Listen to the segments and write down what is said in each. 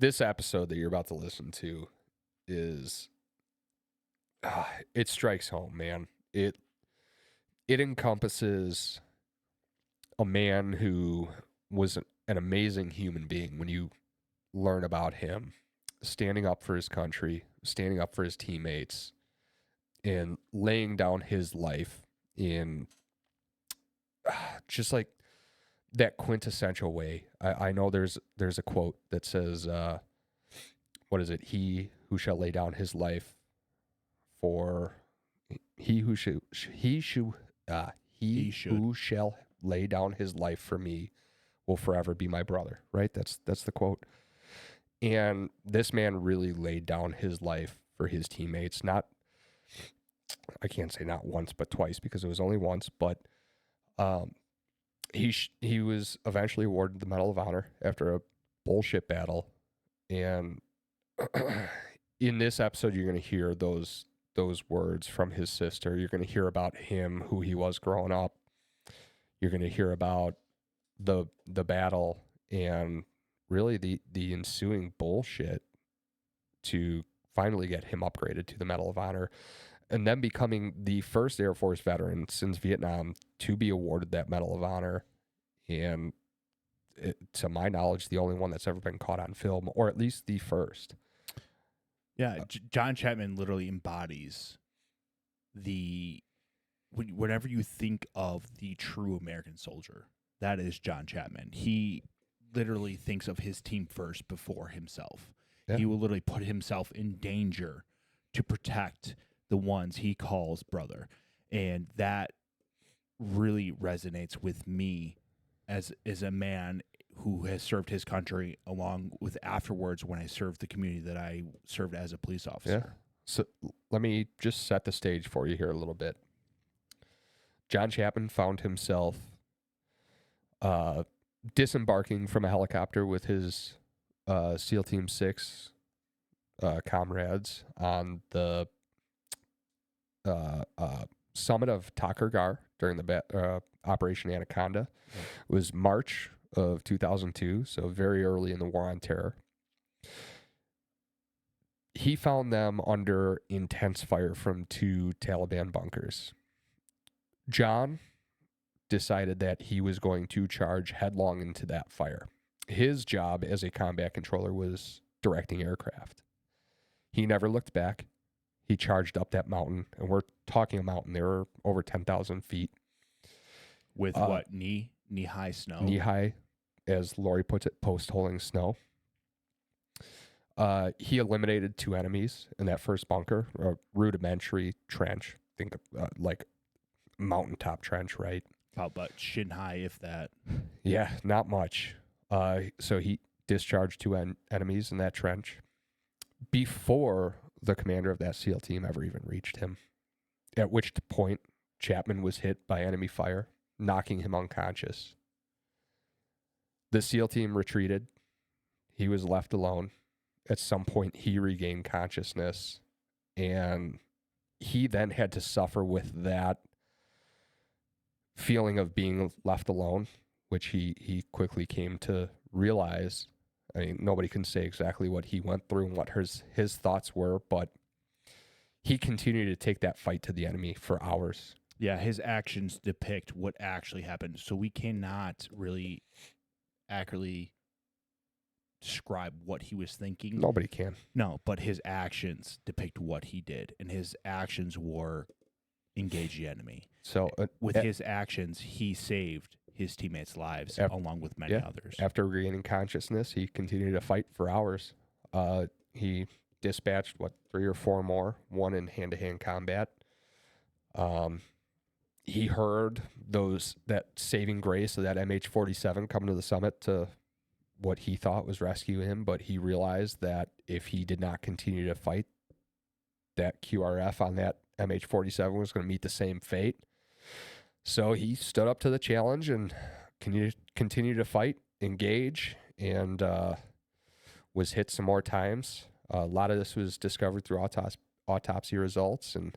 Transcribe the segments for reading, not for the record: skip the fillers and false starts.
this episode that you're about to listen to is, it strikes home, man. It encompasses a man who was an amazing human being when you learn about him, standing up for his country, standing up for his teammates, and laying down his life in just like that quintessential way. I know there's a quote that says, what is it? He who shall lay down his life for who shall lay down his life for me will forever be my brother, right? That's the quote. And this man really laid down his life for his teammates. I can't say not once, but twice, because it was only once, but he was eventually awarded the Medal of Honor after a bullshit battle. And in this episode, you're going to hear those words from his sister. You're going to hear about him, who he was growing up. You're going to hear about the battle and really the ensuing bullshit to finally get him upgraded to the Medal of Honor, and then becoming the first Air Force veteran since Vietnam to be awarded that Medal of Honor. And to my knowledge, the only one that's ever been caught on film, or at least the first. Yeah, John Chapman literally embodies whenever you think of the true American soldier, that is John Chapman. He literally thinks of his team first before himself. Yeah. He will literally put himself in danger to protect the ones he calls brother. And that really resonates with me as a man who has served his country, along with afterwards when I served the community that I served as a police officer. Yeah. So let me just set the stage for you here a little bit. John Chapman found himself disembarking from a helicopter with his SEAL Team 6 comrades on the summit of Takurgar during the Operation Anaconda. It was March of 2002, so very early in the War on Terror. He found them under intense fire from 2 Taliban bunkers. John decided that he was going to charge headlong into that fire. His job as a combat controller was directing aircraft. He never looked back. He charged up that mountain, and we're talking a mountain. They were over 10,000 feet. With what, knee-high snow? Knee-high, as Lori puts it, post-holing snow. He eliminated 2 enemies in that first bunker, a rudimentary trench. Think of, like mountaintop trench, right? About shin high, if that. Yeah, not much. So he discharged 2 enemies in that trench before the commander of that SEAL team ever even reached him, at which point Chapman was hit by enemy fire, knocking him unconscious. The SEAL team retreated. He was left alone. At some point, he regained consciousness, and he then had to suffer with that feeling of being left alone, which he quickly came to realize. I mean, nobody can say exactly what he went through and what his thoughts were, but he continued to take that fight to the enemy for hours. Yeah, his actions depict what actually happened, so we cannot really accurately describe what he was thinking. Nobody can. No, but his actions depict what he did, and his actions were engage the enemy. So with his actions, he saved his teammates' lives along with many others. After regaining consciousness, he continued to fight for hours. He dispatched 3 or 4 more, one in hand-to-hand combat. He heard that saving grace of that MH-47 coming to the summit to what he thought was rescue him, but he realized that if he did not continue to fight, that QRF on that MH-47 was going to meet the same fate. So he stood up to the challenge and continued to fight, engage, and was hit some more times. A lot of this was discovered through autopsy results, and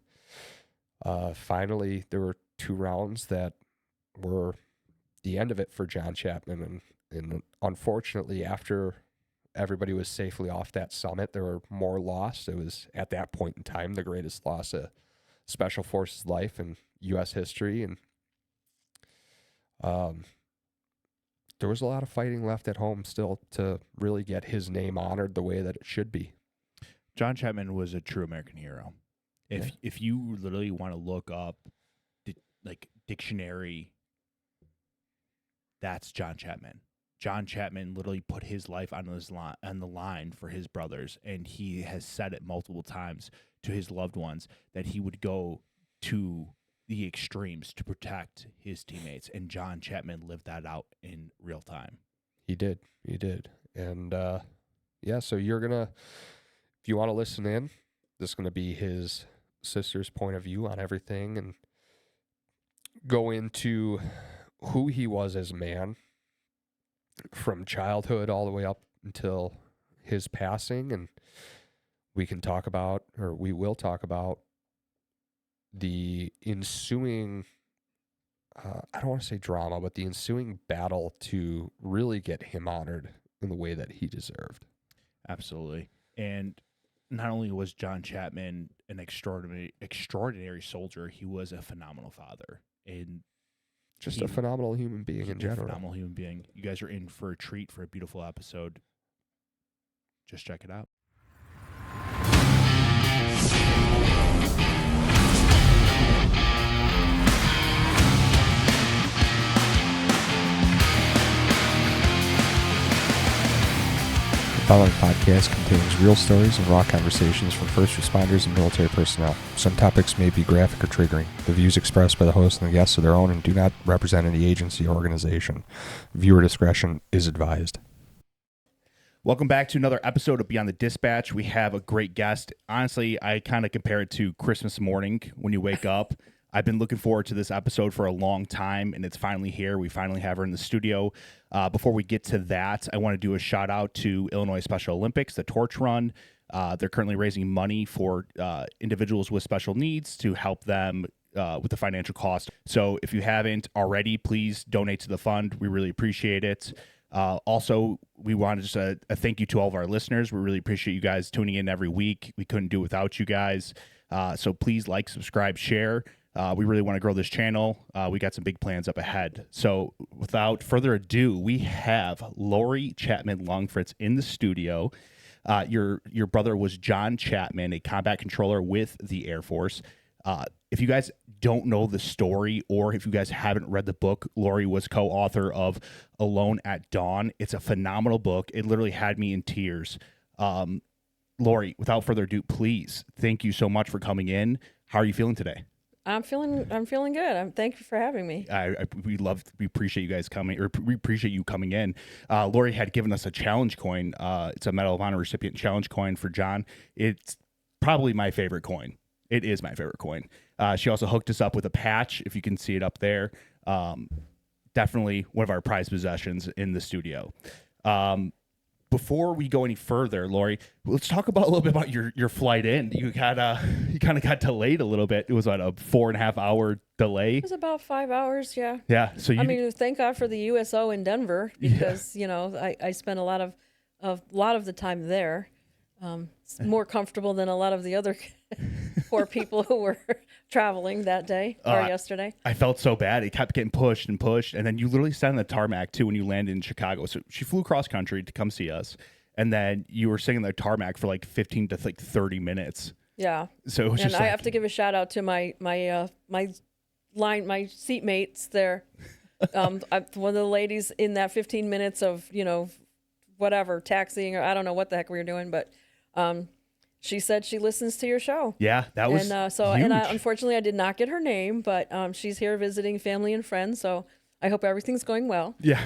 finally there were 2 rounds that were the end of it for John Chapman. And unfortunately, after everybody was safely off that summit. There were more lost. It was at that point in time the greatest loss of Special Forces life in U.S. history, and there was a lot of fighting left at home still to really get his name honored the way that it should be. John Chapman was a true American hero. If you literally want to look up like dictionary, that's John Chapman. John Chapman literally put his life on the line for his brothers, and he has said it multiple times to his loved ones that he would go to the extremes to protect his teammates, and John Chapman lived that out in real time. He did. And so you're gonna, if you want to listen in, this is gonna be his sister's point of view on everything and go into who he was as a man from childhood all the way up until his passing. And we will talk about the ensuing, I don't want to say drama, but the ensuing battle to really get him honored in the way that he deserved. Absolutely. And not only was John Chapman an extraordinary soldier, he was a phenomenal father and just a phenomenal human being in general. Phenomenal human being. You guys are in for a treat for a beautiful episode. Just check it out. The following podcast contains real stories and raw conversations from first responders and military personnel. Some topics may be graphic or triggering. The views expressed by the host and the guests are their own and do not represent any agency or organization. Viewer discretion is advised. Welcome back to another episode of Beyond the Dispatch. We have a great guest. Honestly, I kind of compare it to Christmas morning when you wake up. I've been looking forward to this episode for a long time, and it's finally here. We finally have her in the studio. Before we get to that, I want to do a shout out to Illinois Special Olympics, the Torch Run. They're currently raising money for individuals with special needs to help them with the financial cost. So if you haven't already, please donate to the fund. We really appreciate it. Also, we want to just a thank you to all of our listeners. We really appreciate you guys tuning in every week. We couldn't do it without you guys. So please like, subscribe, share. We really want to grow this channel. We got some big plans up ahead. So without further ado, we have Lori Chapman Longfritz in the studio. Your brother was John Chapman, a combat controller with the Air Force. If you guys don't know the story, or if you guys haven't read the book, Lori was co-author of Alone at Dawn. It's a phenomenal book. It literally had me in tears. Lori, without further ado, please, thank you so much for coming in. How are you feeling today? I'm feeling good. Thank you for having me. We appreciate you guys coming, or we appreciate you coming in. Lori had given us a challenge coin. It's a Medal of Honor recipient challenge coin for John. It's probably my favorite coin. It is my favorite coin. She also hooked us up with a patch, if you can see it up there. Definitely one of our prized possessions in the studio. Before we go any further, Lori, let's talk about a little bit about your flight in. You kind of got delayed a little bit. It was about a 4.5 hour delay. It was about 5 hours, yeah. Yeah. So thank God for the USO in Denver, because I spent a lot of the time there. It's more comfortable than a lot of the other poor people who were traveling that day or yesterday. I felt so bad. It kept getting pushed, and then you literally sat on the tarmac too when you landed in Chicago. So she flew cross country to come see us, and then you were sitting on the tarmac for like 15 to 30 minutes. Yeah. So it was I have to give a shout out to my seatmates there. One of the ladies in that 15 minutes of whatever taxiing, or I don't know what the heck we were doing, but she said she listens to your show. Yeah, that was huge. Unfortunately, I did not get her name, but she's here visiting family and friends, so I hope everything's going well. Yeah.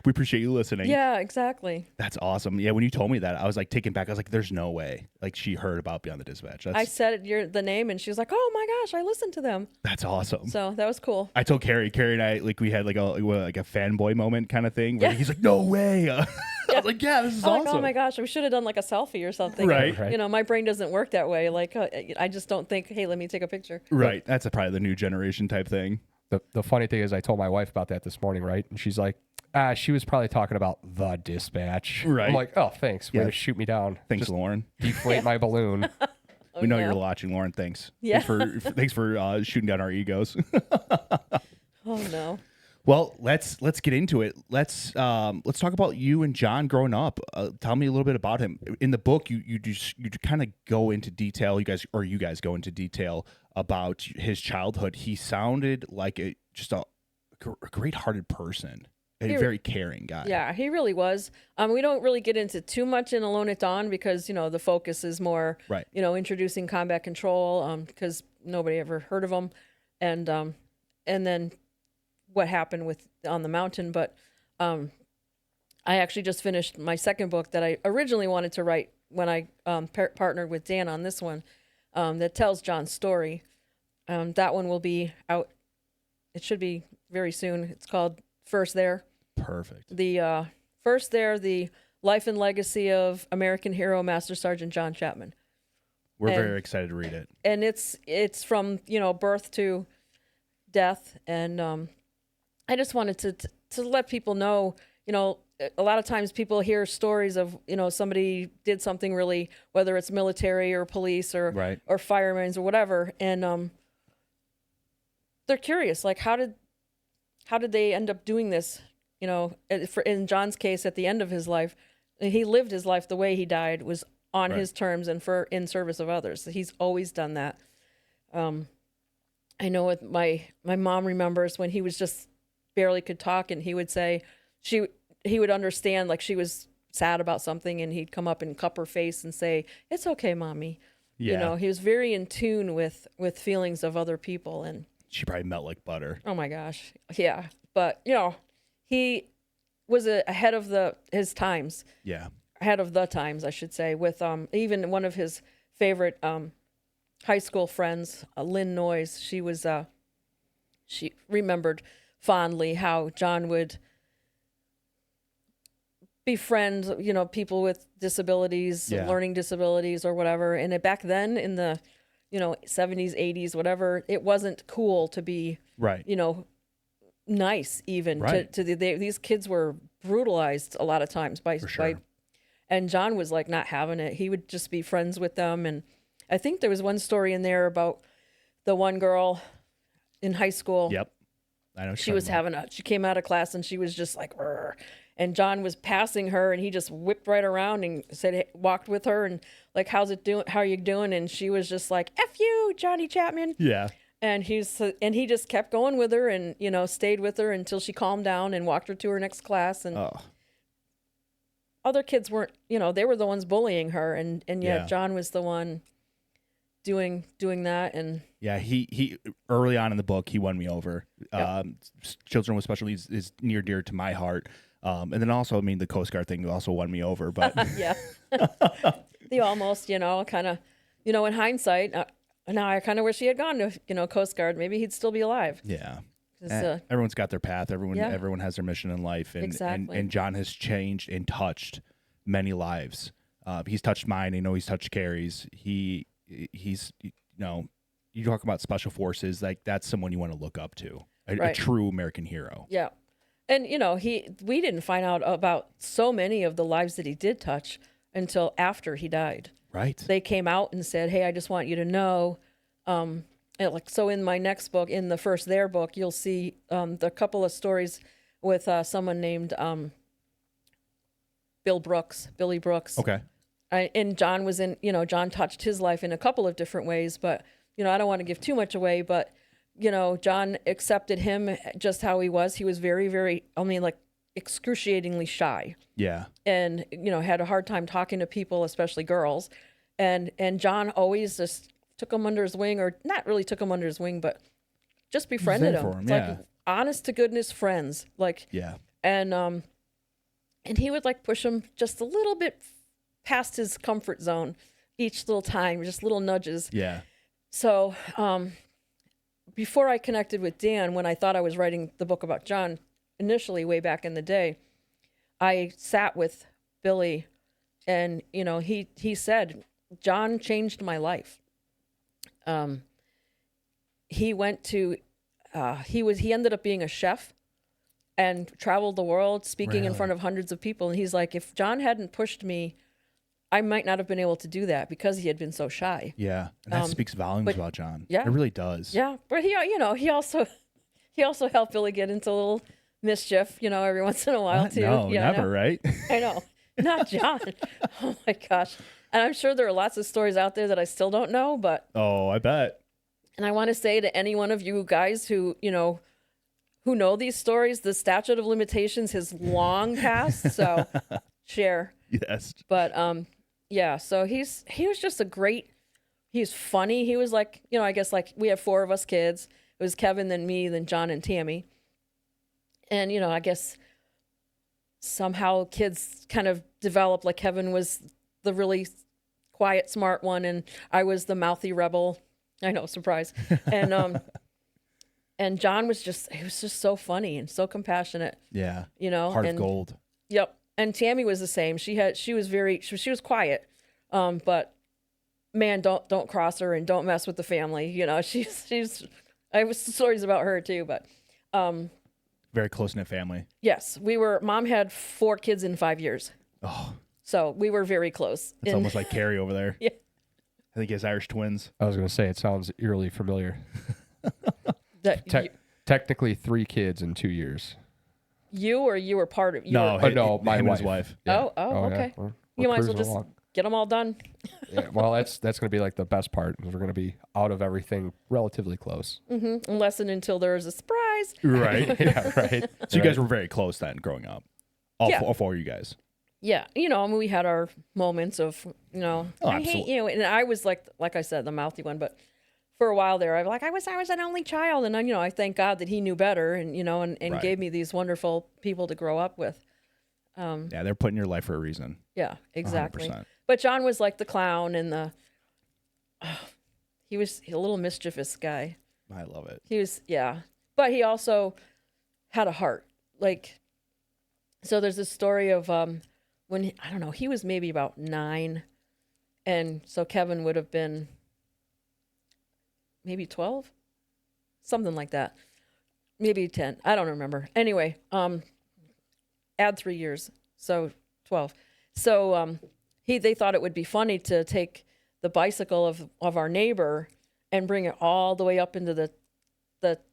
We appreciate you listening. Yeah, exactly. That's awesome. Yeah, when you told me that, I was like taken back. I was like, "There's no way!" Like she heard about Beyond the Dispatch. I said the name, and she was like, "Oh my gosh, I listened to them." That's awesome. So that was cool. I told Carrie and I we had like a fanboy moment kind of thing. Where he's like, "No way!" I was like, "Yeah, this is awesome." Like, oh my gosh, we should have done like a selfie or something. Right. My brain doesn't work that way. Like I just don't think, "Hey, let me take a picture." Right. That's probably the new generation type thing. The funny thing is, I told my wife about that this morning, right? And she's like, She was probably talking about the dispatch. Right. I'm like, oh, thanks. Way Yeah. to shoot me down. Thanks, Just Lauren. deflate my balloon. We know no. you're watching, Lauren. Thanks. Yeah. Thanks for shooting down our egos. Oh no. Well, let's get into it. Let's talk about you and John growing up. Tell me a little bit about him. In the book, you kind of go into detail. You guys go into detail about his childhood. He sounded like a great-hearted person, a very caring guy. Yeah, he really was. We don't really get into too much in Alone at Dawn because, the focus is more, Right. Introducing combat control, because nobody ever heard of him. And then what happened on the mountain. But I actually just finished my second book that I originally wanted to write when I partnered with Dan on this one, that tells John's story. That one will be out. It should be very soon. It's called First There. Perfect. The First There, the life and legacy of American hero Master Sergeant John Chapman. We're very excited to read it. And it's from, birth to death. And I just wanted to let people know, a lot of times people hear stories of, somebody did something really, whether it's military or police or Right. or firemen or whatever, and they're curious, like how did they end up doing this? In John's case, at the end of his life, he lived his life the way he died was on Right. his terms and in service of others. He's always done that. I know my mom remembers when he was just barely could talk, and he would say he would understand, like she was sad about something, and he'd come up and cup her face and say, "It's okay, mommy." Yeah. He was very in tune with feelings of other people, and She probably melt like butter. oh my gosh, yeah. But he was ahead of his times, Yeah. ahead of the times, I should say. With even one of his favorite high school friends, Lynn Noyes, she remembered fondly how John would befriend, people with disabilities, Yeah. learning disabilities or whatever. And back then in the, 70s, 80s, whatever, it wasn't cool to be, Right. nice even Right. to these kids were brutalized a lot of times by and John was like not having it. He would just be friends with them. And I think there was one story in there about the one girl in high school. Yep. I know. She was she came out of class and she was just like, "Rrr." And John was passing her and he just whipped right around and walked with her and like, "How's it doing? How are you doing?" And she was just like, "F you, Johnny Chapman." Yeah. And he just kept going with her and, stayed with her until she calmed down and walked her to her next class. And other kids weren't, they were the ones bullying her. And Yeah. John was the one doing that. And Yeah, he early on in the book, he won me over. Yep. Children with special needs is near dear to my heart. And then also, the Coast Guard thing also won me over. But yeah, the almost, kind of, in hindsight, now I kind of wish he had gone to, Coast Guard. Maybe he'd still be alive. yeah, 'Cause, everyone's got their path. Yeah. Everyone has their mission in life, and, Exactly. and John has changed and touched many lives. He's touched mine. I know he's touched Carrie's. He's you talk about special forces, like that's someone you want to look up to, a Right. true American hero. Yeah. And, we didn't find out about so many of the lives that he did touch until after he died. Right. They came out and said, "Hey, I just want you to know." So in my next book, in the First There book, you'll see the couple of stories with someone named Billy Brooks. Okay. And John was in, John touched his life in a couple of different ways, but, I don't want to give too much away, but, John accepted him just how he was. He was very, very, excruciatingly shy. Yeah. And, had a hard time talking to people, especially girls. And John always just took him under his wing, or not really took him under his wing, but just befriended there him. for him, It's yeah. like honest to goodness friends. Like, Yeah. and he would like push him just a little bit past his comfort zone each little time, just little nudges. Yeah. So before I connected with Dan, when I thought I was writing the book about John initially way back in the day, I sat with Billy and, he said, "John changed my life." He went to, he ended up being a chef and traveled the world speaking in Really? front of hundreds of people. And he's like, if John hadn't pushed me, I might not have been able to do that because he had been so shy. Yeah, and that speaks volumes but- about John. yeah. It really does. Yeah, but he also helped Billy get into a little mischief, every once in a while What? too. No, Yeah, never, right? I know. Not John. Oh my gosh. And I'm sure there are lots of stories out there that I still don't know, but Oh, I bet. and I want to say to any one of you guys who know these stories, the statute of limitations has long passed, so share. Yes. But yeah, so he was just he's funny. He was like, I guess like we have 4 of us kids. It was Kevin, then me, then John and Tammy. And I guess somehow kids kind of develop, like Kevin was the really quiet, smart one, and I was the mouthy rebel. I know, surprise. And and John was just so funny and so compassionate. Yeah. and, Heart of gold. Yep. And Tammy was the same. She was quiet, but man, don't cross her and don't mess with the family. I have stories about her too, but Very close-knit family. yes, Mom had 4 kids in 5 years, Oh, so we were very close. it's almost like Carrie over there. Yeah. I think he has Irish twins. I was going to say, it sounds eerily familiar. That Technically 3 kids in 2 years. you were part of. No, my him and wife. his wife. Oh, Yeah. okay. We're You might as well cruising just along. get them all done. Yeah, well, that's going to be like the best part. We're going to be out of everything relatively close. Unless and until there's a surprise. Right. Yeah, right. So you guys were very close then growing up. All, Yeah. all 4 of you guys. Yeah, I mean, we had our moments of, I hate absolutely. you, and I was like I said, the mouthy one. But for a while there, I was an only child, and I thank God that he knew better, and and Right. gave me these wonderful people to grow up with. Yeah, they're put in your life for a reason. Yeah, exactly. 100%. But John was like the clown, and he was a little mischievous guy. I love it. He was, yeah, but he also had a heart. Like, so there's this story of when I don't know, he was maybe about 9, and so Kevin would have been maybe 12, something like that, maybe 10. I don't remember. Anyway, add 3 years, so 12. So they thought it would be funny to take the bicycle of our neighbor and bring it all the way up into the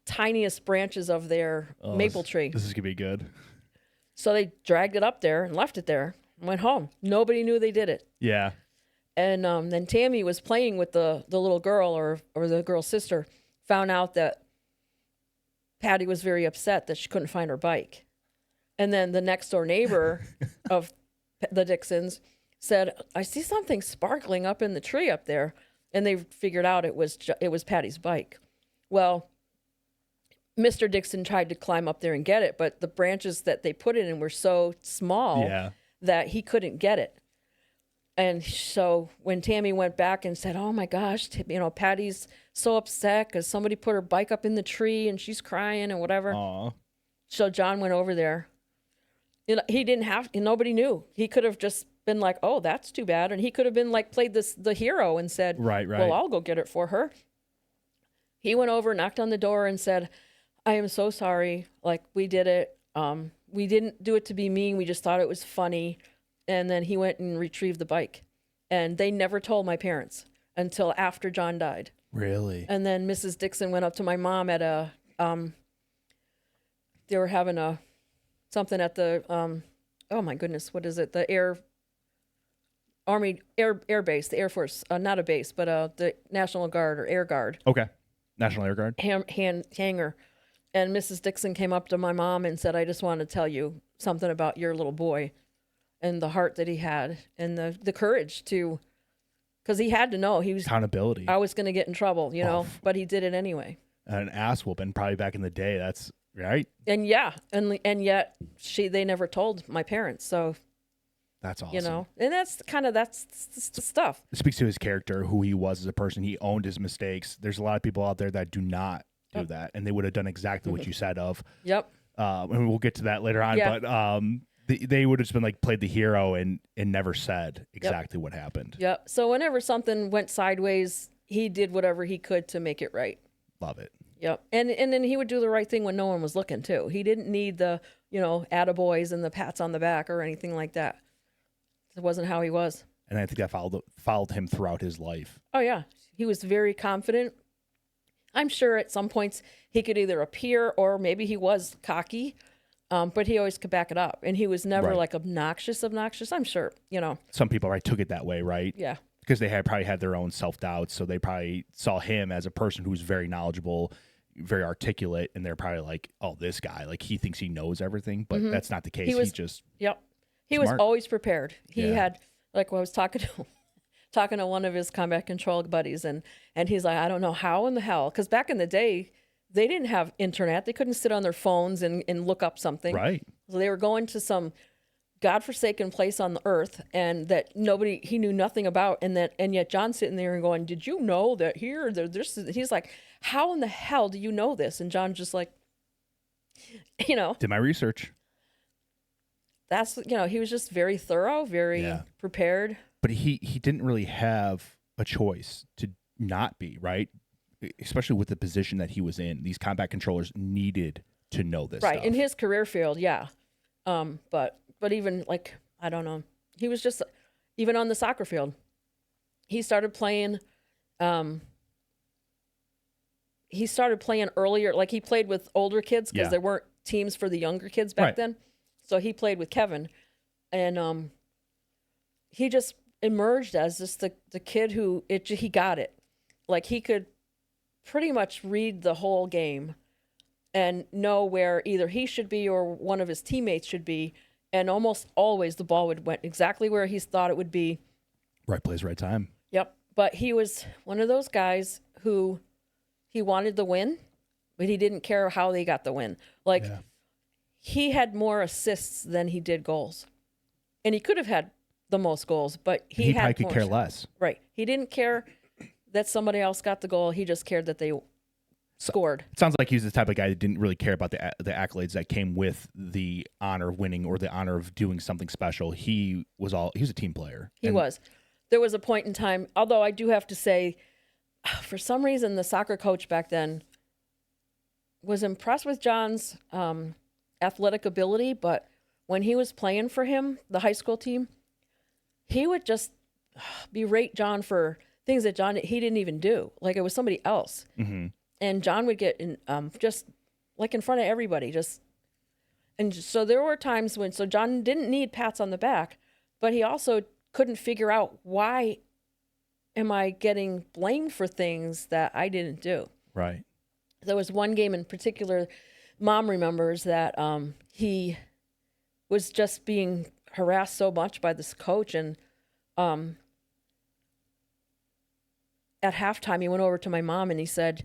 tiniest branches of their maple tree. This is going to be good. So they dragged it up there and left it there and went home. Nobody knew they did it. Yeah. And then Tammy was playing with the little girl or the girl's sister, found out that Patty was very upset that she couldn't find her bike. And then the next door neighbor of the Dixons said, I see something sparkling up in the tree up there. And they figured out it was Patty's bike. Well, Mr. Dixon tried to climb up there and get it, but the branches that they put it in were so small Yeah. that he couldn't get it. And so when Tammy went back and said, oh my gosh, Patty's so upset because somebody put her bike up in the tree and she's crying and whatever. Aw. So John went over there. He didn't have, nobody knew. He could have just been like, oh, that's too bad. And he could have been like, played the hero and said, Right. well, I'll go get it for her. He went over, knocked on the door and said, I am so sorry. Like, we did it. We didn't do it to be mean. We just thought it was funny. And then he went and retrieved the bike. And they never told my parents until after John died. Really? And then Mrs. Dixon went up to my mom at they were having something at the, oh my goodness, what is it? The Army Air Base, the Air Force, not a base, but the National Guard or Air Guard. Okay. National Air Guard. Hangar. And Mrs. Dixon came up to my mom and said, I just want to tell you something about your little boy and the heart that he had and the courage to, because he had to know he was, Accountability. I was going to get in trouble, but he did it anyway. An ass whooping probably back in the day. That's right. And yeah, and yet they never told my parents. So, That's awesome. and that's the stuff. It speaks to his character, who he was as a person. He owned his mistakes. There's a lot of people out there that do not do that, and they would have done exactly what you said of. Yep. And we'll get to that later on. Yeah. But they would have just been like played the hero and never said exactly what happened. Yep. So whenever something went sideways, he did whatever he could to make it right. Love it. Yep. And then he would do the right thing when no one was looking too. He didn't need the, attaboys and the pats on the back or anything like that. It wasn't how he was. And I think that followed him throughout his life. Oh yeah. He was very confident. I'm sure at some points he could either appear or maybe he was cocky, but he always could back it up. And he was never like obnoxious. I'm sure, Some people took it that way, right? Yeah. Because they probably had their own self-doubts, so they probably saw him as a person who's very knowledgeable, very articulate, and they're probably like, oh, this guy, like he thinks he knows everything, but that's not the case. He just He smart. was always prepared. He had, like, when I was talking to one of his combat control buddies, and he's like, I don't know how in the hell, because back in the day, they didn't have internet. They couldn't sit on their phones and look up something. Right. So they were going to some godforsaken place on the earth, and that he knew nothing about, and yet John's sitting there and going, did you know that here, he's like, how in the hell do you know this? And John's just like, did my research. That's, he was just very thorough, very prepared. But he didn't really have a choice to not be, right? Especially with the position that he was in. These combat controllers needed to know this right stuff. In his career field, yeah. But even, like, I don't know, he was just, even on the soccer field, he started playing earlier. Like, he played with older kids because there weren't teams for the younger kids back then. So he played with Kevin, and he just emerged as just the kid who he got it. Like, he could pretty much read the whole game and know where either he should be or one of his teammates should be, and almost always the ball went exactly where he thought it would be. Right place, right time. Yep. But he was one of those guys who he wanted the win, but he didn't care how they got the win. Like, he had more assists than he did goals. And he could have had the most goals, but he had probably could care less. Right. He didn't care that somebody else got the goal. He just cared that they scored. It sounds like he was the type of guy that didn't really care about the accolades that came with the honor of winning or the honor of doing something special. He was a team player. He was. There was a point in time, although I do have to say, for some reason, the soccer coach back then was impressed with John's athletic ability, but when he was playing for him, the high school team, he would just berate John for things that he didn't even do. Like, it was somebody else. Mm-hmm. And John would get in, just like in front of everybody, and so there were times when, so John didn't need pats on the back, but he also couldn't figure out, why am I getting blamed for things that I didn't do? Right. There was one game in particular, Mom remembers that he was just being harassed so much by this coach, and at halftime he went over to my mom and he said,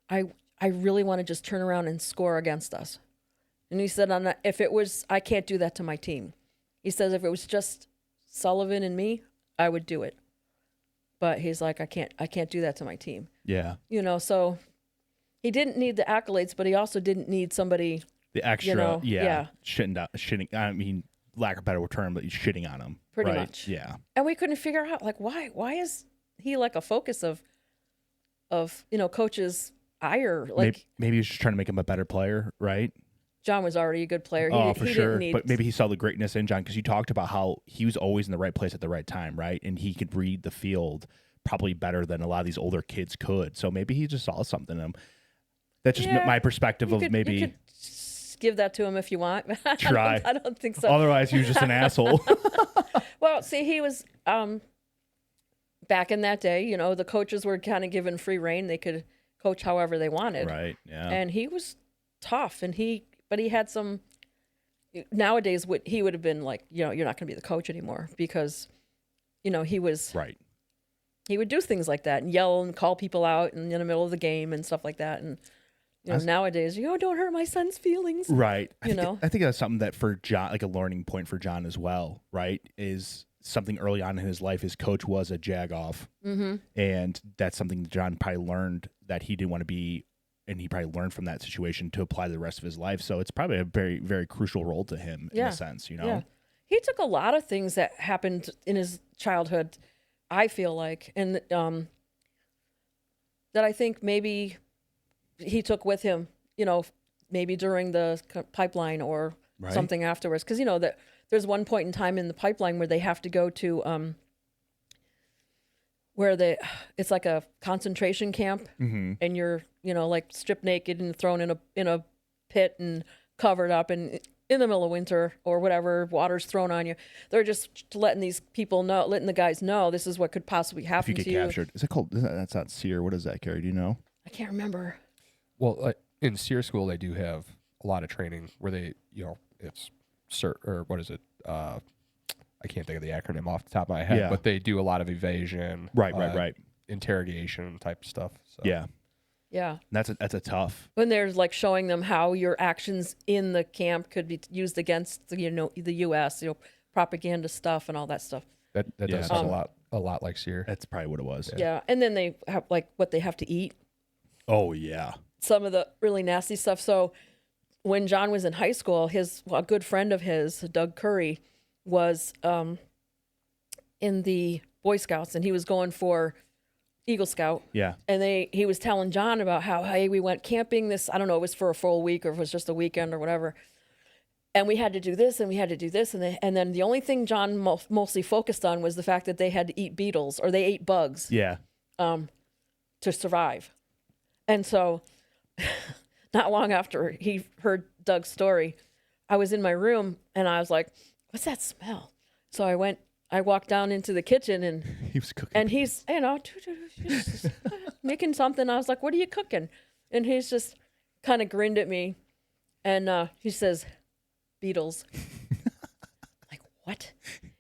I really want to just turn around and score against us. And he said, if it was, I can't do that to my team. He says, if it was just Sullivan and me, I would do it. But he's like, I can't do that to my team. Yeah. So he didn't need the accolades, but he also didn't need somebody. The extra, shitting. I mean, lack of a better term, but he's shitting on him. Pretty right? much. Yeah. And we couldn't figure out, like, why is he like a focus of coach's ire? Like, maybe he was just trying to make him a better player, right? John was already a good player. For sure. But maybe he saw the greatness in John, because you talked about how he was always in the right place at the right time, right? And he could read the field probably better than a lot of these older kids could. So maybe he just saw something in him. That's just my perspective of maybe. You could give that to him if you want. Try. I don't think so. Otherwise, he was just an asshole. Well, see, he was back in that day. The coaches were kind of given free reign; they could coach however they wanted. Right. Yeah. And he was tough, but he had some. Nowadays, he would have been like, you're not going to be the coach anymore, because, he was right. He would do things like that and yell and call people out in the middle of the game and stuff like that. And nowadays, don't hurt my son's feelings. Right. I think that's something that for John, like a learning point for John as well, right? Is something early on in his life, his coach was a jagoff. Mm-hmm. And that's something that John probably learned that he didn't want to be, and he probably learned from that situation to apply the rest of his life. So it's probably a very, very crucial role to him in a sense, Yeah. He took a lot of things that happened in his childhood, I feel like, and that I think maybe he took with him, maybe during the pipeline or something afterwards. Because, that there's one point in time in the pipeline where they have to go to it's like a concentration camp, and you're, like stripped naked and thrown in a pit and covered up, and in the middle of winter or whatever, water's thrown on you. They're just letting the guys know this is what could possibly happen to you. If you get captured. Is it called, that's not SEER. What is that, Gary? Do you know? I can't remember. Well, in SEER school, they do have a lot of training where they, it's CERT, or what is it? I can't think of the acronym off the top of my head, but they do a lot of evasion, right, interrogation type stuff. So. Yeah. Yeah. That's a tough. When there's like showing them how your actions in the camp could be used against the U.S., propaganda stuff and all that stuff. That does sound a lot like SEER. That's probably what it was. Yeah. And then they have like what they have to eat. Oh yeah. Some of the really nasty stuff. So when John was in high school, a good friend of his, Doug Curry, was in the Boy Scouts, and he was going for Eagle Scout. Yeah. And he was telling John about how, hey, we went camping this, I don't know, it was for a full week or if it was just a weekend or whatever. And we had to do this and we had to do this. And then the only thing John mostly focused on was the fact that they had to eat beetles, or they ate bugs. Yeah. To survive. And so not long after he heard Doug's story, I was in my room and I was like, what's that smell? So I walked down into the kitchen and he was cooking. And he's, just making something. I was like, what are you cooking? And he's just kind of grinned at me. And he says, beetles. Like, what?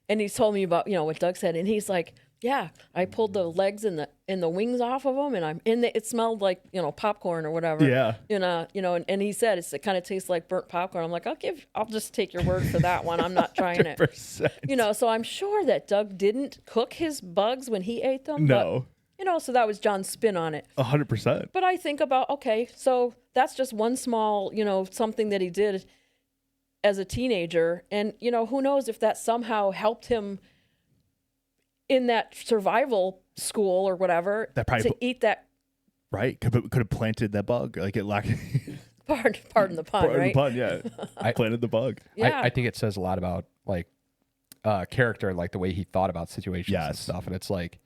And he told me about, what Doug said. And he's like, yeah, I pulled the legs and the wings off of them, and I'm in the. It smelled like popcorn or whatever. Yeah. And he said it kind of tastes like burnt popcorn. I'm like, I'll just take your word for that one. I'm not trying it. So I'm sure that Doug didn't cook his bugs when he ate them. No. But, so that was John's spin on it. 100%. But I think about, okay, so that's just one small, something that he did as a teenager, and who knows if that somehow helped him in that survival school or whatever to eat that. Right. Could have planted that bug. Like it lacked. Pardon the pun, right? Pardon the pun, yeah. I planted the bug. Yeah. I think it says a lot about like character and like the way he thought about situations and stuff. And it's like,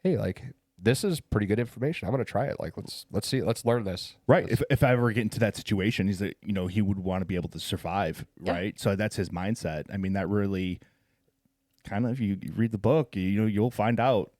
hey, like this is pretty good information. I'm going to try it. Like, let's learn this. Right. If I ever get into that situation, he's like, he would want to be able to survive. Right. So that's his mindset. I mean, that really kind of, if you read the book, you'll find out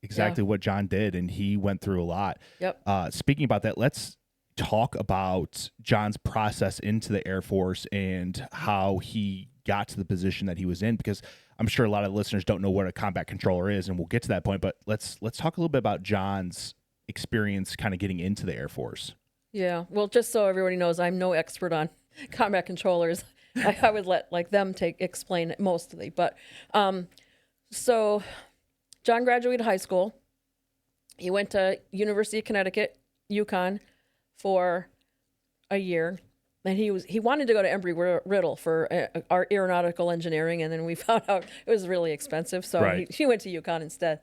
exactly what John did, and he went through a lot. Yep. Speaking about that, let's talk about John's process into the Air Force and how he got to the position that he was in, because I'm sure a lot of the listeners don't know what a combat controller is, and we'll get to that point, but let's talk a little bit about John's experience kind of getting into the Air Force. Yeah. Well, just so everybody knows, I'm no expert on combat controllers. I would let them explain it mostly. But so John graduated high school. He went to University of Connecticut, UConn, for a year. And he wanted to go to Embry-Riddle for our aeronautical engineering, and then we found out it was really expensive, so he went to UConn instead.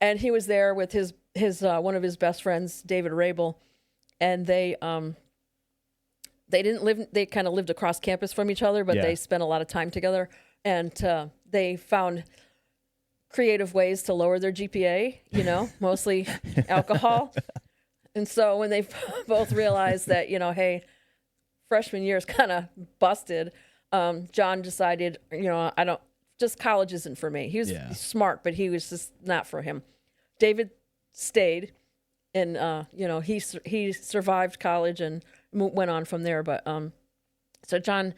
And he was there with his one of his best friends, David Rabel, and they didn't live. They kind of lived across campus from each other, but they spent a lot of time together, and they found creative ways to lower their GPA. Mostly alcohol. And so when they both realized that, hey, freshman year is kind of busted, John decided, college isn't for me. He was smart, but he was just not for him. David stayed, and he survived college and went on from there. But so John,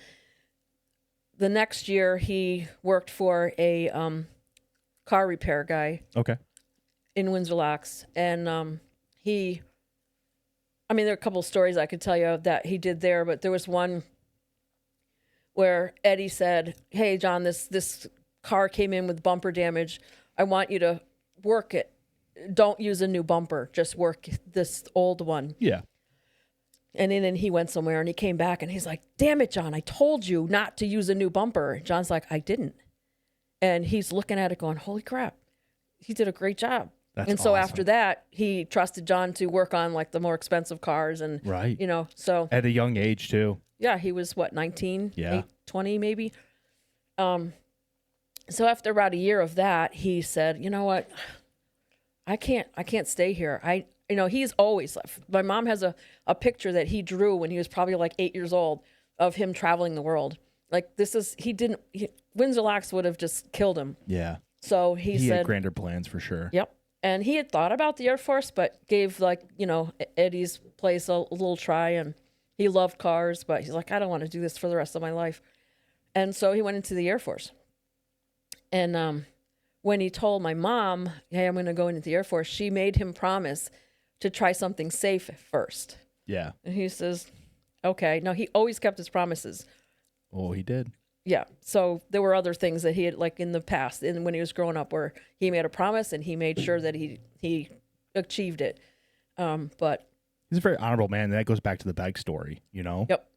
the next year he worked for a car repair guy. Okay. In Windsor Locks, and there are a couple of stories I could tell you that he did there, but there was one where Eddie said, "Hey, John, this car came in with bumper damage. I want you to work it. Don't use a new bumper. Just work this old one." Yeah. And then he went somewhere and he came back and he's like, "Damn it, John, I told you not to use a new bumper." John's like, "I didn't." And he's looking at it going, "Holy crap, he did a great job." And so after that, he trusted John to work on like the more expensive cars and, Right. you know, so. At a young age too. Yeah, he was what, 19, Yeah. 20 maybe. So after about a year of that, he said, you know what, I can't stay here. He's always, my mom has a picture that he drew when he was probably like 8 years old of him traveling the world. Like Windsor Locks would have just killed him. Yeah. So he said, had grander plans for sure. Yep. And he had thought about the Air Force, but gave Eddie's place a little try, and he loved cars, but he's like, I don't want to do this for the rest of my life. And so he went into the Air Force. And when he told my mom, hey, I'm going to go into the Air Force, she made him promise to try something safe first. Yeah. And he says, okay. No, he always kept his promises. Oh, he did. Yeah. So there were other things that he had, like in the past, and when he was growing up, where he made a promise and he made sure that he achieved it. But he's a very honorable man. And that goes back to the bike story, you know? Yep.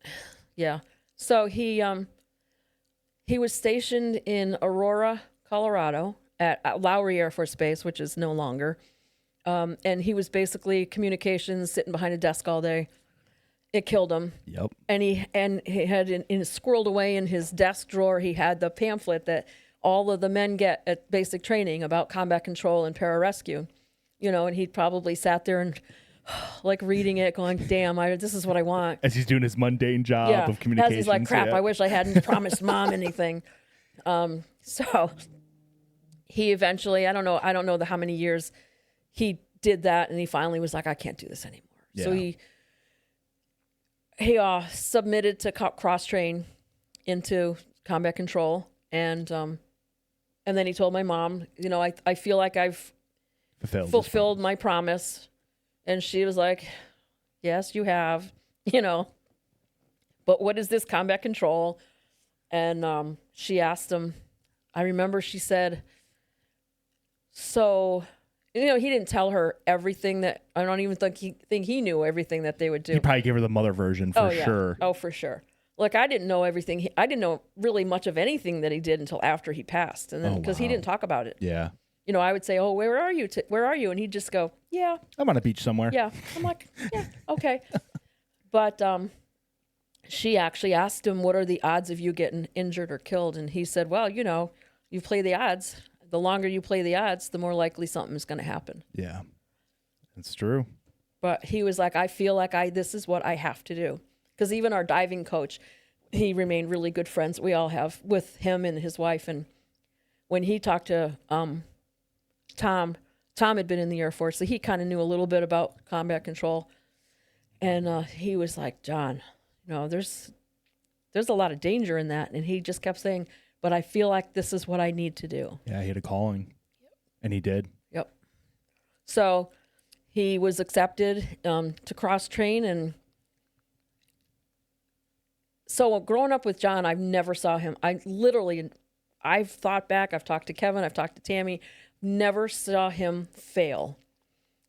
Yeah. So he was stationed in Aurora, Colorado at Lowry Air Force Base, which is no longer. And he was basically communications, sitting behind a desk all day. It killed him. Yep. And he had squirreled away in his desk drawer, he had the pamphlet that all of the men get at basic training about combat control and pararescue. And he probably sat there and like reading it, going, damn, this is what I want. As he's doing his mundane job of communications. As he's like, crap, I wish I hadn't promised mom anything. So he eventually, I don't know how many years he did that, and he finally was like, I can't do this anymore. Yeah. So he submitted to cross train into combat control, and then he told my mom, I feel like I've fulfilled my promise. And she was like, yes, you have, but what is this combat control? And she asked him, I remember she said, so, he didn't tell her everything that, I don't even think he knew everything that they would do. He probably gave her the mother version for sure. Oh, for sure. Like, I didn't know everything. I didn't know really much of anything that he did until after he passed. And then, because he didn't talk about it. Yeah. I would say, oh, where are you? Where are you? And he'd just go, yeah. I'm on a beach somewhere. Yeah. I'm like, yeah, okay. But she actually asked him, what are the odds of you getting injured or killed? And he said, well, you play the odds. The longer you play the odds, the more likely something is going to happen. Yeah, that's true. But he was like, I feel like this is what I have to do. Because even our diving coach, he remained really good friends. We all have with him and his wife. And when he talked to Tom had been in the Air Force, so he kind of knew a little bit about combat control. And he was like, John, there's a lot of danger in that. And he just kept saying, but I feel like this is what I need to do. Yeah, he had a calling. Yep. And he did. Yep. So he was accepted to cross train. And so growing up with John, I've never saw him. I've thought back, I've talked to Kevin, I've talked to Tammy, never saw him fail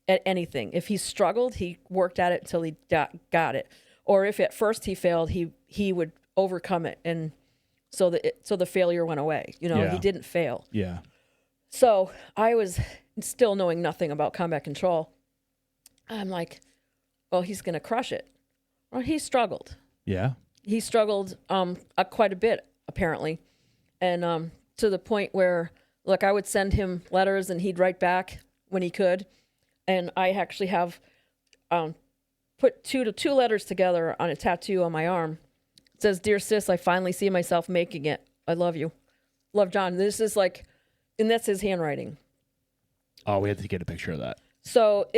at anything. If he struggled, he worked at it until he got it. Or if at first he failed, he would overcome it, and so the failure went away. He didn't fail. Yeah. So I was still knowing nothing about combat control. I'm like, well, he's going to crush it. Well, he struggled. Yeah. He struggled quite a bit, apparently, and to the point where, look, I would send him letters and he'd write back when he could. And I actually have put two letters together on a tattoo on my arm. It says, "Dear sis, I finally see myself making it. I love you. Love, John." This is like, and that's his handwriting. Oh, we had to get a picture of that. So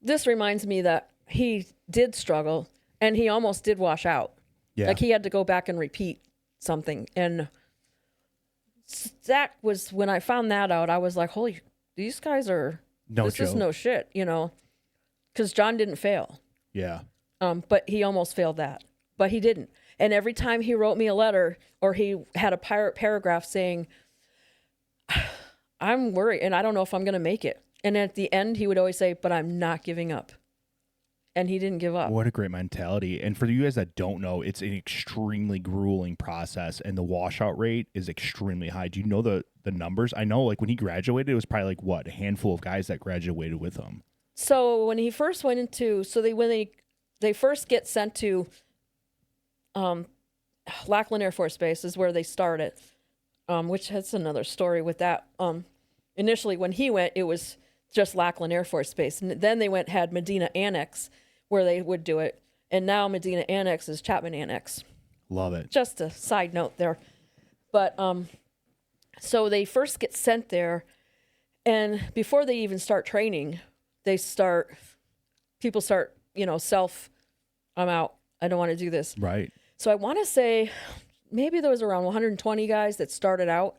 this reminds me that he did struggle and he almost did wash out. Yeah. Like he had to go back and repeat something. And that was, when I found that out, I was like, holy, these guys are, this is no shit, because John didn't fail. Yeah. But he almost failed that, but he didn't. And every time he wrote me a letter or he had a paragraph saying, I'm worried and I don't know if I'm going to make it. And at the end, he would always say, but I'm not giving up. and he didn't give up. What a great mentality. And for you guys that don't know, it's an extremely grueling process, and the washout rate is extremely high. Do you know the numbers? I know, like, when he graduated, it was probably like, what, a handful of guys that graduated with him. So when he first went into, when they first get sent to Lackland Air Force Base is where they started, which has another story with that. Initially, when he went, it was just Lackland Air Force Base. And then they had Medina Annex where they would do it. And now Medina Annex is Chapman Annex. Love it. Just a side note there. But so they first get sent there, and before they even start training, people start, I'm out. I don't want to do this. Right. So I want to say maybe there was around 120 guys that started out,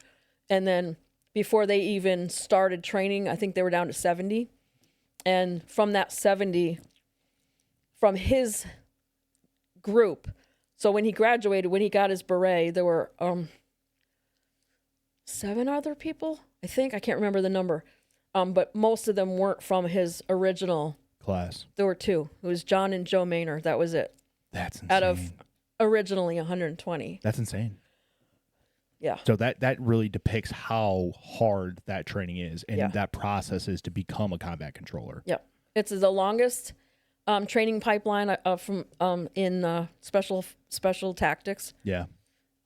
and then before they even started training, I think they were down to 70. And from that 70, from his group, so when he graduated, when he got his beret, there were 7 other people, I think. I can't remember the number. But most of them weren't from his original class. There were 2. It was John and Joe Maynard. That was it. That's insane. Out of originally 120. That's insane. Yeah. So that really depicts how hard that training is, and Yeah. that process is to become a combat controller. Yep. It's the longest training pipeline from in special tactics. Yeah.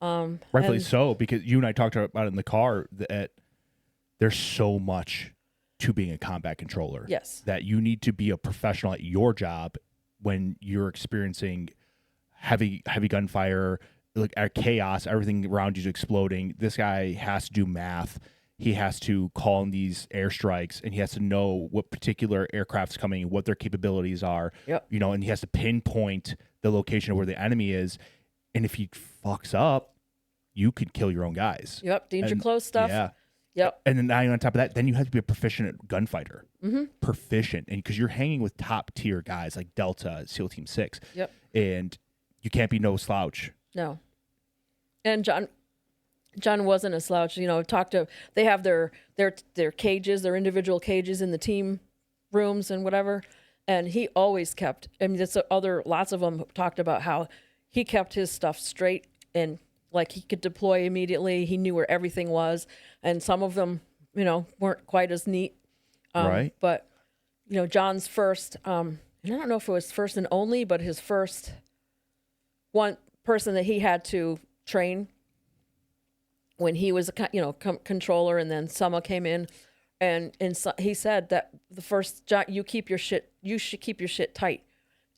Rightfully and- so, because you and I talked about it in the car that there's so much to being a combat controller. Yes. That you need to be a professional at your job when you're experiencing heavy gunfire, like chaos, everything around you is exploding. This guy has to do math. He has to call in these airstrikes, and he has to know what particular aircraft's coming, what their capabilities are. Yep. And he has to pinpoint the location of where the enemy is. And if he fucks up, you could kill your own guys. Yep. Danger And- close stuff. Yeah. Yep. And then now on top of that, then you have to be a proficient gunfighter. Mm-hmm. Proficient. And because you're hanging with top tier guys like Delta, SEAL Team 6. Yep. And you can't be no slouch. No. And John wasn't a slouch. They have their cages, their individual cages in the team rooms and whatever. And he always kept, lots of them talked about how he kept his stuff straight, and like he could deploy immediately. He knew where everything was. And some of them, weren't quite as neat. Right. But, John's first, and I don't know if it was first and only, but his first one person that he had to train when he was a controller, and then Summa came in, and he said that the first John, you should keep your shit tight,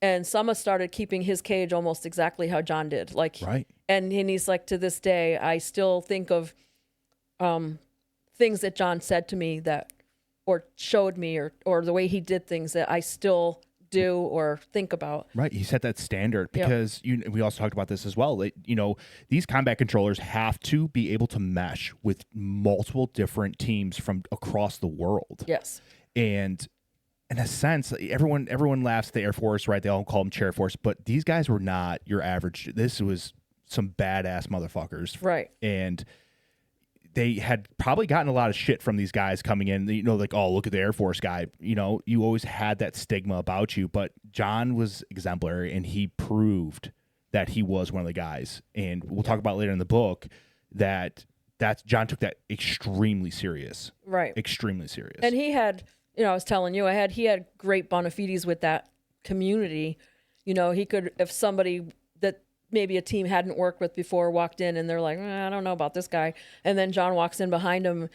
and Summa started keeping his cage almost exactly how John did, like Right. and he's like, to this day I still think of things that John said to me that or showed me or the way he did things that I still do or think about. Right. He set that standard because we also talked about this as well. These combat controllers have to be able to mesh with multiple different teams from across the world. Yes. And in a sense, everyone laughs at the Air Force, right? They all call them Chair Force, but these guys were not your average. This was some badass motherfuckers. Right. And they had probably gotten a lot of shit from these guys coming in, like, oh, look at the Air Force guy. You always had that stigma about you, but John was exemplary, and he proved that he was one of the guys. And we'll talk about later in the book that John took that extremely serious. Right. Extremely serious. And he had, I was telling you, he had great bona fides with that community. He could, if somebody that maybe a team hadn't worked with before walked in and they're like, I don't know about this guy. And then John walks in behind him.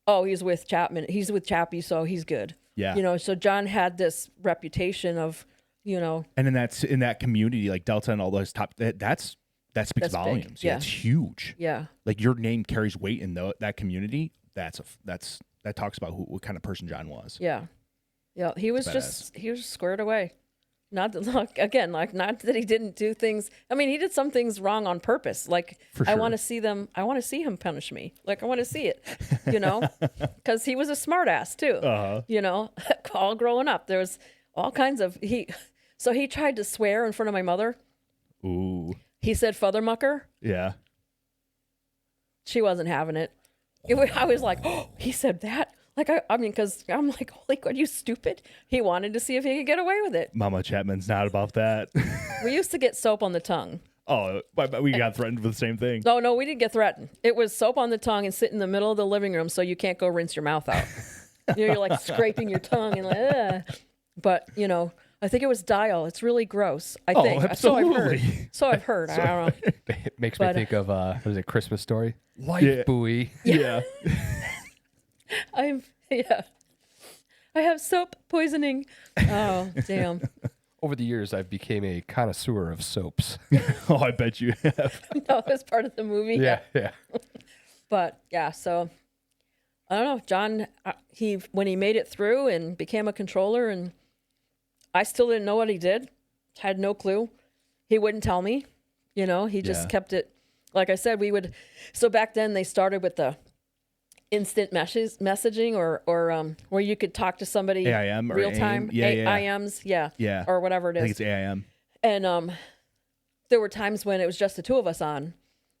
Oh, he's with Chapman. He's with Chappie, so he's good. Yeah. So John had this reputation of, And in that community, like Delta and all those top, that speaks That's volumes. big. Yeah. Yeah. It's huge. yeah. Like your name carries weight in that community. That talks about what kind of person John was. Yeah. Yeah. He was squared away. Not that, not that he didn't do things. I mean, he did some things wrong on purpose. Like, For I sure. want to see him punish me. Like, I want to see it, because he was a smart ass too. All growing up, there was all kinds of, so he tried to swear in front of my mother. Ooh. He said, "Futhermucker." Yeah. She wasn't having it. I was like, oh, he said that. Like, I mean, because I'm like, holy God, you stupid. He wanted to see if he could get away with it. Mama Chapman's not about that. We used to get soap on the tongue. Oh, we got threatened with the same thing. No, we didn't get threatened. It was soap on the tongue and sit in the middle of the living room so you can't go rinse your mouth out. You're like scraping your tongue and like, ugh. But, I think it was dial. It's really gross. I think. Absolutely. So I've heard. I don't know. It makes me think of, what is it, Christmas Story? Life Yeah. buoy. Yeah. I have soap poisoning. Oh, damn. Over the years, I've became a connoisseur of soaps. Oh, I bet you have. No, it was part of the movie. Yeah. But yeah, so I don't know. John, when he made it through and became a controller, and I still didn't know what he did, had no clue. He wouldn't tell me. He just kept it. Like I said, so back then they started with the instant messaging or where you could talk to somebody AIM or real time. AIMs, Yeah. or whatever it is. I think it's AIM. And there were times when it was just the two of us on,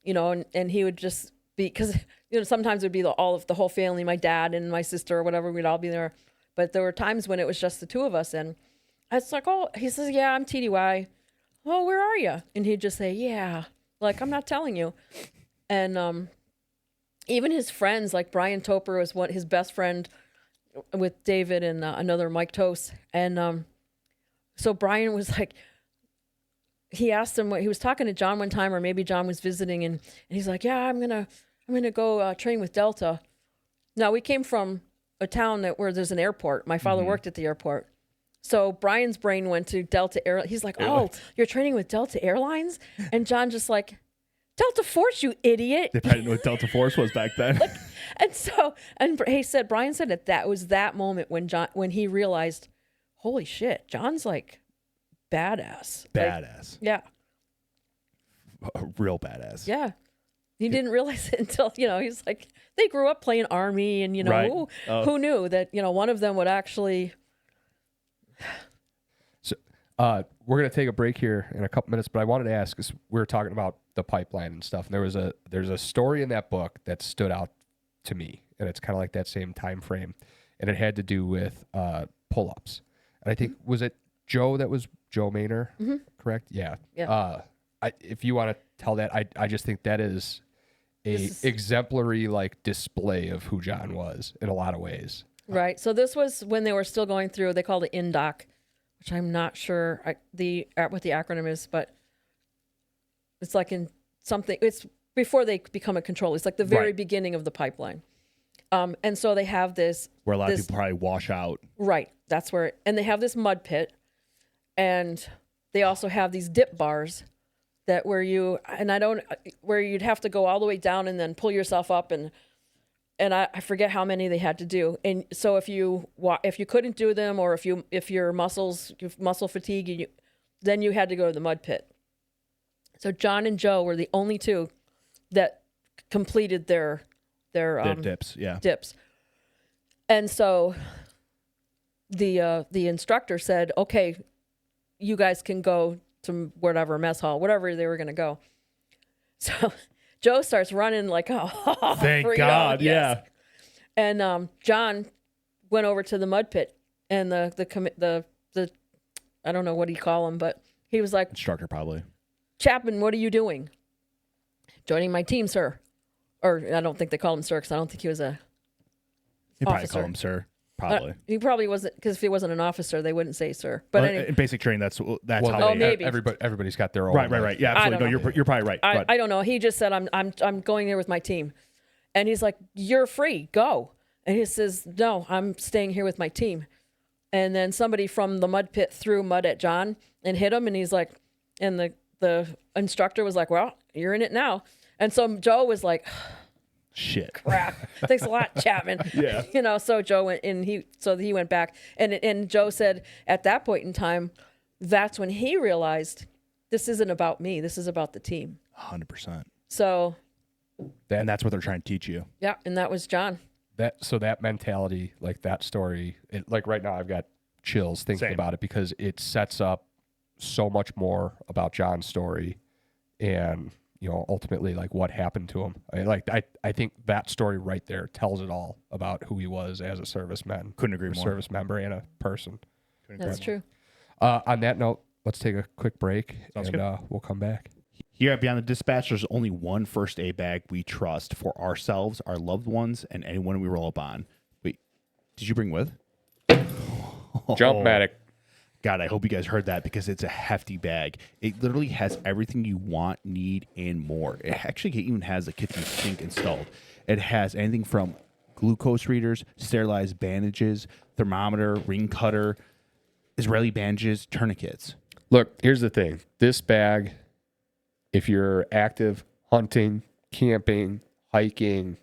and he would just be, because sometimes it would be the whole family, my dad and my sister or whatever, we'd all be there. But there were times when it was just the two of us, and I was like, oh, he says, yeah, I'm TDY. Oh, where are you? And he'd just say, yeah, like, I'm not telling you. And even his friends, like Brian Toper was his best friend with David and another Mike Toast. And so Brian was like, he asked him he was talking to John one time, or maybe John was visiting, and he's like, yeah, I'm gonna go train with Delta. Now, we came from a town where there's an airport. My father worked at the airport. So Brian's brain went to Delta Air. He's like, oh, you're training with Delta Airlines? And John just like, Delta Force, you idiot. They probably didn't know what Delta Force was back then. And Brian said that was that moment when he realized, holy shit, John's like badass. Badass. Yeah. A real badass. Yeah. He didn't realize it until, he's like, they grew up playing Army, and, Right. who knew that, one of them would actually. So we're going to take a break here in a couple minutes, but I wanted to ask, 'cause we were talking about the pipeline and stuff, and there's a story in that book that stood out to me, and it's kind of like that same time frame, and it had to do with pull-ups. And I think, was it Joe Maynor, correct? Yeah. Yeah. If you want to tell that, I just think that is exemplary display of who John was in a lot of ways. Right. So this was when they were still going through, they called it INDOC, which I'm not sure what the acronym is, but it's like it's before they become a controller. It's like the very beginning of the pipeline. And so they have this. Where a lot of people probably wash out. Right. That's where, and they have this mud pit, and they also have these dip bars where you'd have to go all the way down and then pull yourself up, and I forget how many they had to do. And so if you couldn't do them, or if your muscle fatigue, then you had to go to the mud pit. So John and Joe were the only two that completed their dips. Yeah. dips. And so the instructor said, okay, you guys can go to whatever mess hall, whatever they were going to go. So Joe starts running like, oh, thank God, yes. And John went over to the mud pit, and the I don't know what he call him, but he was like, instructor probably. Chapman, what are you doing? Joining my team, sir. Or I don't think they called him sir, because I don't think he was a You probably officer. call him sir. Probably. He probably wasn't, because if he wasn't an officer, they wouldn't say sir. But anyway, in basic training, that's Well, how. maybe. Everybody's got their own. Right. Yeah, absolutely. No, you're probably right. I don't know. He just said, I'm going there with my team, and he's like, you're free, go. And he says, no, I'm staying here with my team. And then somebody from the mud pit threw mud at John and hit him, and he's like, and the instructor was like, well, you're in it now. And so Joe was like, shit, crap. Thanks a lot, Chapman. Yeah. So Joe went, and he went back, and Joe said at that point in time, that's when he realized, this isn't about me. This is about the team. 100%. So, and that's what they're trying to teach you. Yeah, and that was John. That mentality, like that story, like right now I've got chills thinking about it, because it sets up so much more about John's story, and ultimately like what happened to him. I think that story right there tells it all about who he was as a serviceman. Couldn't agree more. Service member and a person. That's true. On that note, let's take a quick break. Sounds and good. We'll come back. Here at Beyond the Dispatch, there's only one first aid bag we trust for ourselves, our loved ones, and anyone we roll up on. Wait, did you bring with? Jumpmatic. God, I hope you guys heard that because it's a hefty bag. It literally has everything you want, need, and more. It actually even has a kitchen sink installed. It has anything from glucose readers, sterilized bandages, thermometer, ring cutter, Israeli bandages, tourniquets. Look, here's the thing. This bag, if you're active, hunting, camping, hiking,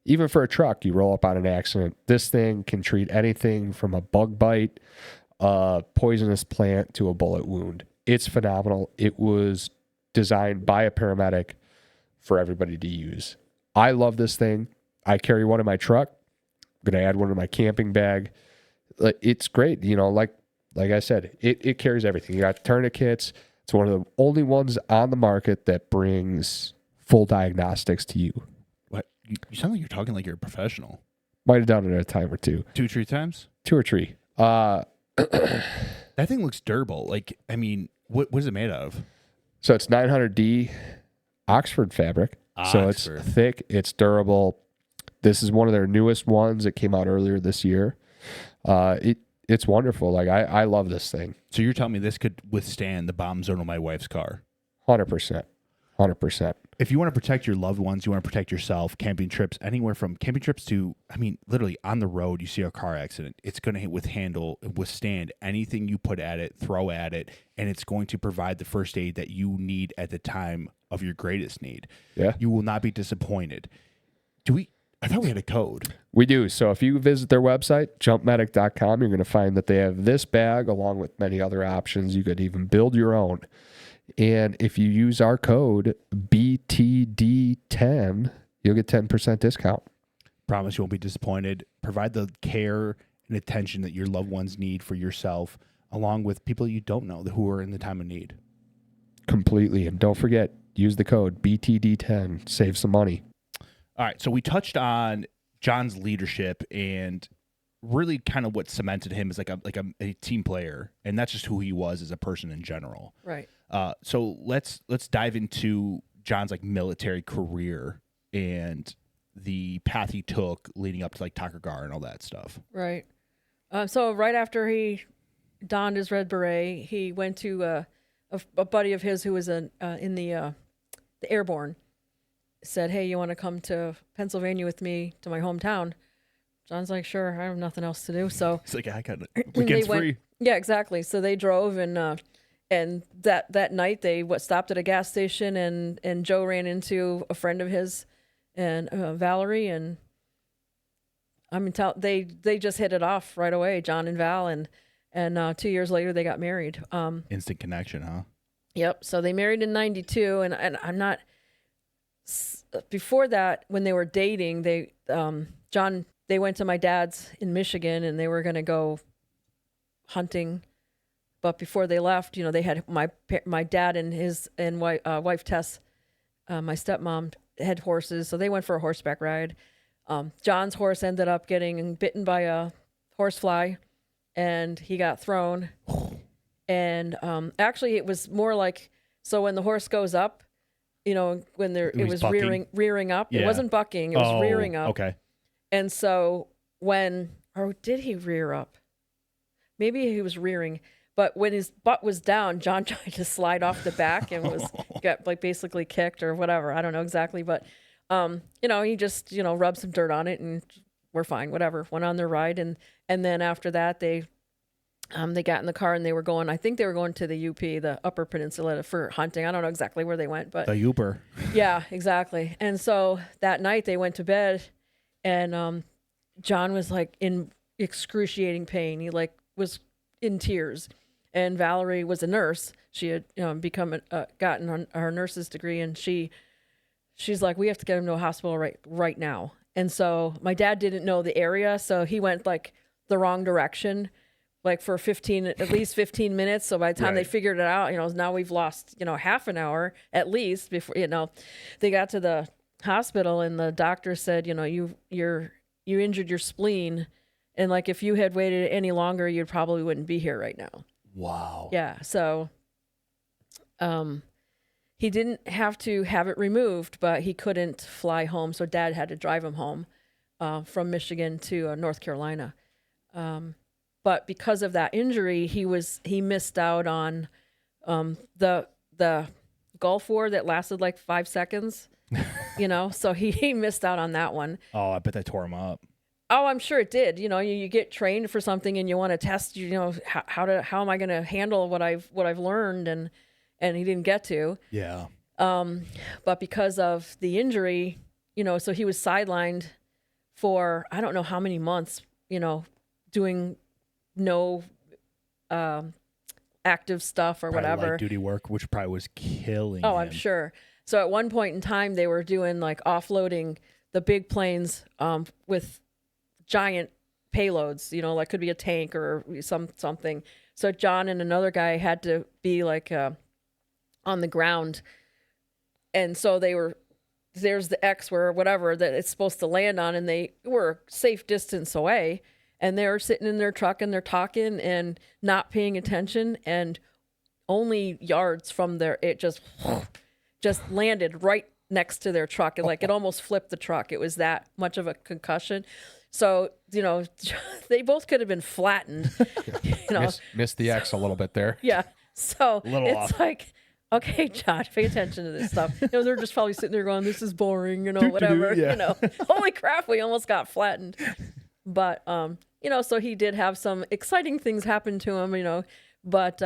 even for a truck, you roll up on an accident, this thing can treat anything from a bug bite, a poisonous plant, to a bullet wound. It's phenomenal. It was designed by a paramedic for everybody to use. I love this thing. I carry one in my truck. I'm going to add one in my camping bag. It's great. Like I said, it carries everything. You got tourniquets. It's one of the only ones on the market that brings full diagnostics to you. What? You sound like you're talking like you're a professional. Might have done it a time or two. 2-3 times? 2 or 3. That thing looks durable. Like, I mean, what is it made of? So it's 900D Oxford fabric. So it's thick. It's durable. This is one of their newest ones. It came out earlier this year. It's wonderful. Like I love this thing. So you're telling me this could withstand the bomb zone of my wife's car? 100%. 100%. If you want to protect your loved ones, you want to protect yourself, camping trips, anywhere from camping trips to, I mean, literally on the road, you see a car accident. It's going to withstand anything you put at it, throw at it, and it's going to provide the first aid that you need at the time of your greatest need. Yeah. You will not be disappointed. I thought we had a code. We do. So if you visit their website, jumpmedic.com, you're going to find that they have this bag along with many other options. You could even build your own. And if you use our code BTD10, you'll get 10% discount. Promise you won't be disappointed. Provide the care and attention that your loved ones need for yourself, along with people you don't know who are in the time of need. Completely. And don't forget, use the code BTD10. Save some money. All right. So we touched on John's leadership and really kind of what cemented him as like a team player. And that's just who he was as a person in general. Right. So let's dive into John's like military career and the path he took leading up to like Tucker Gar and all that stuff. Right. So right after he donned his red beret, he went to a buddy of his who was in the airborne. Said, "Hey, you want to come to Pennsylvania with me to my hometown?" John's like, "Sure, I have nothing else to do." So it's like I got weekends free. Yeah, exactly. So they drove and that night they stopped at a gas station and Joe ran into a friend of his and Valerie, and I mean they just hit it off right away, John and Val, and 2 years later they got married. Instant connection, huh? Yep. So they married in '92, and I'm not. Before that, when they were dating, they went to my dad's in Michigan and they were going to go hunting. But before they left, they had my dad and his wife Tess, my stepmom, had horses, so they went for a horseback ride. John's horse ended up getting bitten by a horsefly, and he got thrown. And actually, it was more like, so when the horse goes up, when it was rearing up. Yeah. It wasn't bucking. It was rearing up. Okay. And so did he rear up? Maybe he was rearing, but when his butt was down, John tried to slide off the back and got like basically kicked or whatever. I don't know exactly, but he just rubbed some dirt on it and we're fine. Whatever. Went on their ride and then after that they got in the car and they were going, I think they were going to the UP, the Upper Peninsula, for hunting. I don't know exactly where they went, but the Uber. Yeah, exactly. And so that night they went to bed and John was like in excruciating pain. He like was in tears. And Valerie was a nurse. She had gotten her nurse's degree, and she's like, we have to get him to a hospital right now. And so my dad didn't know the area, so he went like the wrong direction. like for at least 15 minutes. So by the time they Right. figured it out, now we've lost, half an hour at least before, they got to the hospital and the doctor said, you injured your spleen. And like, if you had waited any longer, you probably wouldn't be here right now. Wow. Yeah. So, he didn't have to have it removed, but he couldn't fly home. So Dad had to drive him home, from Michigan to North Carolina. But because of that injury, he missed out on the Gulf War that lasted like 5 seconds. So he missed out on that one. Oh, I bet that tore him up. Oh, I'm sure it did. You get trained for something and you want to test. How am I going to handle what I've learned, and he didn't get to. Yeah. But because of the injury, so he was sidelined for I don't know how many months. Doing no active stuff or Probably whatever. light duty work, which probably was killing Oh, him. I'm sure. So at one point in time, they were doing like offloading the big planes with giant payloads, like could be a tank or something. So John and another guy had to be like on the ground. And so there's the X where whatever that it's supposed to land on, and they were a safe distance away. And they're sitting in their truck and they're talking and not paying attention, and only yards from there, it just landed right next to their truck. And like it almost flipped the truck. It was that much of a concussion. So, they both could have been flattened. Missed the X a little bit there. Yeah. So little it's off. like, okay, Josh, pay attention to this stuff. They're just probably sitting there going, this is boring, whatever. yeah. Holy crap, we almost got flattened. But, so he did have some exciting things happen to him, but,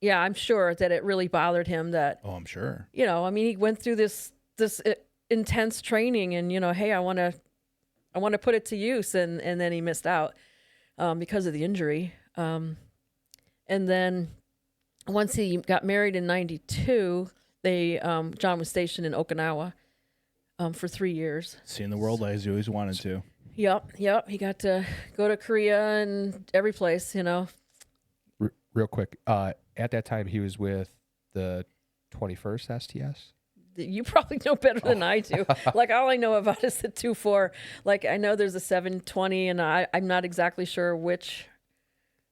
yeah, I'm sure that it really bothered him that, Oh, I'm sure. he went through this intense training and, hey, I want to put it to use. And then he missed out, because of the injury. And then once he got married in 92, John was stationed in Okinawa, for 3 years. Seeing the world as you always wanted to. Yep. He got to go to Korea and every place, Real quick, at that time he was with the 21st STS. You probably know better than I do. Like, all I know about is the 2-4. Like, I know there's a 720, and I'm not exactly sure which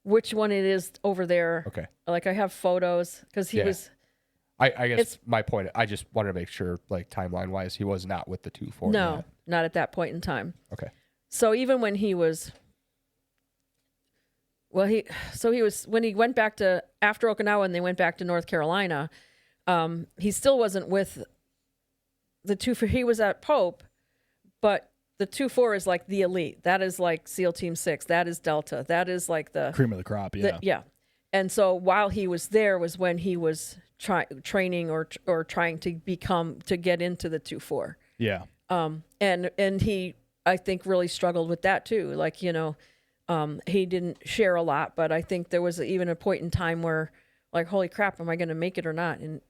one it is over there. Okay. Like, I have photos because he was. I guess my point, I just wanted to make sure, like, timeline wise, he was not with the 2-4. No, yet. not at that point in time. Okay. So even when he was. Well, when he went back to after Okinawa and they went back to North Carolina, he still wasn't with the 2-4. He was at Pope, but the 2-4 is like the elite. That is like SEAL Team 6. That is Delta. That is like the Cream of the crop, yeah. yeah. And so while he was there was when he was training or trying to get into the 2-4. Yeah. And he, I think, really struggled with that too. Like, he didn't share a lot, but I think there was even a point in time where, like, holy crap, am I going to make it or not? And,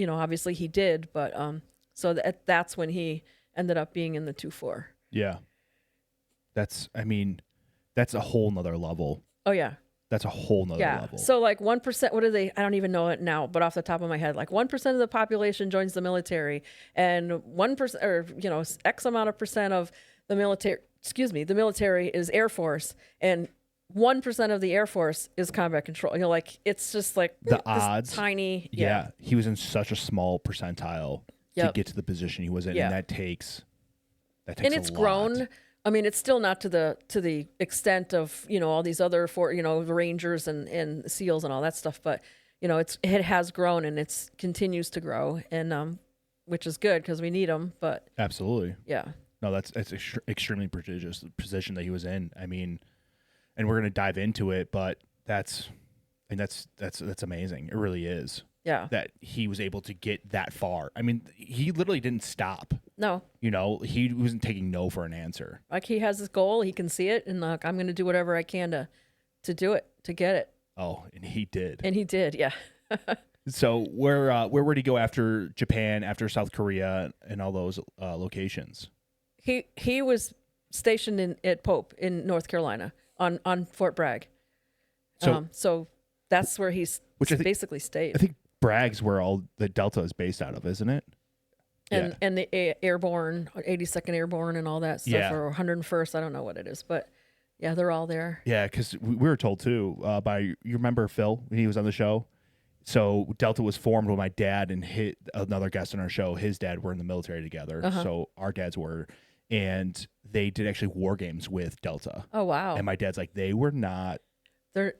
obviously he did, but so that's when he ended up being in the 2-4. Yeah. That's a whole nother level. Oh, yeah. That's a whole nother Yeah. level. So, like, 1%, what are they? I don't even know it now, but off the top of my head, like 1% of the population joins the military, and 1% or, X amount of percent of the military is Air Force, and 1% of the Air Force is combat control. Like, it's just like the odds. Tiny. Yeah. He was in such a small percentile to get to the position he was in. Yeah. And that takes and it's a grown. lot. I mean, it's still not to the extent of, all these other Rangers and SEALs and all that stuff, but it has grown and it's continues to grow, and which is good because we need them. But Absolutely. yeah. No, that's extremely prestigious position that he was in. I mean, and we're gonna dive into it, but that's amazing. It really is. Yeah. That he was able to get that far. I mean, he literally didn't stop. No. He wasn't taking no for an answer. Like, he has this goal, he can see it, and like, I'm going to do whatever I can to do it, to get it. Oh, and he did. And he did, yeah. So where would he go after Japan, after South Korea, and all those locations? He was stationed at Pope in North Carolina on Fort Bragg. So, that's where he's which I think, basically stayed. I think Bragg's where all the Delta is based out of, isn't it? And the airborne, 82nd Airborne, and all that stuff, or 101st. I don't know what it is, but yeah, they're all there. Yeah, because we were told too by you remember Phil when he was on the show. So Delta was formed when my dad and another guest on our show, his dad, were in the military together. So our dads were, and they did actually war games with Delta. Oh wow! And my dad's like, they were not. They're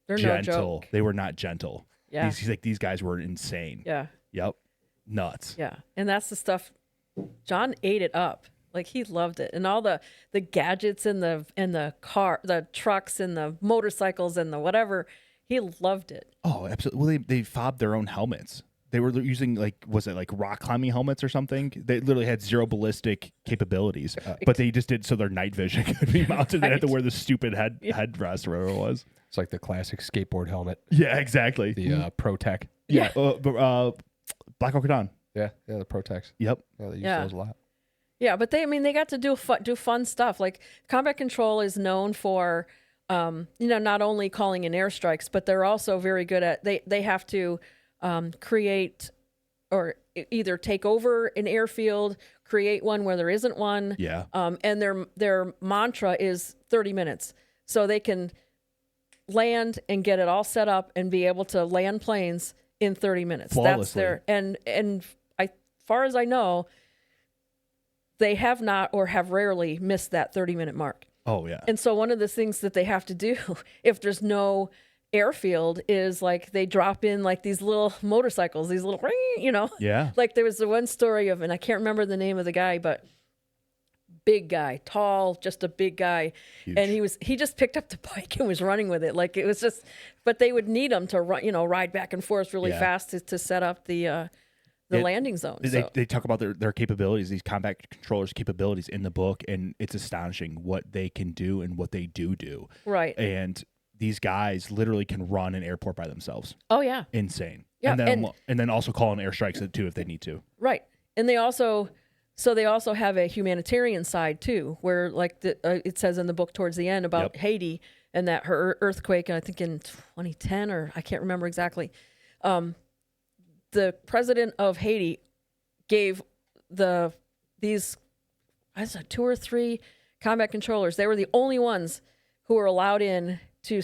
gentle. no joke. They were not gentle. Yeah. He's like, these guys were insane. Yeah. Yep. Nuts. Yeah. And that's the stuff. John ate it up. Like, he loved it. And all the gadgets and the car, the trucks and the motorcycles and the whatever, he loved it. Oh, absolutely. Well, they fobbed their own helmets. They were using, was it like rock climbing helmets or something? They literally had zero ballistic capabilities, but they just did so their night vision could be mounted. They had to wear the stupid headrest or whatever it was. It's like the classic skateboard helmet. Yeah, exactly. The ProTech. Yeah. Black Hawk Dawn. Yeah, the ProTechs. Yep. Yeah, they use those a lot. Yeah, but they got to do fun stuff. Like, combat control is known for, not only calling in airstrikes, but they're also very good at, they have to create or either take over an airfield, create one where there isn't one. Yeah. And their mantra is 30 minutes. So they can land and get it all set up and be able to land planes in 30 minutes. Flawlessly. That's their, and far as I know, they have not or have rarely missed that 30-minute mark. Oh, yeah. And so one of the things that they have to do if there's no airfield is, like, they drop in like these little motorcycles, these little, Yeah. Like, there was the one story of, and I can't remember the name of the guy, but big guy, tall, just a big guy. Huge. And he just picked up the bike and was running with it. Like, it was just, but they would need him to run, ride back and forth really fast to set up the landing zone. They talk about their capabilities, these combat controllers' capabilities in the book, and it's astonishing what they can do and what they do. Right. And these guys literally can run an airport by themselves. Oh, yeah. Insane. Yeah, and then also call in airstrikes too if they need to. Right. And they also have a humanitarian side too, where, like, it says in the book towards the end about Haiti and that her earthquake, I think in 2010, or I can't remember exactly. The president of Haiti gave these 2 or 3 combat controllers. They were the only ones who were allowed in to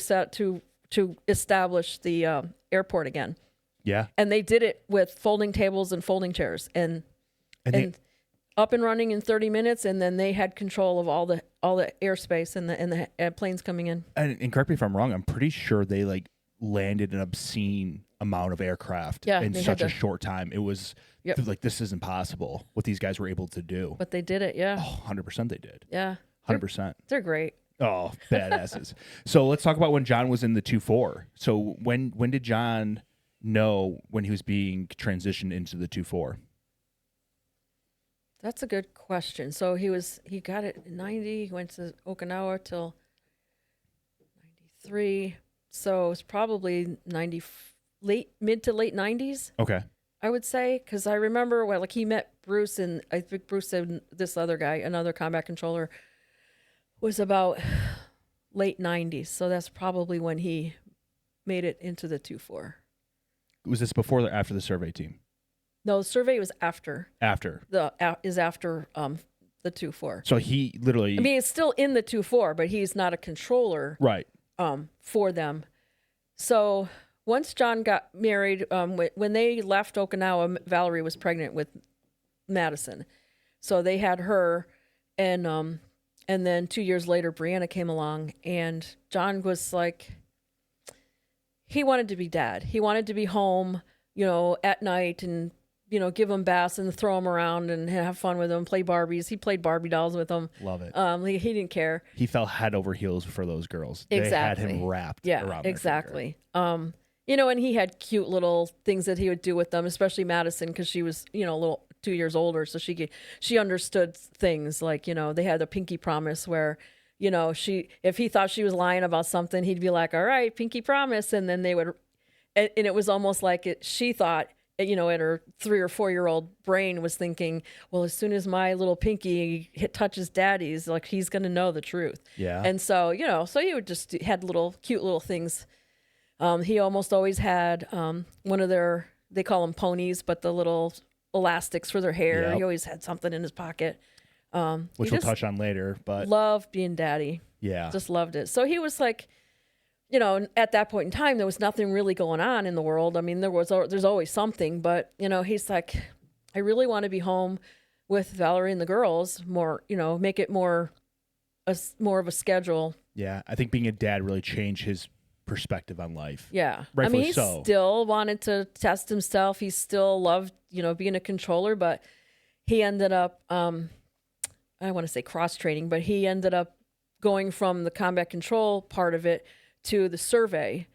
establish the airport again. Yeah. And they did it with folding tables and folding chairs and up and running in 30 minutes. And then they had control of all the airspace and the planes coming in. And correct me if I'm wrong, I'm pretty sure they landed an obscene amount of aircraft in such a short time. It was like, this isn't possible what these guys were able to do. But they did it. Yeah. Oh, 100% they did. Yeah. 100%. They're great. Oh, badasses. So let's talk about when John was in the 2-4. So when did John know when he was being transitioned into the 2-4? That's a good question. So he got it in 90, he went to Okinawa till 93. So it's probably mid to late 90s. Okay. I would say, because I remember he met Bruce, and I think Bruce said this other guy, another combat controller, was about late 90s. So that's probably when he made it into the 2-4. Was this before or after the survey team? No, the survey was after. After. After the 2-4. So he literally. I mean, it's still in the 2-4, but he's not a controller. Right. For them. So once John got married, when they left Okinawa, Valerie was pregnant with Madison. So they had her, and then 2 years later, Brianna came along, and John was like, he wanted to be dad. He wanted to be home, at night and, give them baths and throw them around and have fun with them, play Barbies. He played Barbie dolls with them. Love it. He didn't care. He fell head over heels for those girls. Exactly. They had him wrapped around exactly. And he had cute little things that he would do with them, especially Madison, because she was, a little 2 years older. So she understood things like, they had a pinky promise where, if he thought she was lying about something, he'd be like, all right, pinky promise. And then they would, and it was almost like she thought you know, at her 3 or 4 year old brain was thinking, well, as soon as my little pinky touches daddy's, like he's going to know the truth. Yeah. And so, you know, so he would just had little cute little things. He almost always had one of their, they call them ponies, but the little elastics for their hair. Yep. He always had something in his pocket. Which we'll touch on later, but loved being daddy. yeah. Just loved it. So he was like, you know, at that point in time, there was nothing really going on in the world. I mean, there's always something, but, you know, he's like, I really want to be home with Valerie and the girls more, you know, make it more of a schedule. Yeah. I think being a dad really changed his perspective on life. Yeah. Rightfully I mean, he still wanted to test himself. He still loved, you know, being a controller, but he ended up, I want to say cross training, but he ended up going from the combat control part of it to the survey.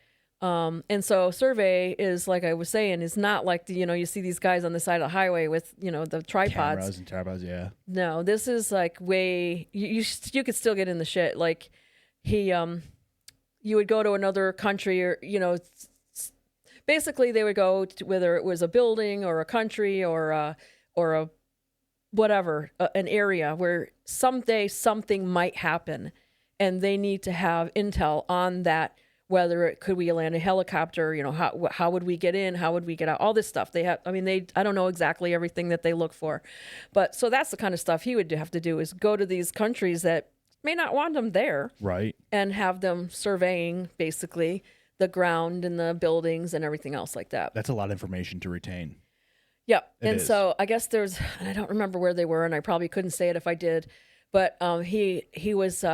And so survey is, like I was saying, is not like the, you know, you see these guys on the side of the highway with, you know, the tripods. Cameras and tripods, yeah. No, this is like way, you could still get in the shit. Like he, you would go to another country, or, you know, basically they would go to, whether it was a building or a country or a whatever, an area where someday something might happen. And they need to have intel on that, whether could we land a helicopter, you know, how would we get in, how would we get out, all this stuff. They have, I mean, I don't know exactly everything that they look for. But so that's the kind of stuff he would have to do, is go to these countries that may not want them there. Right. And have them surveying basically the ground and the buildings and everything else like that. That's a lot of information to retain. Yeah. It And is. so I guess and I don't remember where they were, and I probably couldn't say it if I did, but he was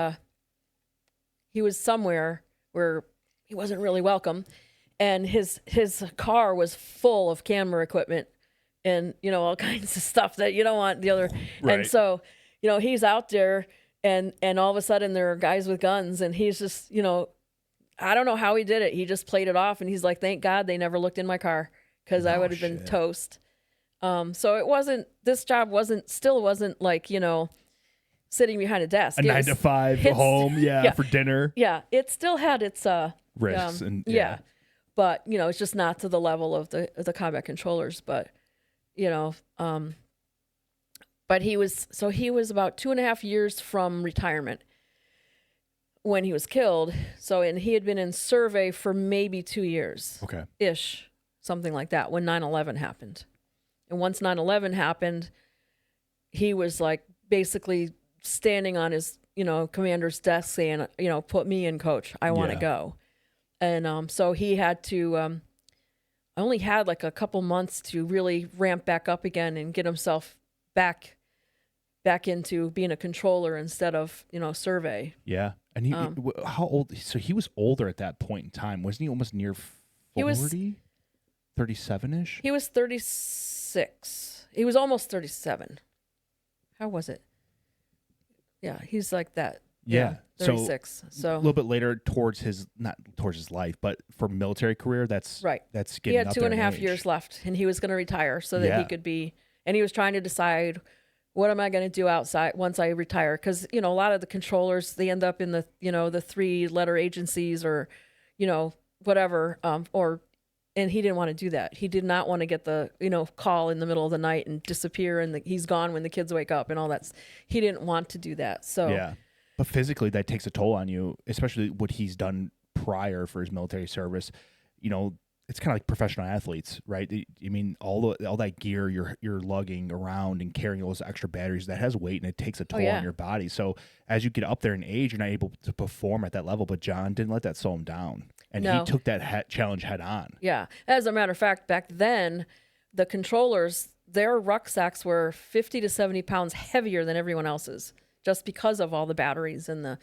somewhere where he wasn't really welcome, and his car was full of camera equipment and, you know, all kinds of stuff that you don't want the other. Right. And so, you know, he's out there and all of a sudden there are guys with guns, and he's just, you know, I don't know how he did it. He just played it off, and he's like, thank God they never looked in my car, because I would have been toast. So this job still wasn't like, you know, sitting behind a desk. A 9 to 5 home, yeah, for dinner. Yeah, it still had its Risks and yeah. But, you know, it's just not to the level of the combat controllers. But, you know, but he was about 2.5 years from retirement when he was killed. So, and he had been in survey for maybe 2 years. Okay. Ish, something like that, when 9/11 happened. And once 9/11 happened, he was like basically standing on his, you know, commander's desk saying, you know, put me in, coach. I want to go. And so he had to, I only had like a couple months to really ramp back up again and get himself back into being a controller instead of, you know, survey. Yeah. And he, how old? So he was older at that point in time. Wasn't he almost near 40? 37-ish? He was 36. He was almost 37. How was it? Yeah, he's like that. Yeah. 36. So a little bit later not towards his life, but for military career, that's right. That's getting he had up 2.5 years left, and he was going to retire so that he could be, and he was trying to decide, what am I going to do outside once I retire? Because, you know, a lot of the controllers, they end up in the, you know, the 3-letter agencies or, you know, whatever, and he didn't want to do that. He did not want to get the, you know, call in the middle of the night and disappear, and he's gone when the kids wake up and all that. He didn't want to do that. So yeah, but physically that takes a toll on you, especially what he's done prior for his military service. You know, it's kind of like professional athletes, right? I mean, all that gear you're lugging around and carrying those extra batteries, that has weight and it takes a toll on your body. So as you get up there in age, you're not able to perform at that level. But John didn't let that slow him down. And he took that challenge head on. Yeah. As a matter of fact, back then, the controllers, their rucksacks were 50 to 70 pounds heavier than everyone else's, just because of all the batteries and the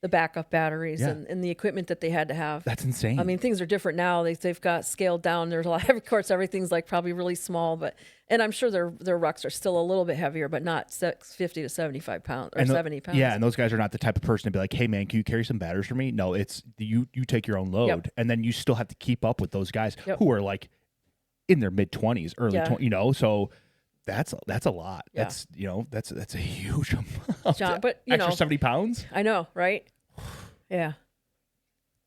backup batteries and the equipment that they had to have. That's insane. I mean, things are different now. They've got scaled down. There's a lot. Of course, everything's like probably really small, and I'm sure their rucks are still a little bit heavier, but not 50 to 75 pounds or 70 pounds. Yeah, and those guys are not the type of person to be like, hey, man, can you carry some batteries for me? No, it's you take your own load, and then you still have to keep up with those guys who are like in their mid-20s, early 20s, you know, so that's a lot. Yeah. That's, you know, that's a huge amount. John, but you extra know, 70 pounds? I know, right? Yeah.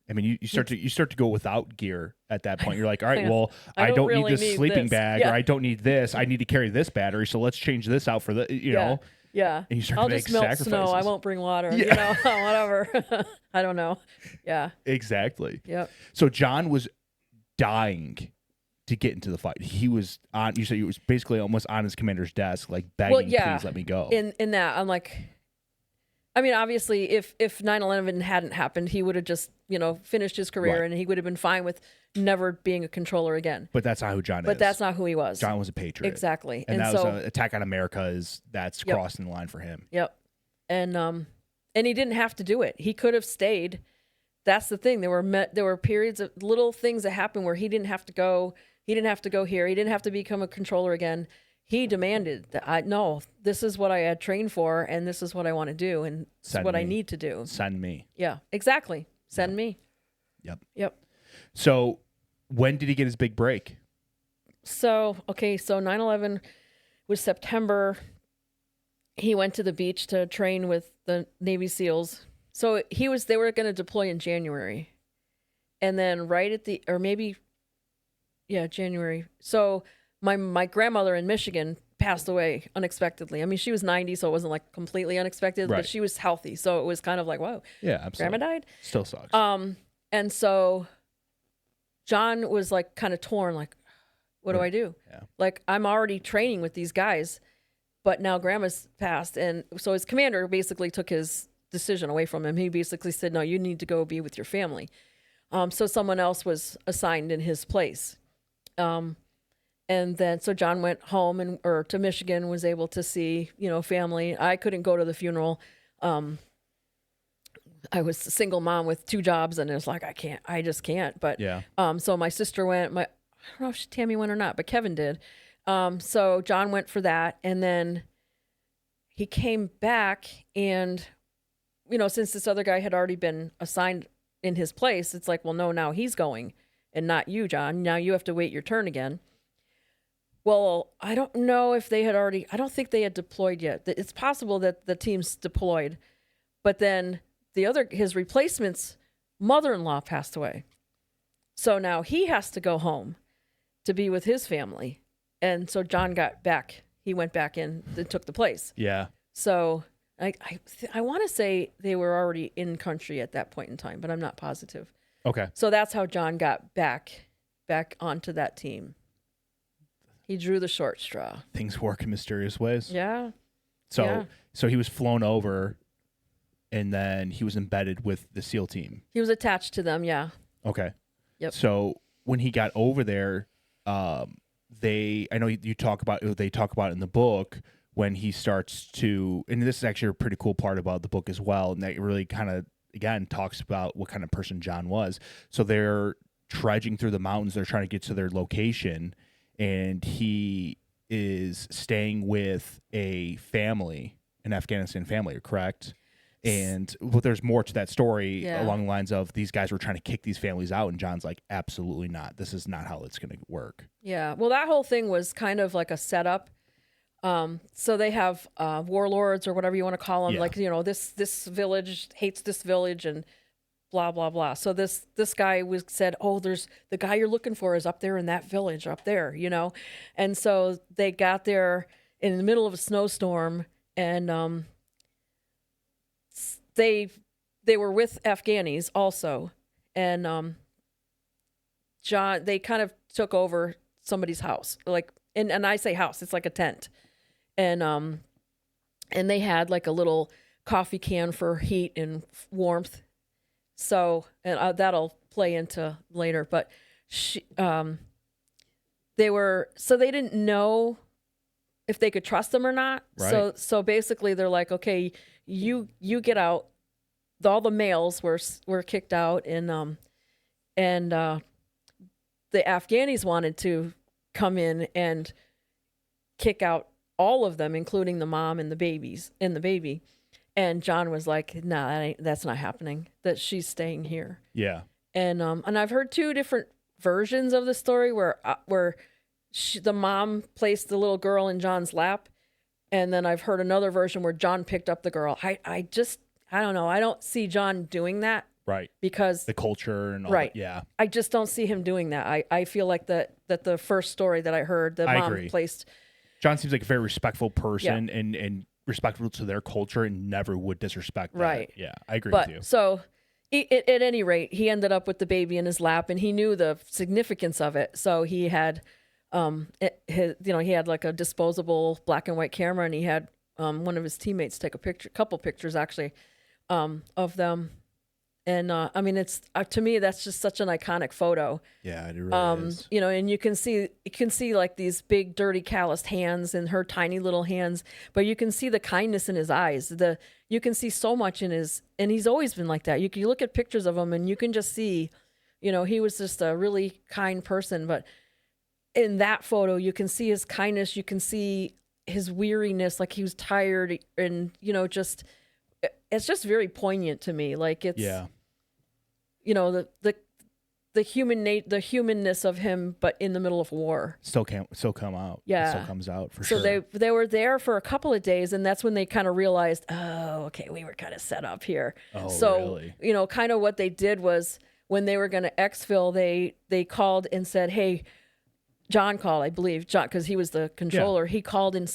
I mean, you start to go without gear at that point. You're like, all right, Yeah. well, I I don't don't really need this need sleeping this. bag, Yeah. or I don't need this. I need to carry this battery, so let's change this out for the, you know. Yeah. And you start I'll to make just melt sacrifices. snow. I won't bring water. Yeah. You know, whatever. I don't know. Yeah. Exactly. Yep. So John was dying to get into the fight. He was on. You said he was basically almost on his commander's desk, like begging, "Please let me go." In that, I'm like, I mean, obviously, if 9/11 hadn't happened, he would have just, you know, finished his career, Right. and he would have been fine with never being a controller again. But that's not who John is. But that's not who he was. John was a patriot. Exactly. And that so, was an attack on America. That's Yep. crossing the line for him. Yep. And he didn't have to do it. He could have stayed. That's the thing. There were periods of little things that happened where he didn't have to go. He didn't have to go here. He didn't have to become a controller again. He demanded that no, this is what I had trained for, and this is what I want to do, and this is what I need to do. Send me. Yeah, exactly. Send me. Yep. So when did he get his big break? So 9/11 was September. He went to the beach to train with the Navy SEALs. So they were going to deploy in January. And then January. So my grandmother in Michigan passed away unexpectedly. I mean, she was 90, so it wasn't like completely unexpected, Right. but she was healthy. So it was kind of like, whoa, Yeah, absolutely. grandma died. Still sucks. And so John was like kind of torn, like, what do I do? Yeah. Like, I'm already training with these guys, but now grandma's passed. And so his commander basically took his decision away from him. He basically said, no, you need to go be with your family. So someone else was assigned in his place. And then, so John went home or to Michigan, was able to see, you know, family. I couldn't go to the funeral. I was a single mom with 2 jobs, and it's like, I just can't. But, Yeah. So my sister went, I don't know if Tammy went or not, but Kevin did. So John went for that. And then he came back, and, you know, since this other guy had already been assigned in his place, it's like, well, no, now he's going and not you, John. Now you have to wait your turn again. Well, I don't know if I don't think they had deployed yet. It's possible that the team's deployed, but then his replacement's mother-in-law passed away. So now he has to go home to be with his family. And so John got back. He went back in and took the place. Yeah. So I want to say they were already in country at that point in time, but I'm not positive. Okay. So that's how John got back onto that team. He drew the short straw. Things work in mysterious ways. Yeah. So he was flown over, and then he was embedded with the SEAL team. He was attached to them, yeah. Okay. Yep. So when he got over there, I know they talk about it in the book when he starts to, and this is actually a pretty cool part about the book as well, and that really kind of, again, talks about what kind of person John was. So they're trudging through the mountains. They're trying to get to their location, and he is staying with a family, an Afghanistan family, correct? And there's more to that story along the lines of these guys were trying to kick these families out, and John's like, absolutely not. This is not how it's going to work. Yeah. Well, that whole thing was kind of like a setup. So they have warlords or whatever you want to call them. Yeah. Like, you know, this village hates this village and blah, blah, blah. So this guy said, oh, there's the guy you're looking for is up there in that village up there, you know? And so they got there in the middle of a snowstorm, and they were with Afghanis also. And they kind of took over somebody's house. Like, and I say house, it's like a tent. And they had like a little coffee can for heat and warmth. So, and that'll play into later, but they didn't know if they could trust them or not. Right. So basically they're like, okay, you get out. All the males were kicked out, and the Afghanis wanted to come in and kick out all of them, including the mom and the baby. And John was like, "Nah, that's not happening. That she's staying here." Yeah. And I've heard 2 different versions of the story where the mom placed the little girl in John's lap, and then I've heard another version where John picked up the girl. I don't know. I don't see John doing that Right. because The culture and all Right. that. Yeah. I just don't see him doing that. I feel like that the first story that I heard, the I mom agree. placed. John seems like a very respectful person and respectful to their culture and never would disrespect that. Right. Yeah, I agree But with you. so at any rate, he ended up with the baby in his lap, and he knew the significance of it. So he had, he had like a disposable black and white camera, and he had one of his teammates take a couple pictures actually, of them. And I mean, it's to me that's just such an iconic photo. Yeah, it really is. And you can see like these big, dirty, calloused hands and her tiny little hands, but you can see the kindness in his eyes. You can see so much in his, and he's always been like that. You can look at pictures of him and you can just see, he was just a really kind person. But in that photo, you can see his kindness. You can see his weariness, like he was tired, and it's just very poignant to me. Like it's, the humanness of him, but in the middle of war. Still come out. Yeah. It still comes out for So sure. they were there for a couple of days, and that's when they kind of realized, oh, okay, we were kind of set up here. Oh, So, really? kind of what they did was when they were going to exfil, they called and said, hey, John called, I believe, John, because he was the controller. He called in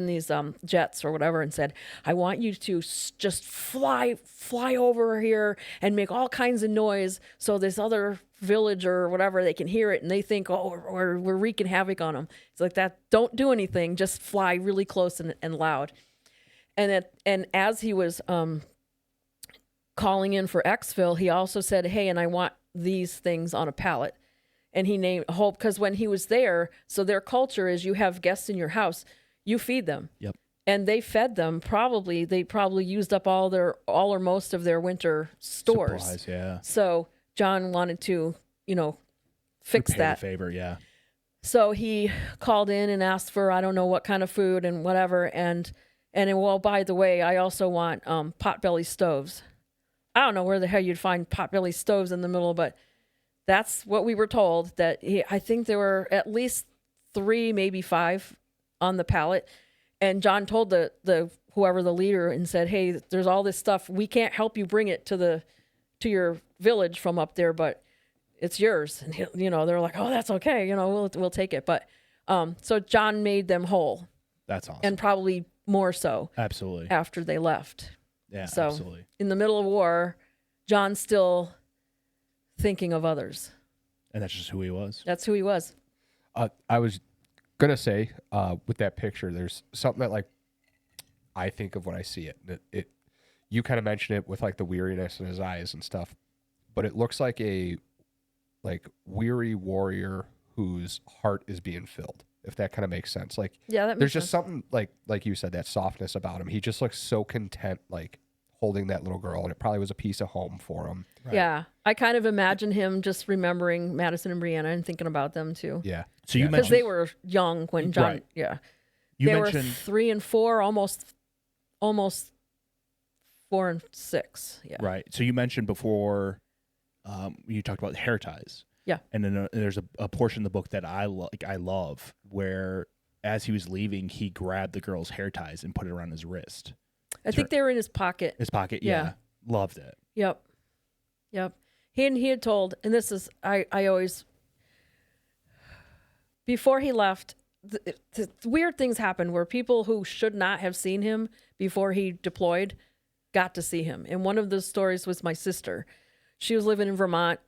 these jets or whatever and said, I want you to just fly over here and make all kinds of noise so this other village or whatever, they can hear it and they think, oh, we're wreaking havoc on them. It's like that. Don't do anything. Just fly really close and loud. And as he was calling in for exfil, he also said, hey, and I want these things on a pallet. And he named Hope because when he was there, so their culture is you have guests in your house, you feed them. Yep. And they fed them they probably used up all or most of their winter stores. Supplies, yeah. So John wanted to, fix Repay that. the favor, yeah. So he called in and asked for I don't know what kind of food and whatever. And well, by the way, I also want potbelly stoves. I don't know where the hell you'd find potbelly stoves in the middle, but that's what we were told. I think there were at least 3, maybe 5 on the pallet. And John told the whoever the leader and said, hey, there's all this stuff. We can't help you bring it to your village from up there, but it's yours. And they're like, oh, that's okay. We'll take it. But so John made them whole. That's awesome. And probably more so. Absolutely. After they left. Yeah, so absolutely. In the middle of war, John's still thinking of others. And that's just who he was. That's who he was. I was gonna say with that picture, there's something that like I think of when I see it. You kind of mentioned it with like the weariness in his eyes and stuff, but it looks like a weary warrior whose heart is being filled. If that kind of makes sense. Like yeah, that makes there's sense. just something like you said, that softness about him. He just looks so content, like holding that little girl, and it probably was a piece of home for him. Right. Yeah, I kind of imagine him just remembering Madison and Brianna and thinking about them too. Yeah. So you because mentioned they were young when John. Right. Yeah, you they mentioned were 3 and 4, almost 4 and 6. Yeah. right. So you mentioned before, you talked about hair ties. Yeah. And then there's a portion of the book that I love where as he was leaving, he grabbed the girl's hair ties and put it around his wrist. I think they were in his pocket. His pocket, Yeah. yeah. Loved it. Yep. He had told, and this is I always before he left, the weird things happened where people who should not have seen him before he deployed got to see him. And one of those stories was my sister. She was living in Vermont,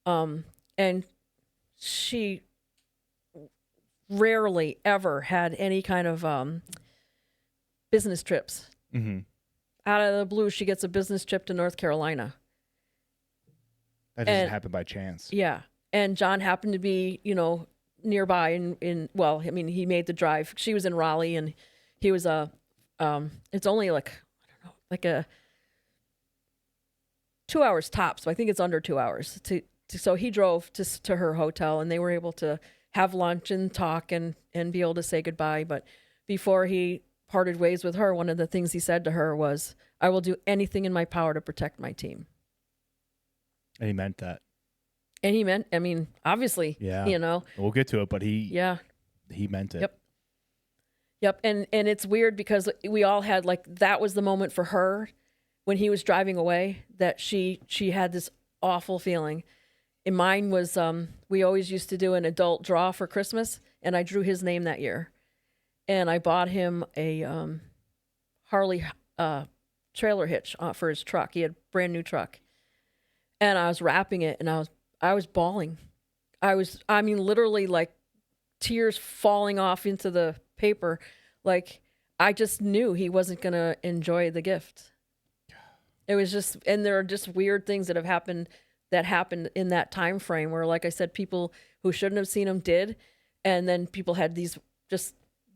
and she rarely ever had any kind of business trips. Mm-hmm. Out of the blue, she gets a business trip to North Carolina. That doesn't happen by chance. Yeah. And John happened to be, nearby he made the drive. She was in Raleigh, and he was it's only a 2 hours tops. So I think it's under 2 hours so he drove to her hotel, and they were able to have lunch and talk and be able to say goodbye. But before he parted ways with her, one of the things he said to her was, I will do anything in my power to protect my team. And he meant that. And he meant, obviously, yeah. We'll get to it, but he meant it. Yep. And it's weird because we all had that was the moment for her when he was driving away that she had this awful feeling. And mine was we always used to do an adult draw for Christmas, and I drew his name that year. And I bought him a Harley trailer hitch for his truck. He had a brand new truck. And I was wrapping it, and I was bawling. I mean, literally like tears falling off into the paper. Like, I just knew he wasn't going to enjoy the gift. It was just, and there are just weird things that happened in that time frame where, like I said, people who shouldn't have seen him did. And then people had these just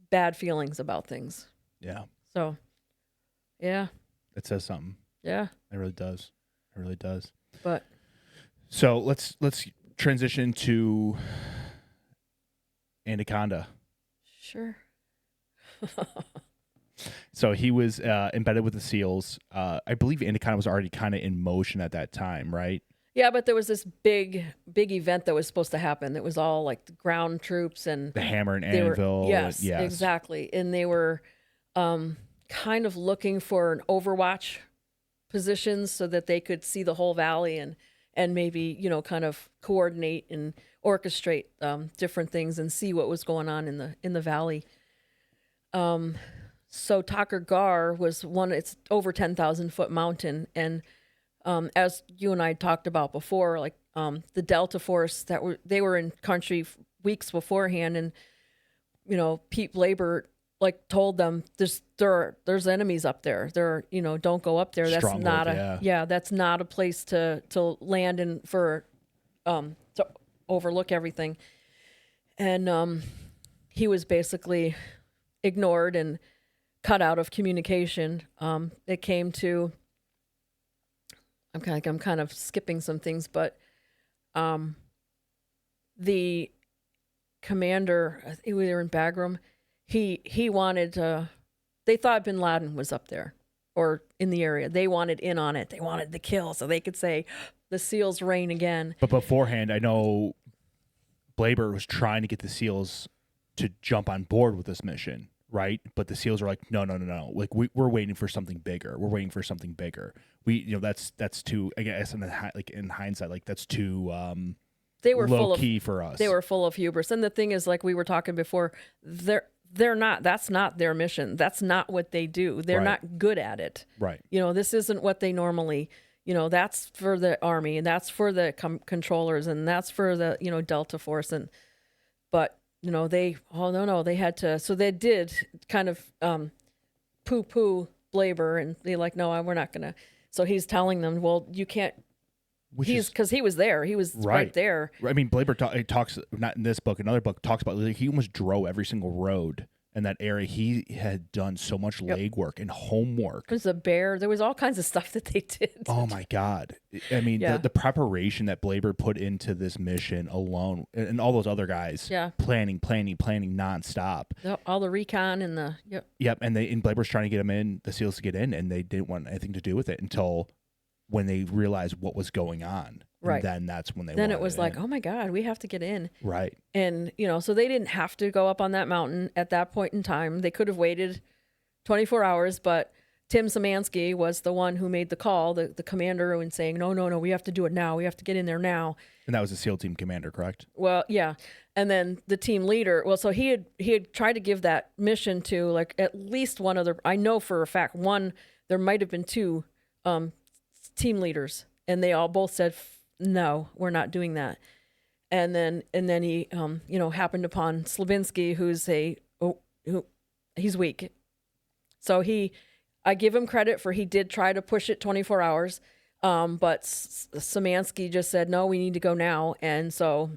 bad feelings about things. Yeah. So, yeah. It says something. Yeah. It really does. It really does. But so let's transition to Anaconda. Sure. So he was embedded with the SEALs. I believe Anaconda was already kind of in motion at that time, right? Yeah, but there was this big event that was supposed to happen. It was all like the ground troops and the hammer and anvil. Yes, exactly. And they were kind of looking for an overwatch position so that they could see the whole valley and maybe, kind of coordinate and orchestrate different things and see what was going on in the valley. So Takur Ghar was it's over 10,000 foot mountain. And as you and I talked about before, like the Delta Force they were in country weeks beforehand, and Pete Labor told them there's enemies up there. Don't go up there. That's Stronghold, not that's not a place to land in for to overlook everything. And he was basically ignored and cut out of communication. It came to I'm kind of skipping some things, but the commander, I think we were in Bagram. He wanted they thought bin Laden was up there or in the area. They wanted in on it. They wanted the kill so they could say the SEALs reign again. But beforehand, I know Blaber was trying to get the SEALs to jump on board with this mission, right? But the SEALs are like, no. Like we're waiting for something bigger. We're waiting for something bigger. That's too, I guess, in hindsight, like that's too they were low key for us. They were full of hubris. And the thing is, like we were talking before, they're not. That's not their mission. That's not what they do. They're not good at it. Right. This isn't what they normally. That's for the Army, and that's for the controllers, and that's for the Delta Force, but they they had to. So they did kind of poo Blaber, and they're like, no, we're not gonna. So he's telling them, well, you can't. Because he was there. He was right there. I mean, Blaber talks, not in this book, another book talks about, he almost drove every single road in that area. He had done so much legwork and homework. There was a bear. There was all kinds of stuff that they did. Oh, my God. I mean, the preparation that Blaber put into this mission alone, and all those other guys, planning nonstop. All the recon and the, Yep, and Blaber's trying to get the SEALs to get in, and they didn't want anything to do with it until when they realized what was going on. Right. And then that's when it was like, oh my God, we have to get in. Right. And, so they didn't have to go up on that mountain at that point in time. They could have waited 24 hours, but Tim Szymanski was the one who made the call, the commander, and saying, no, we have to do it now. We have to get in there now. And that was the SEAL team commander, correct? Well, yeah. And then the team leader, so he had tried to give that mission to like at least one other, I know for a fact, there might have been two team leaders, and they all both said, no, we're not doing that. And then he happened upon Slabinski, he's weak. So I give him credit for he did try to push it 24 hours. But Szymanski just said, no, we need to go now. And so,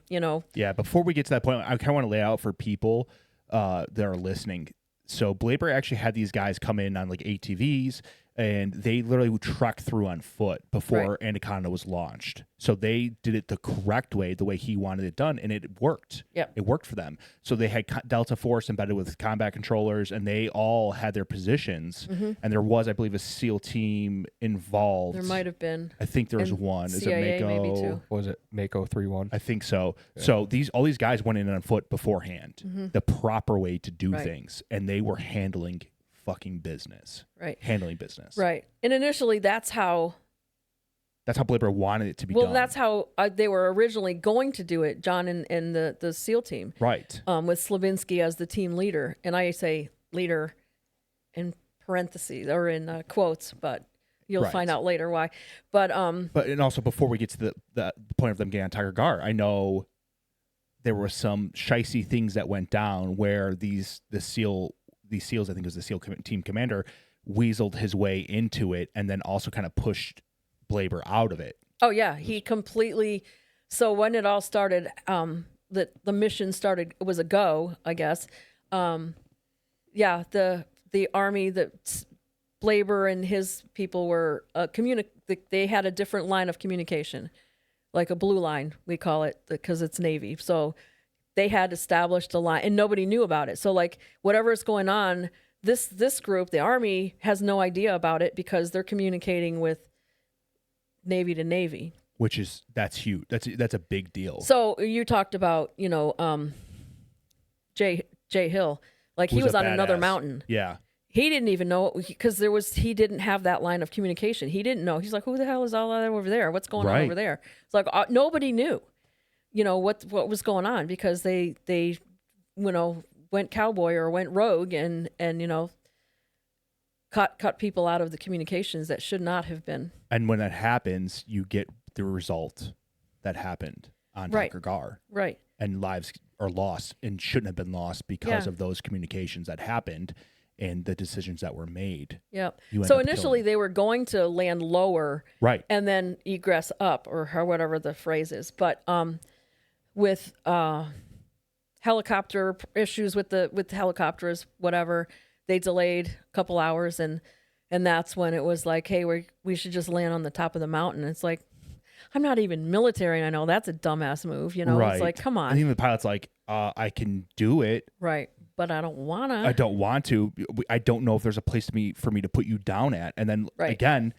Yeah, before we get to that point, I kind of want to lay out for people that are listening. So Blaber actually had these guys come in on like ATVs, and they literally would trek through on foot before Anaconda was launched. So they did it the correct way, the way he wanted it done, and it worked. Yep. It worked for them. So they had Delta Force embedded with combat controllers, and they all had their positions. Mm-hmm. And there was, I believe, a SEAL team involved. There might have been. I think there was one. CIA Is it Mako? Maybe too. Was it Mako 3-1? I think so. Yeah. So all these guys went in on foot beforehand, the proper way to do things, and they were handling fucking business. Right. Handling business. Right. And initially, that's how Blaber wanted it to be done. Well, that's how they were originally going to do it, John and the SEAL team. Right. With Slavinsky as the team leader. And I say leader in parentheses or in quotes, but you'll find out later why. But and also before we get to the point of them getting on Tiger Gar, I know there were some shicey things that went down where these SEALs, I think it was the SEAL team commander, weaseled his way into it and then also kind of pushed Blaber out of it. Oh yeah, he completely. So when it all started, the mission started. It was a go, I guess. Yeah, the army, that Blaber and his people were They had a different line of communication, like a blue line, we call it, because it's Navy. So they had established a line, and nobody knew about it. So like whatever is going on, this group, the Army, has no idea about it because they're communicating with Navy to Navy, that's huge. That's a big deal. So you talked about Jay Hill, like he was on another mountain. Yeah, he didn't even know because he didn't have that line of communication. He didn't know. He's like, who the hell is all that over there? What's going on over there? It's like nobody knew, what was going on because they went cowboy or went rogue and cut people out of the communications that should not have been. And when that happens, you get the result that happened on Tiger Gar. Right. And lives are lost and shouldn't have been lost because of those communications that happened and the decisions that were made. Yeah. So initially they were going to land lower. Right. And then egress up or whatever the phrase is. But with helicopter issues with the helicopters, whatever, they delayed a couple hours and that's when it was like, hey, we should just land on the top of the mountain. It's like, I'm not even military, and I know that's a dumbass move. Right. It's like, come on. I think the pilot's like, I can do it. Right, but I don't want to. I don't want to. I don't know if there's a place for me to put you down at. And then again,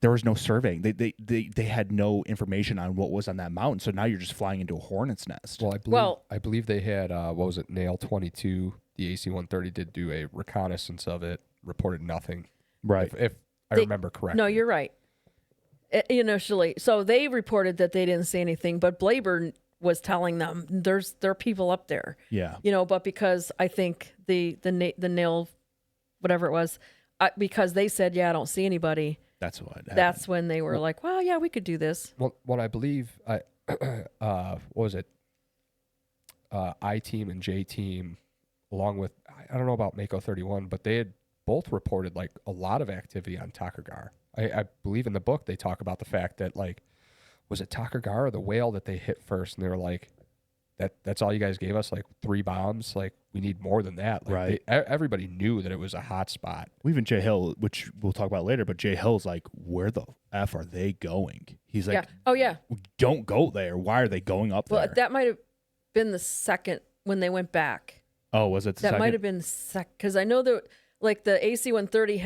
there was no surveying. They had no information on what was on that mountain. So now you're just flying into a hornet's nest. Well, I believe they had what was it, Nail 22. The AC-130 did do a reconnaissance of it, reported nothing. Right. If I remember correctly. No, you're right. Initially, so they reported that they didn't see anything, but Blaber was telling them there are people up there. Yeah. But because I think the Nail, whatever it was, because they said, yeah, I don't see anybody. That's what happened. That's when they were like, well, yeah, we could do this. Well, what I believe, what was it? I-Team and J-Team, along with, I don't know about Mako 31, but they had both reported like a lot of activity on Tiger Gar. I believe in the book they talk about the fact that, like, was it Tiger Gar or the whale that they hit first, and they were like, that's all you guys gave us, like 3 bombs, like we need more than that. Like, everybody knew that it was a hot spot. Even Jay Hill, which we'll talk about later, but Jay Hill's like, where the F are they going? He's like, oh yeah, don't go there. Why are they going up there? Well, that might have been the second when they went back. Oh, was it the that second? might have been because I know that like the AC-130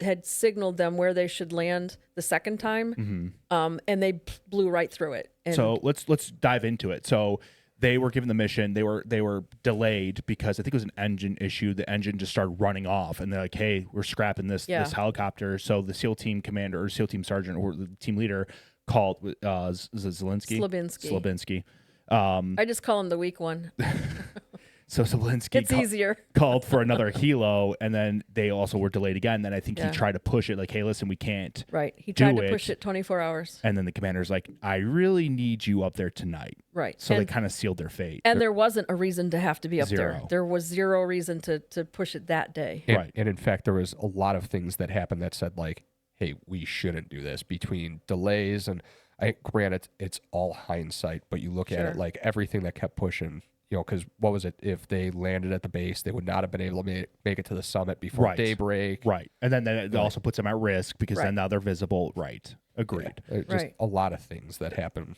had signaled them where they should land the second time, and they blew right through it. And so let's dive into it. So they were given the mission. They were delayed because I think it was an engine issue. The engine just started running off, and they're like, "Hey, we're scrapping this helicopter." So the SEAL team commander or SEAL team sergeant or the team leader called Slavinsky. I just call him the weak one. So Slavinsky easier. called for another helo, and then they also were delayed again. Then I think he tried to push it, like, hey, listen, we can't. Right. He tried to push it 24 hours. And then the commander's like, I really need you up there tonight. Right. So they kind of sealed their fate. And there wasn't a reason to have to be up Zero. there. There was zero reason to push it that day. And, and in fact, there was a lot of things that happened that said, like, hey, we shouldn't do this, between delays and, granted, it's all hindsight, but you look at it like everything that kept pushing. Because what was it? If they landed at the base, they would not have been able to make it to the summit before daybreak. Right. And then it also puts them at risk because then now they're visible. Right. Agreed. Yeah. Just a lot of things that happen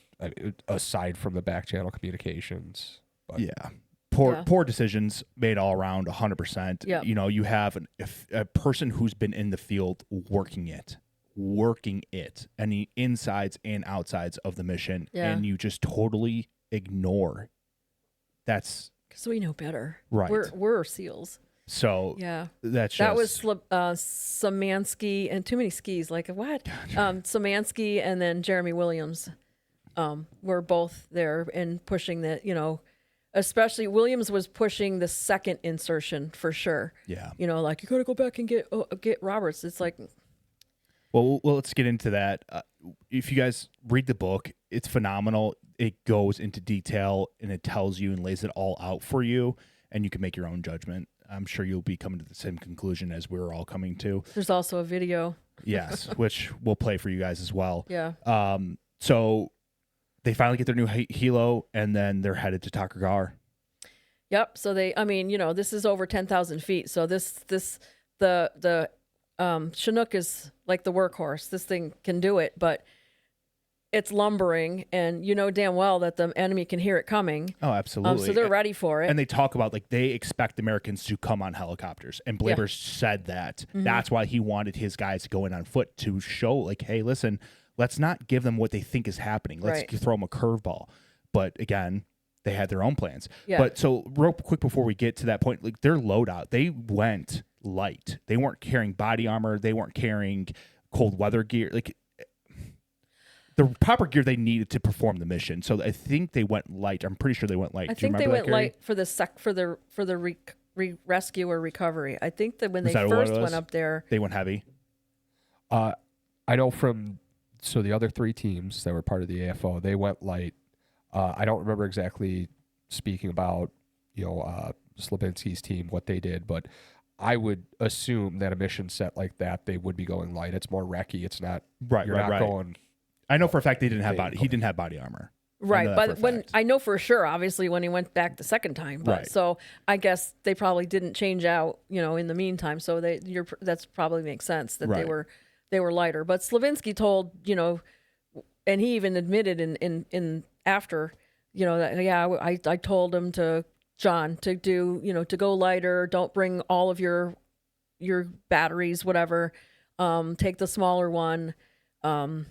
aside from the back channel communications. But. Yeah. Poor decisions made all around 100%. Yeah. You have a person who's been in the field working it, and the insides and outsides of the mission, and you just totally ignore. That's because we know better. Right. We're SEALs. So Yeah. that's That just, was Szymanski and too many skis. Like what? Szymanski and then Jeremy Williams were both there and pushing the, especially Williams was pushing the second insertion for sure. yeah. Like you got to go back and get Roberts. It's like, Well, let's get into that. If you guys read the book, it's phenomenal. It goes into detail and it tells you and lays it all out for you, and you can make your own judgment. I'm sure you'll be coming to the same conclusion as we're all coming to. there's also a video. Yes, which we'll play for you guys as well. Yeah. So they finally get their new helo, and then they're headed to Takragar. Yep. So this is over 10,000 feet. So the Chinook is like the workhorse. This thing can do it, but it's lumbering, and damn well that the enemy can hear it coming. Oh, absolutely. So they're ready for it. And they talk about they expect Americans to come on helicopters, and Blaber said that. Mm-hmm. That's why he wanted his guys to go in on foot to show hey, listen, let's not give them what they think is happening. Let's throw them a curveball. But again, they had their own plans. Yeah. But so real quick before we get to that point, their loadout, they went light. They weren't carrying body armor. They weren't carrying cold weather gear. The proper gear they needed to perform the mission. So I think they went light. I'm pretty sure they went light. I Do you think they remember went that, Gary? light for the rescue or recovery. I think that when Was they that what it first was? went up there, They went heavy. I know so the other three teams that were part of the AFO, they went light. I don't remember exactly speaking about, Slavinsky's team, what they did, but I would assume that a mission set like that, they would be going light. It's more wrecky. It's not, Right, you're not going. I know for a fact they didn't have body. He didn't have body armor. right? that for But a when fact. I know for sure, obviously, when he went back the second time. But Right. so I guess they probably didn't change out, in the meantime. So that's probably makes sense that Right. they were lighter. But Slavinsky told, and he even admitted in after, that I told him to John to do, to go lighter. Don't bring all of your batteries, whatever. Take the smaller one. So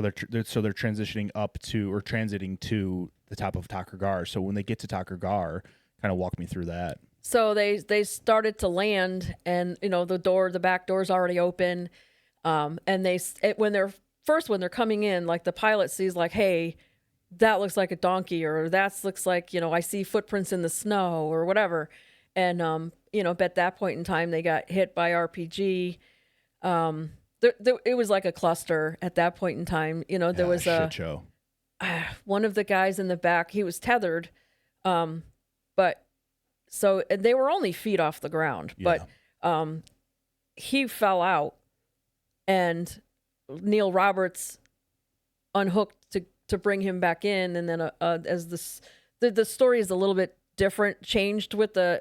they're transitioning up to or transiting to the top of Takragar. So when they get to Takragar, kind of walk me through that. So they started to land, and the back door's already open, and when they're coming in, like the pilot sees hey, that looks like a donkey, or that looks like I see footprints in the snow or whatever, and at that point in time they got hit by RPG. It was like a cluster at that point in time. There was a shit show. One of the guys in the back, he was tethered, but so they were only feet off the ground, but he fell out, and Neil Roberts unhooked to bring him back in, and then as the story is a little bit different, changed with Neil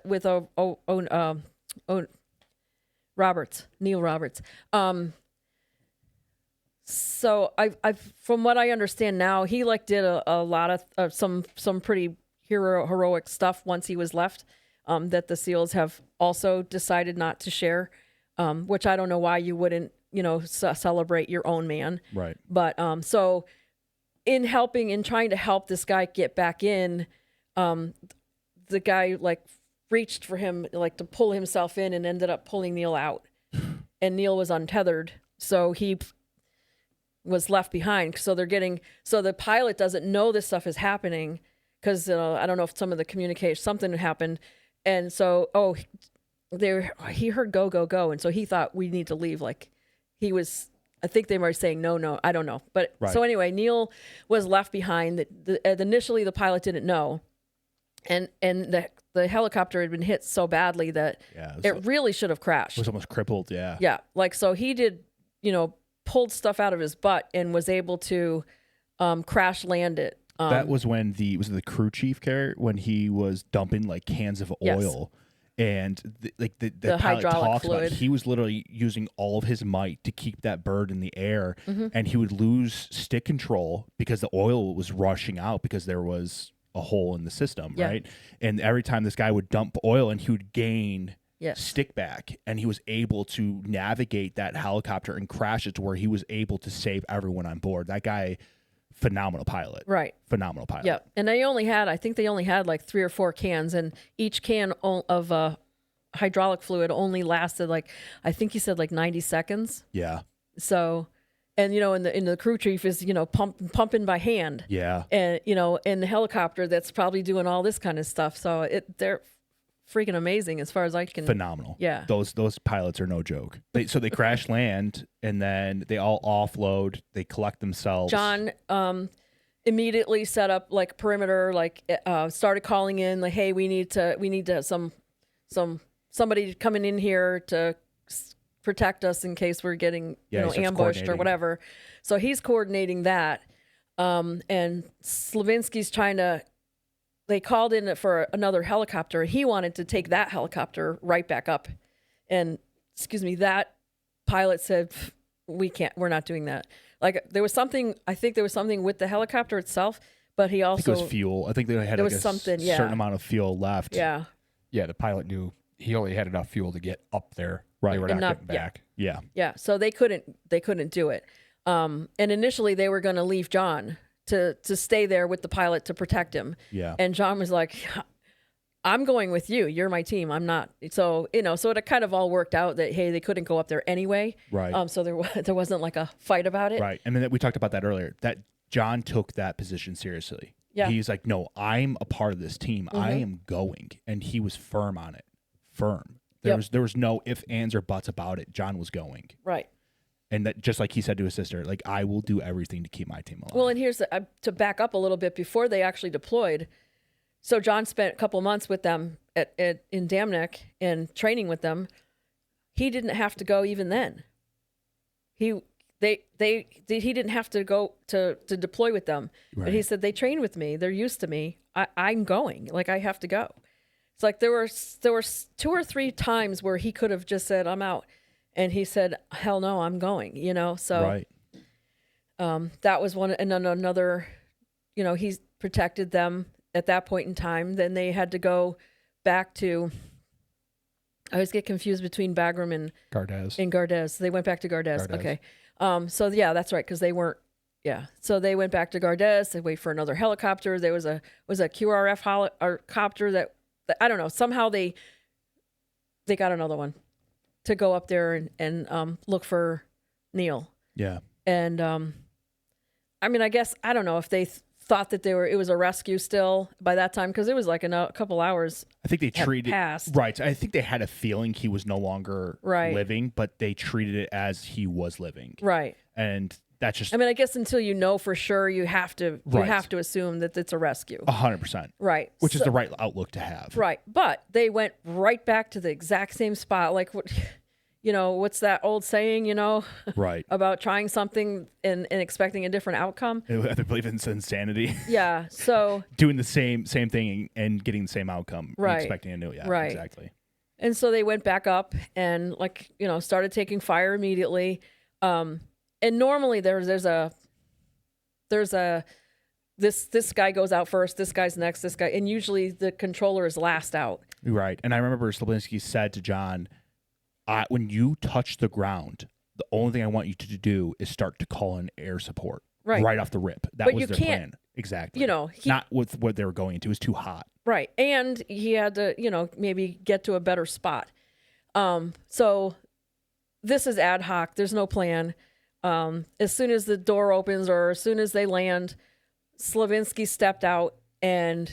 Roberts. So I from what I understand now, he did a lot of some pretty heroic stuff once he was left, that the SEALs have also decided not to share, which I don't know why you wouldn't, celebrate your own man. Right. But so in trying to help this guy get back in, the guy reached for him to pull himself in and ended up pulling Neil out, and Neil was untethered, so he was left behind. So the pilot doesn't know this stuff is happening because I don't know if some of the communication, something happened, and so he heard go, and so he thought we need to leave. I think they were saying no, I don't know, but Right. So anyway, Neil was left behind. Initially the pilot didn't know, and the helicopter had been hit so badly that it really should have crashed. It was almost crippled. Yeah. Yeah, so he did, pulled stuff out of his butt and was able to crash land it. That was when the crew chief when he was dumping cans of oil, and the pilot hydraulic talks about fluid. he was literally using all of his might to keep that bird in the air, Mm-hmm. and he would lose stick control because the oil was rushing out because there was a hole in the system, Yeah. right? And every time this guy would dump oil, and he would gain Yes. stick back, and he was able to navigate that helicopter and crash it to where he was able to save everyone on board. That guy phenomenal pilot. Right. Phenomenal pilot. Yeah. And I think they only had like 3 or 4 cans, and each can of hydraulic fluid only lasted like, I think he said like 90 seconds. Yeah. So, and in the crew chief is, pumping by hand. Yeah. And, in the helicopter that's probably doing all this kind of stuff. So they're freaking amazing as far as I can. Phenomenal. Yeah. Those pilots are no joke. So they crash land, and then they all offload. They collect themselves. John immediately set up like perimeter, like started calling in like, hey, we need to somebody coming in here to protect us in case we're getting ambushed or whatever. So he's coordinating that, and Slavinsky's they called in for another helicopter. He wanted to take that helicopter right back up, and that pilot said, we're not doing that. Like there was something with the helicopter itself, but he also, I think it was fuel. I think they had like a certain amount of fuel left. Yeah. Yeah, the pilot knew he only had enough fuel to get up there. Right. They were not getting back. Yeah. Yeah. So they couldn't do it. And initially they were going to leave John to stay there with the pilot to protect him. Yeah. And John was like, I'm going with you. You're my team. I'm not. So, so it kind of all worked out that, hey, they couldn't go up there anyway. Right. So there wasn't like a fight about it. Right. And then we talked about that earlier, that John took that position seriously. Yeah. He's like, no, I'm a part of this team. Mm-hmm. I am going. And he was firm on it. Firm. Yep. There was no ifs, ands, or buts about it. John was going. Right. And that, just like he said to his sister, like, I will do everything to keep my team alive. Well, and here's to back up a little bit before they actually deployed. So John spent a couple months with them in Damnick and training with them. He didn't have to go even then. He didn't have to go to deploy with them. Right. But he said, they train with me. They're used to me. I'm going. Like, I have to go. It's like there were 2 or 3 times where he could have just said, I'm out. And he said, hell no, I'm going, So right. That was one. And then another, he's protected them at that point in time. Then they had to go back to, I always get confused between Bagram and Gardez. They went back to Gardez. Okay. So yeah, that's right. Cause they weren't, yeah. So they went back to Gardez. They wait for another helicopter. There was a QRF helicopter that I don't know. Somehow they got another one to go up there and look for Neil. Yeah. And I mean, I guess I don't know if they thought that it was a rescue still by that time, because it was like a couple hours. I think they treated passed. Right. I think they had a feeling he was no longer living, but they treated it as he was living. Right. And that's just. I mean, I guess until you know for sure, you have to assume that it's a rescue. 100%. Right. Which is the right outlook to have. Right. But they went right back to the exact same spot. Like what. What's that old saying, right, about trying something and expecting a different outcome? I believe it's insanity. Yeah. So doing the same thing and getting the same outcome, right, and expecting a new, yeah, right, exactly. And so they went back up and started taking fire immediately. And normally this guy goes out first, this guy's next, this guy, and usually the controller is last out. Right. And I remember Slavinsky said to John, when you touch the ground, the only thing I want you to do is start to call in air support right off the rip. That was their plan. Exactly. Not with what they were going into. It was too hot. Right. And he had to, maybe get to a better spot. So this is ad hoc. There's no plan. As soon as the door opens or as soon as they land, Slavinsky stepped out and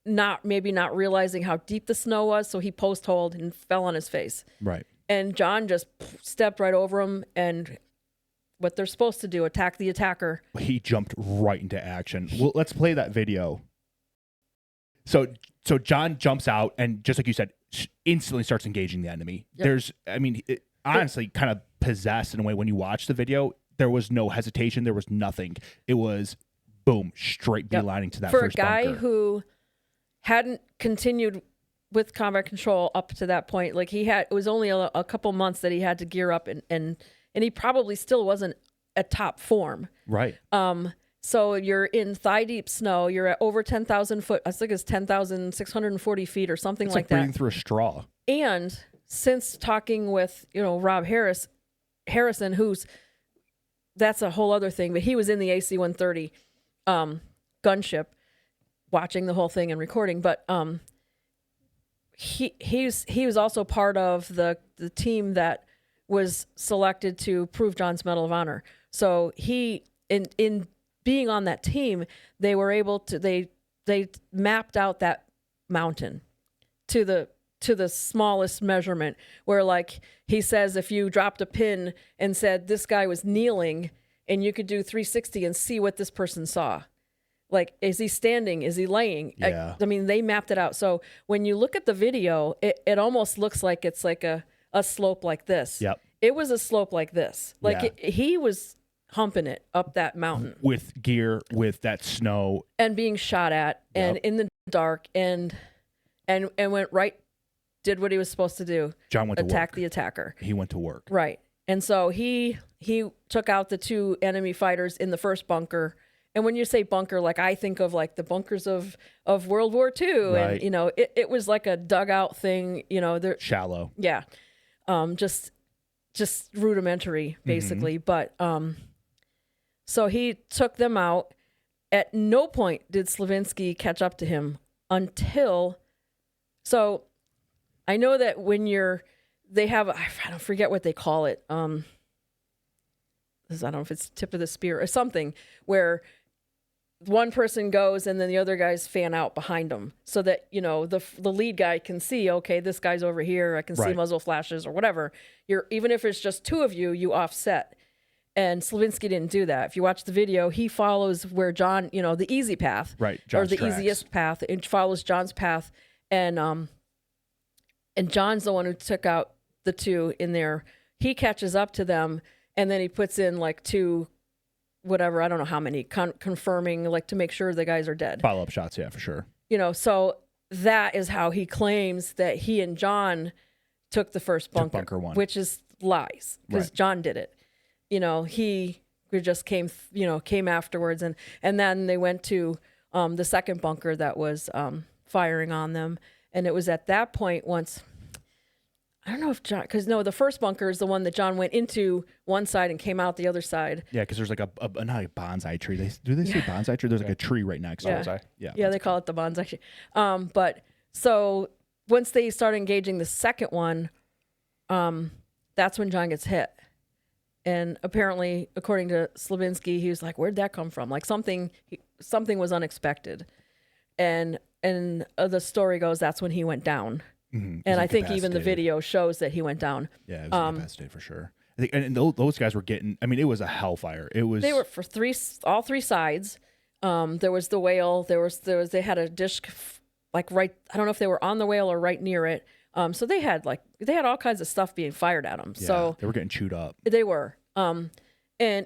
not realizing how deep the snow was. So he post-holed and fell on his face. Right. And John just stepped right over him, and what they're supposed to do, attack the attacker. He jumped right into action. Well, let's play that video. So John jumps out, and just like you said, instantly starts engaging the enemy. Yep. Honestly, kind of possessed in a way. When you watch the video, there was no hesitation. There was nothing. It was, boom, straight beelining to that first bunker. For a guy who hadn't continued with combat control up to that point, like it was only a couple months that he had to gear up, and he probably still wasn't at top form. Right. So you're in thigh deep snow. You're at over 10,000 foot. I think it's 10,640 feet or something like that. Breathing through a straw. And since talking with Rob Harrison, that's a whole other thing, but he was in the AC-130, gunship, watching the whole thing and recording. But he was also part of the team that was selected to prove John's Medal of Honor. So he in being on that team, they were able to they mapped out that mountain to the smallest measurement, where like he says if you dropped a pin and said this guy was kneeling and you could do 360 and see what this person saw. Like, is he standing? Is he laying? Yeah. I mean, they mapped it out. So when you look at the video, it almost looks like it's like a slope like this. Yep. It was a slope like this. Like Yeah. he was humping it up that mountain With gear, with that snow. and being shot at and Yep. in the dark and went right, did what he was supposed to do. John went to Attack work. the attacker. He went to work. Right. And so he took out the two enemy fighters in the first bunker. And when you say bunker, like I think of like the bunkers of World War II. Right. And, you know, it was like a dugout thing, you know, there, Shallow. yeah. Just rudimentary basically. But, so he took them out. At no point did Slavinsky catch up to him until, so I know that when they have, I don't forget what they call it. I don't know if it's tip of the spear or something, where one person goes and then the other guys fan out behind them so that, you know, the lead guy can see, okay, this guy's over here. I can see Right. muzzle flashes or whatever. Even if it's just two of you, you offset. And Slavinsky didn't do that. If you watch the video, he follows where John, you know, the easy path, Right. or John's the tracks. easiest path. It follows John's path, and John's the one who took out the two in there. He catches up to them, and then he puts in like two, whatever, I don't know how many, confirming, like to make sure the guys are dead. Follow-up shots, yeah, for sure. You know, so that is how he claims that he and John took the first bunker, bunker one. which is lies, because Right. John did it. You know, he just came afterwards, and then they went to the second bunker that was firing on them, and it was at that point once. I don't know if John, because no, the first bunker is the one that John went into one side and came out the other side. Yeah, because there's like a not a bonsai tree. Do they say bonsai tree? There's like a tree right next to Yeah. it. Bonsai. Yeah. Yeah, they call it the bonsai. But so once they start engaging the second one, that's when John gets hit. And apparently, according to Slavinsky, he was like, "Where'd that come from? Like something was unexpected." And the story goes that's when he went down. Mhm. And He's I think even the incapacitated. video shows that he went down. Yeah, it was incapacitated for sure. I think, and those guys were getting. I mean, it was a hellfire. It was. They were for all three sides. There was the whale. There was they had a dish like right. I don't know if they were on the whale or right near it. So they had all kinds of stuff being fired at them. Yeah, So they were getting chewed up. they were. And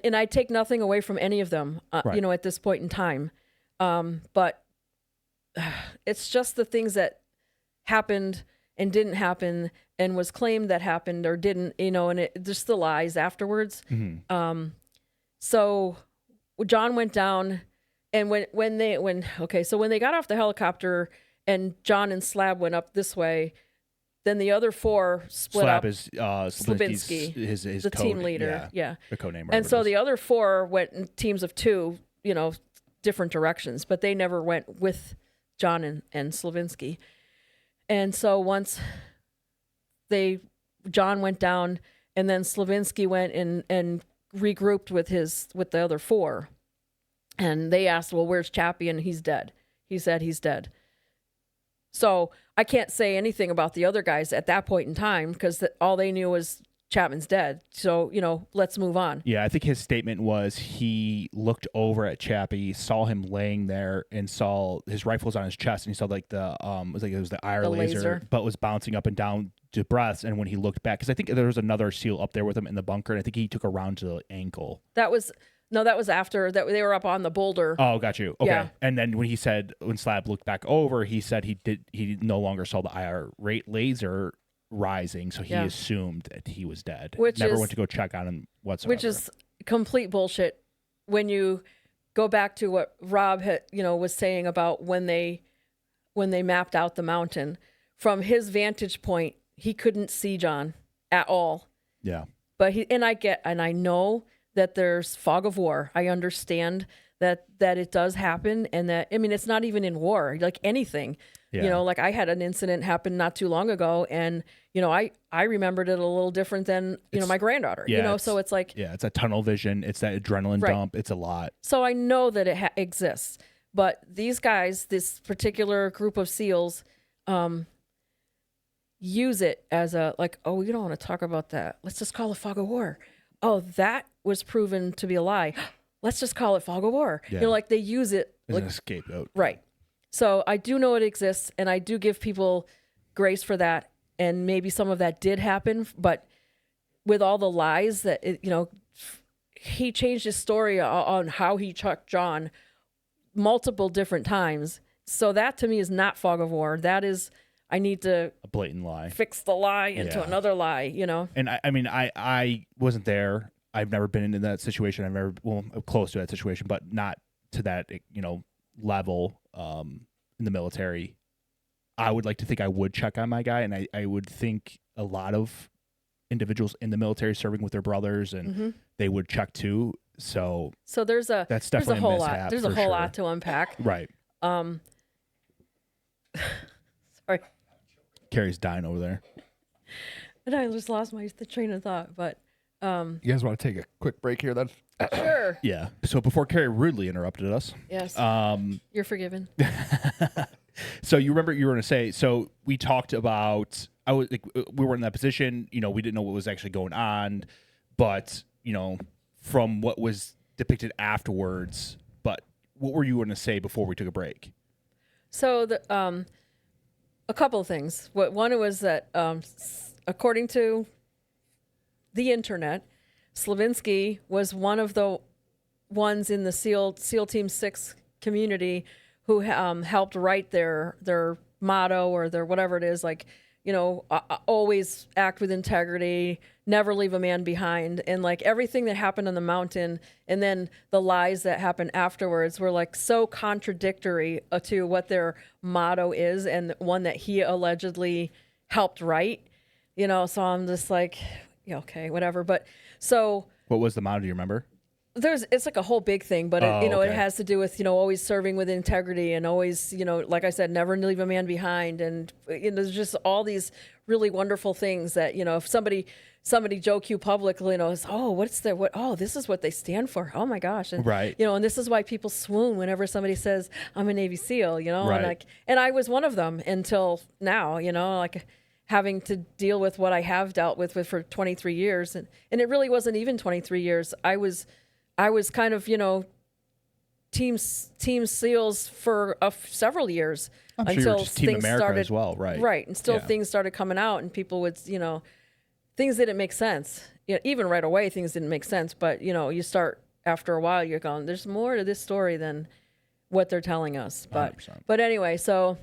I take nothing away from any of them. Right. You know, at this point in time. But it's just the things that happened and didn't happen and was claimed that happened or didn't, you know, and it just the lies afterwards. Mm-hmm. So John went down, and when they got off the helicopter and John and Slab went up this way, then the other four split Slab up. is Slavinsky, his the code, team leader, yeah. the code name. And so the other four went in teams of two, you know, different directions, but they never went with John and Slavinsky. And so once John went down, and then Slavinsky went and regrouped with the other four, and they asked, "Well, where's Chappie?" And he's dead. He said he's dead. So I can't say anything about the other guys at that point in time because all they knew was Chapman's dead. So, you know, let's move on. Yeah, I think his statement was he looked over at Chappie, saw him laying there, and saw his rifles on his chest, and he saw like it was the IR laser, but was bouncing up and down to breaths. And when he looked back, because I think there was another SEAL up there with him in the bunker, and I think he took a round to the ankle. That was after that they were up on the boulder. Oh, got you. Okay. Yeah. And then when Slab looked back over, he said he no longer saw the IR laser rising, so he assumed that he was dead. Never went to go check on him whatsoever. Which is complete bullshit. When you go back to what Rob was saying about when they mapped out the mountain, from his vantage point, he couldn't see John at all. Yeah. But I know that there's fog of war. I understand that it does happen, and that, I mean, it's not even in war, like anything. Yeah. You know, like I had an incident happen not too long ago, and you know, I remembered it a little different than my granddaughter. Yeah, you know, so it's like, it's a tunnel vision. It's that adrenaline Right. dump. It's a lot. so I know that it exists, but these guys, this particular group of SEALs, use it as a like, oh, we don't want to talk about that. Let's just call it fog of war. Oh, that was proven to be a lie. Let's just call it fog of war. Yeah. You know, like they use it It's like an scapegoat. right. So I do know it exists, and I do give people grace for that. And maybe some of that did happen, but with all the lies that he changed his story on how he chucked John multiple different times. So that to me is not fog of war. That is, I need to A blatant lie. fix the lie into Yeah. another lie. You know. And I mean, I wasn't there. I've never been in that situation. I've never, well, close to that situation, but not to that, level in the military. I would like to think I would check on my guy, and I would think a lot of individuals in the military serving with their brothers, and they would check too. So there's that's there's definitely a whole mishap. lot. There's a for whole sure. lot to unpack. Right. Sorry, Carrie's dying over there. and I just lost the train of thought. But You guys want to take a quick break here then? sure, Yeah. So before Carrie rudely interrupted us, yes, you're forgiven. so you remember you were going to say, so we talked about, we were in that position, we didn't know what was actually going on, but, from what was depicted afterwards, but what were you going to say before we took a break? So a couple of things. One was that according to the internet, Slavinsky was one of the ones in the SEAL Team 6 community who helped write their motto or their whatever it is, like, always act with integrity, never leave a man behind. And like everything that happened on the mountain and then the lies that happened afterwards were like so contradictory to what their motto is and one that he allegedly helped write, so I'm just like, yeah, okay, whatever. But so What was the motto? Do you remember? it's like a whole big thing, but it okay. has to do with, always serving with integrity and always, like I said, never leave a man behind. And there's just all these really wonderful things that, if somebody joke you publicly, this is what they stand for. Oh my gosh. And, Right. and this is why people swoon whenever somebody says I'm a Navy SEAL, Right. and I was one of them until now, like having to deal with what I have dealt with for 23 years. And it really wasn't even 23 years. I was kind of, team SEALs for several years I'm sure until you're just Team things America started as well, right? Right, and still Yeah. things started coming out, and people would, things didn't make sense. Even right away, things didn't make sense. But you start after a while, you're going, there's more to this story than what they're telling us. 100%. But anyway, so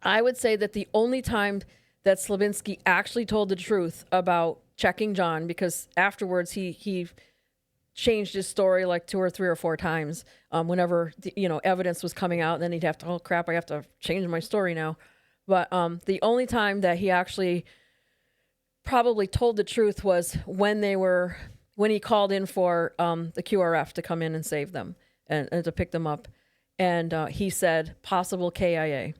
I would say that the only time that Slavinsky actually told the truth about checking John, because afterwards he changed his story like 2 or 3 or 4 times whenever evidence was coming out, and then he'd have to, oh crap, I have to change my story now. But the only time that he actually probably told the truth was when he called in for the QRF to come in and save them and to pick them up, and he said possible KIA.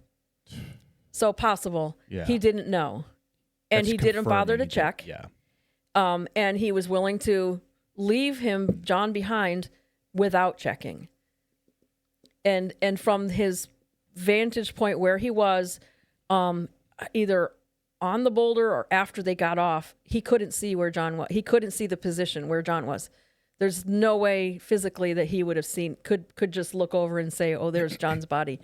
So possible. Yeah. He didn't know, and That's he didn't bother to confirming check. Yeah. And he was willing to leave John behind without checking. And from his vantage point where he was, either on the boulder or after they got off, he couldn't see where John was. He couldn't see the position where John was. There's no way physically that he would have could just look over and say, oh, there's John's body.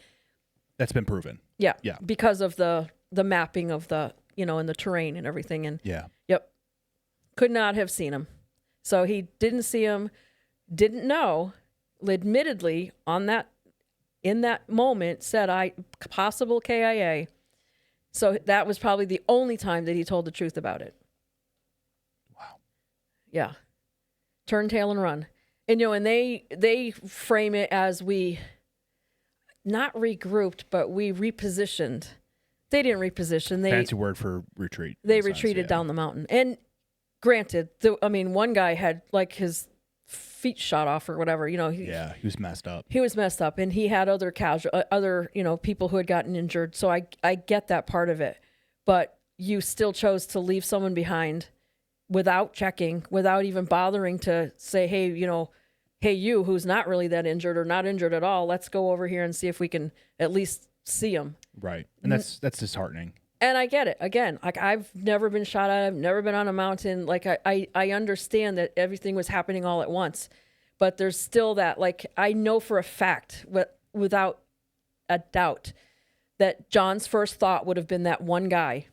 That's been proven. Yeah. Yeah. Because of the mapping of the, and the terrain and everything. And Yeah. yep. Could not have seen him. So he didn't see him, didn't know, admittedly in that moment said possible KIA. So that was probably the only time that he told the truth about it. Wow. Yeah. Turn tail and run. And and they frame it as we not regrouped, but we repositioned. They didn't reposition. Fancy word for retreat. They in a sense, retreated yeah. down the mountain. And granted, one guy had like his feet shot off or whatever. You know, he was messed up. He was messed up, and he had other people who had gotten injured. So I get that part of it, but you still chose to leave someone behind without checking, without even bothering to say, hey, hey, you who's not really that injured or not injured at all, let's go over here and see if we can at least see him. Right, and that's disheartening. And I get it. Again, like I've never been shot at. I've never been on a mountain. Like I understand that everything was happening all at once, but there's still that, like, I know for a fact, without a doubt, that John's first thought would have been that one guy.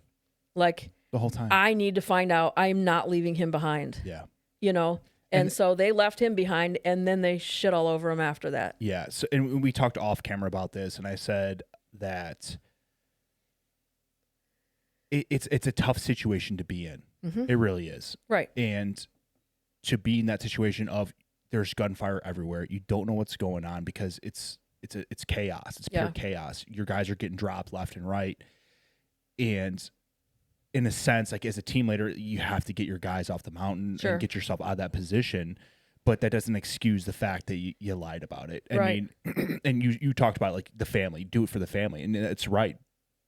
Like, the whole time. I need to find out. I'm not leaving him behind. Yeah. And so they left him behind, and then they shit all over him after that. Yeah. So, and we talked off camera about this, and I said that it's a tough situation to be in. Mm-hmm. It really is. Right. And to be in that situation of there's gunfire everywhere, you don't know what's going on because it's chaos. It's pure chaos. Your guys are getting dropped left and right, and in a sense, like as a team leader, you have to get your guys off the mountain and get yourself out of that position. But that doesn't excuse the fact that you lied about it. I mean, and you talked about like the family, do it for the family. And that's right.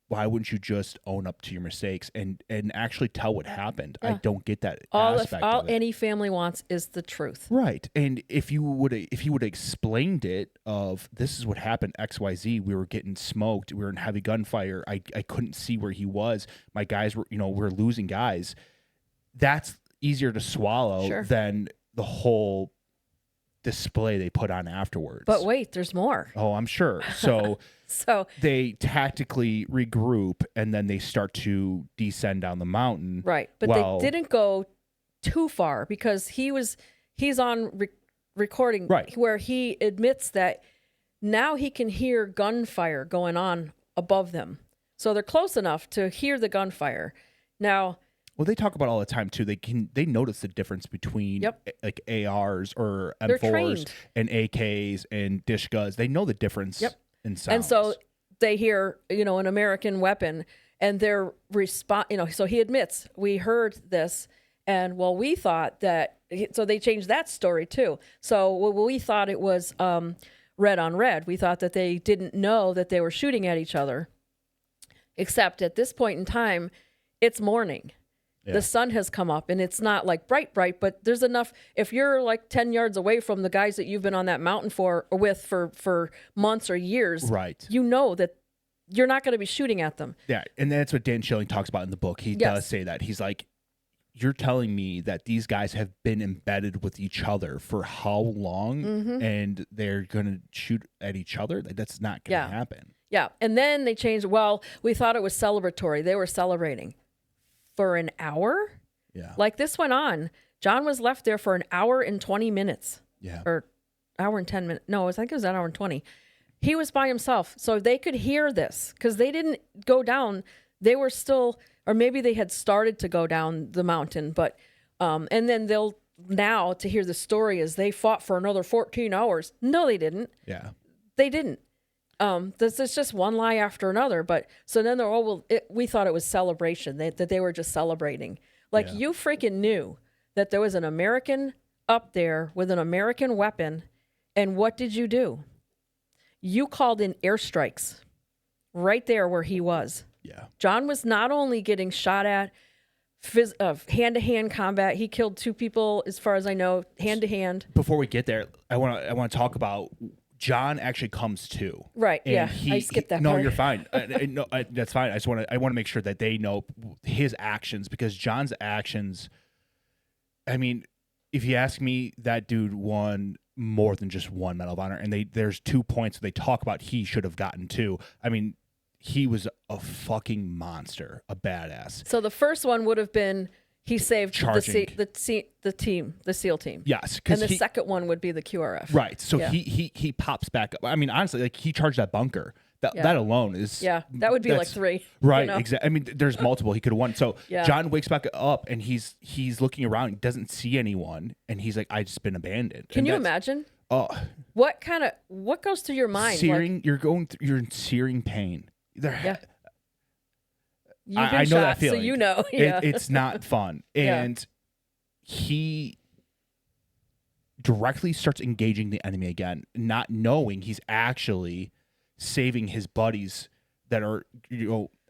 Why wouldn't you just own up to your mistakes and actually tell what happened? I don't get that aspect all of it. any family wants is the truth. Right. And if you would have explained it of this is what happened, XYZ, we were getting smoked, we were in heavy gunfire, I couldn't see where he was. My guys were, we're losing guys. That's easier to swallow than the whole display they put on afterwards. But wait, there's more. Oh, I'm sure. So so they tactically regroup and then they start to descend down the mountain. Right. But they didn't go too far because he's on recording where he admits that now he can hear gunfire going on above them. So they're close enough to hear the gunfire. Now, well, they talk about all the time too. They notice the difference between like ARs or M4s and AKs and dish guns. They know the difference in sounds. And so they hear, an American weapon, and their response, so he admits, we heard this, and we thought that, so they changed that story too. So we thought it was red on red. We thought that they didn't know that they were shooting at each other, except at this point in time, it's morning. Yeah. The sun has come up, and it's not like bright, but there's enough. If you're like 10 yards away from the guys that you've been on that mountain for months or years, you know that you're not going to be shooting at them. Yeah, and that's what Dan Schilling talks about in the book. He does say that. He's like, you're telling me that these guys have been embedded with each other for how long, and they're going to shoot at each other? That's not going to happen. Yeah, and then they changed. Well, we thought it was celebratory. They were celebrating. For an hour? Yeah. Like this went on. John was left there for an hour and 20 minutes. Yeah. Or hour and 10 minutes. No, I think it was an hour and 20. He was by himself. So they could hear this because they didn't go down. They were still, or maybe they had started to go down the mountain. But, and then they'll now to hear the story is they fought for another 14 hours. No, they didn't. Yeah. They didn't. This is just one lie after another. But so then we thought it was celebration, that they were just celebrating. Like you freaking knew that there was an American up there with an American weapon. And what did you do? You called in airstrikes right there where he was. Yeah. John was not only getting shot at hand-to-hand combat. He killed 2 people, as far as I know, hand-to-hand. Before we get there, I want to talk about John actually comes to. Right. And I skipped that part. No, you're fine. No, that's fine. I want to make sure that they know his actions, because John's actions, I mean, if you ask me, that dude won more than just one Medal of Honor. And there's 2 points they talk about he should have gotten 2. I mean, he was a fucking monster, a badass. So the first one would have been he saved the SEAL team. Yes, and the second one would be the QRF. Right. So he pops back up. I mean, honestly, like he charged that bunker. That alone is that would be like 3. Right. Exactly. I mean, there's multiple. He could have won. So John wakes back up and he's looking around, doesn't see anyone, and he's like, "I just been abandoned." Can you imagine? Oh, what goes through your mind? Searing. You're in searing pain. Yeah. I know that feeling. So you know. It's not fun. And directly starts engaging the enemy again, not knowing he's actually saving his buddies that are,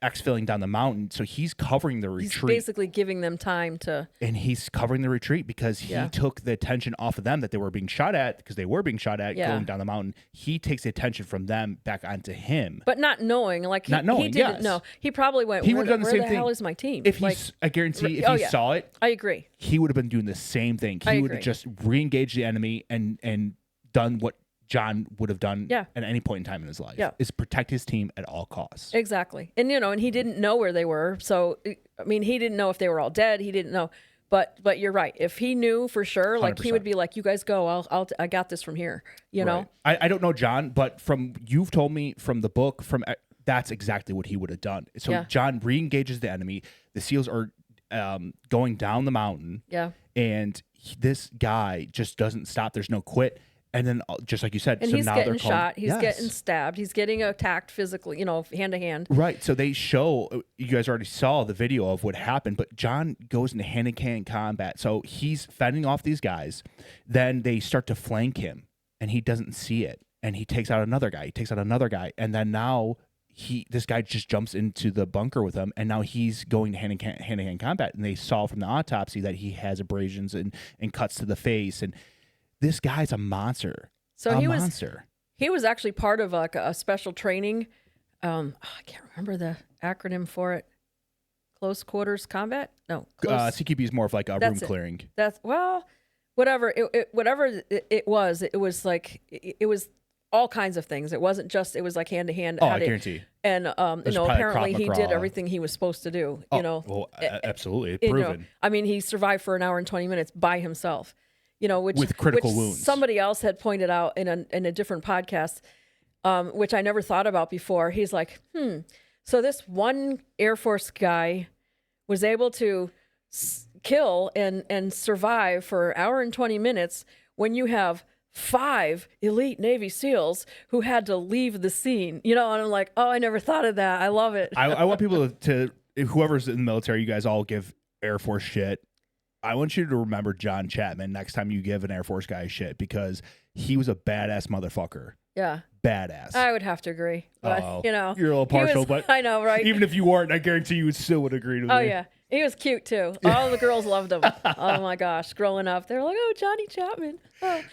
exfilling down the mountain. So he's covering the retreat. He's basically giving them time to. And he's covering the retreat because he took the attention off of them that they were being shot at, because they were being shot at going down the mountain. He takes the attention from them back onto him. But not knowing, like he didn't know. He probably went, he would have done the same where the thing. hell is my team? If I guarantee if he saw it, I agree. he would have been doing the same thing. He would have just re-engaged the enemy and done what John would have done at any point in time in his life, is protect his team at all costs. Exactly. And, and he didn't know where they were. So, I mean, he didn't know if they were all dead. He didn't know. But you're right. If he knew for sure, like 100%. He would be like, you guys go, I got this from here, know? I don't know, John, but you've told me from the book, that's exactly what he would have done. So John re-engages the enemy. The SEALs are going down the mountain. Yeah. And this guy just doesn't stop. There's no quit. And then, just like you said, and so he's now getting they're shot. He's getting stabbed. He's getting attacked physically, hand to hand. Right. So they show, you guys already saw the video of what happened, but John goes into hand-to-hand combat. So he's fending off these guys. Then they start to flank him, and he doesn't see it. And he takes out another guy. And then now this guy just jumps into the bunker with him, and now he's going to hand-to-hand combat. And they saw from the autopsy that he has abrasions and cuts to the face. And this guy's a monster. So he was actually part of like a special training. I can't remember the acronym for it. Close quarters combat? No. CQB is more of like a room clearing. Whatever it was like it was all kinds of things. It wasn't just, it was like hand to hand. Oh, I guarantee. And apparently he did everything he was supposed to do. Well, absolutely, proven. I mean, he survived for an hour and 20 minutes by himself. With critical wounds. Somebody else had pointed out in a different podcast, which I never thought about before. He's like, so this one Air Force guy was able to kill and survive for an hour and 20 minutes when you have 5 elite Navy SEALs who had to leave the scene. And I'm like, oh, I never thought of that. I love it. I want people to, whoever's in the military, you guys all give Air Force shit. I want you to remember John Chapman next time you give an Air Force guy shit, because he was a badass motherfucker. Yeah. Badass. I would have to agree. But, you're a little partial, but I know, right? Even if you weren't, I guarantee you still would agree with me. Oh, yeah. He was cute, too. All the girls loved him. Oh, my gosh. Growing up, they were like, oh, Johnny Chapman.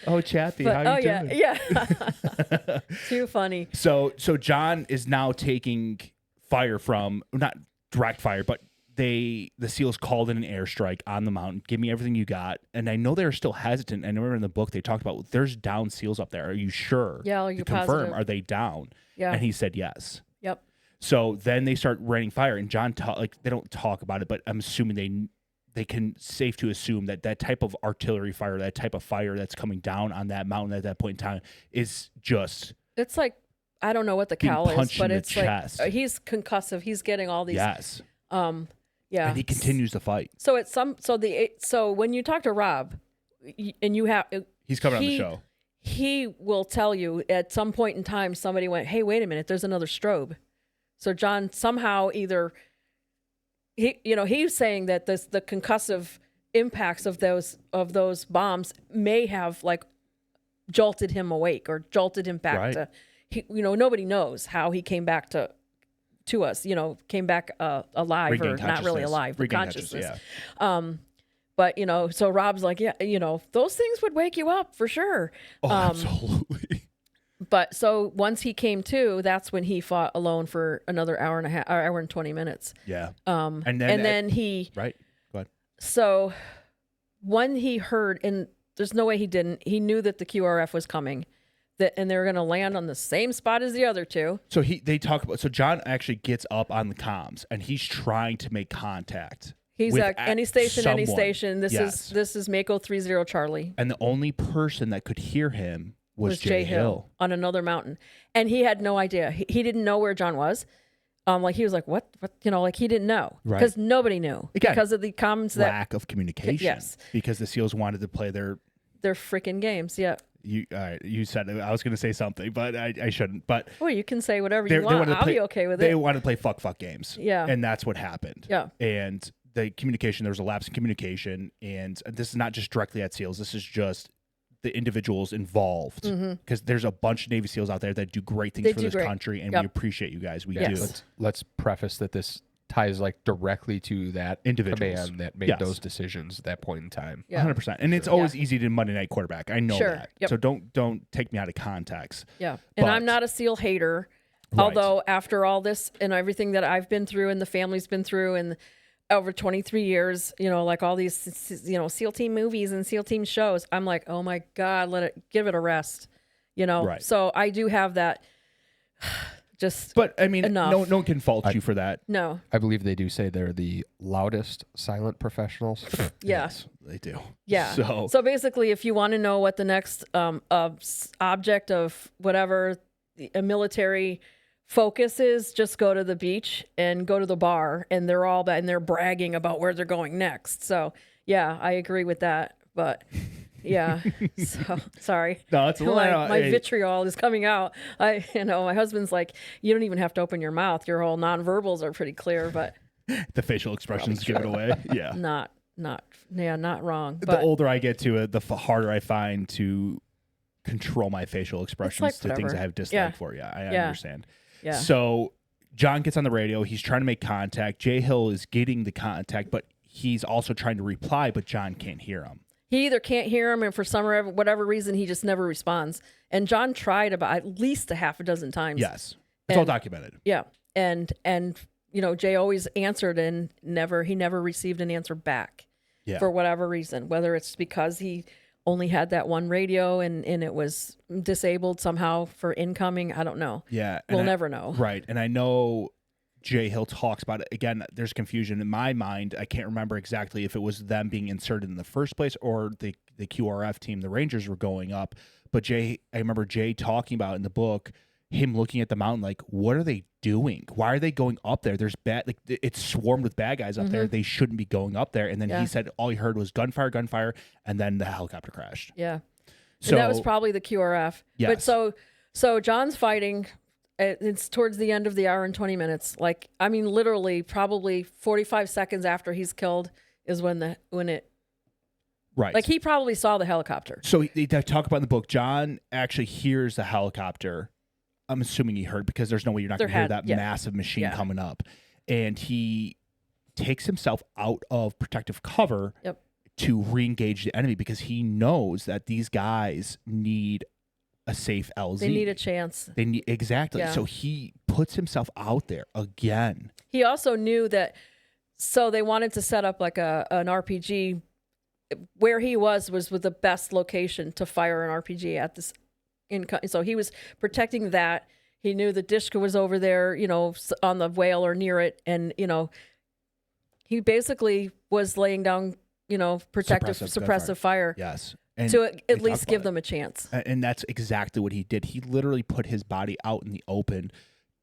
Oh, Chappie, how you doing? Yeah. Too funny. So John is now taking fire from, not direct fire, but the SEALs called in an airstrike on the mountain. Give me everything you got. And I know they're still hesitant. I remember in the book they talked about, there's down SEALs up there. Are you sure? Yeah, are you confirm, positive? are they down? Yeah. And he said yes. Yep. So then they start raining fire, and John they don't talk about it, but I'm assuming they can safe to assume that type of artillery fire, that type of fire that's coming down on that mountain at that point in time is just. It's like, I don't know what the cal is, but it's chest. Like he's concussive. He's getting all these. Yes. Yeah. And he continues to fight. So when you talk to Rob, and you have he's coming on the show. He will tell you at some point in time somebody went, hey, wait a minute, there's another strobe. So John somehow either he's saying that the concussive impacts of those bombs may have like jolted him awake or jolted him back to nobody knows how he came back to us, came back alive, or not really alive, but consciousness. Yeah. But, so Rob's like, yeah, those things would wake you up for sure. Oh, absolutely. But so once he came to, that's when he fought alone for another hour and 20 minutes. Yeah. And then he. Right. Go ahead. So when he heard, and there's no way he didn't, he knew that the QRF was coming. And they were going to land on the same spot as the other two. So so John actually gets up on the comms, and he's trying to make contact. He's like, any station. This is Mako 30 Charlie. And the only person that could hear him was Jay Hill on another mountain. And he had no idea. He didn't know where John was. He was like, what? He didn't know. Right. Because nobody knew. Again, because of the comms lack of communication. Yes. Because the SEALs wanted to play their freaking games. Yeah. You said it. I was going to say something, but I shouldn't. But you can say whatever you want. I'll be okay with it. They wanted to play fuck games. Yeah. And that's what happened. Yeah. And the communication, there was a lapse in communication, and this is not just directly at SEALs. This is just the individuals involved, because there's a bunch of Navy SEALs out there that do great things for this country, and we appreciate you guys. We do. Let's preface that this ties like directly to that individuals command that made those decisions at that point in time. 100%. And it's always easy to Monday night quarterback. I know that. Yep. So don't take me out of context. Yeah. And I'm not a SEAL hater. Right. Although after all this and everything that I've been through and the family's been through and over 23 years, like all these, SEAL team movies and SEAL team shows, I'm like, oh my God, give it a rest, Right. So I do have that. But I mean, no one can fault you for that. No. I believe they do say they're the loudest silent professionals. Yes, they do. Yeah. So basically, if you want to know what the next object of whatever a military focus is, just go to the beach and go to the bar, and they're bragging about where they're going next. So yeah, I agree with that. But yeah, so sorry. No, it's my vitriol is coming out. My husband's like, you don't even have to open your mouth. Your whole nonverbals are pretty clear, but the facial expressions give it away. Yeah, not wrong. But the older I get to it, the harder I find to control my facial expressions to things I have dislike for. Yeah, I understand. Yeah. So John gets on the radio. He's trying to make contact. Jay Hill is getting the contact, but he's also trying to reply, but John can't hear him. He either can't hear him, and for some or whatever reason, he just never responds. And John tried about at least a half a dozen times. Yes, it's all documented. Yeah, and Jay always answered, and he never received an answer back. Yeah. For whatever reason, whether it's because he only had that one radio and it was disabled somehow for incoming, I don't know. Yeah, we'll never know. Right, and I know Jay Hill talks about it. Again, there's confusion in my mind. I can't remember exactly if it was them being inserted in the first place or the QRF team, the Rangers, were going up. But I remember Jay talking about in the book, him looking at the mountain like, what are they doing? Why are they going up there? There's it's swarmed with bad guys up there. They shouldn't be going up there. And then he said all he heard was gunfire, and then the helicopter crashed. Yeah. So and that was probably the QRF. Yes. But so John's fighting. It's towards the end of the hour and 20 minutes. Literally probably 45 seconds after he's killed is when it. Right. Like he probably saw the helicopter. So they talk about in the book, John actually hears the helicopter. I'm assuming he heard, because there's no way you're not going to hear that massive machine coming up. And he takes himself out of protective cover to re-engage the enemy, because he knows that these guys need a safe LZ. They need a chance. Exactly. Yeah. So he puts himself out there again. He also knew that, so they wanted to set up like an RPG. Where he was with the best location to fire an RPG at this. So he was protecting that. He knew the Dishka was over there, on the whale or near it. And, he basically was laying down, suppressive fire. Yes. And to at least give them a chance. And that's exactly what he did. He literally put his body out in the open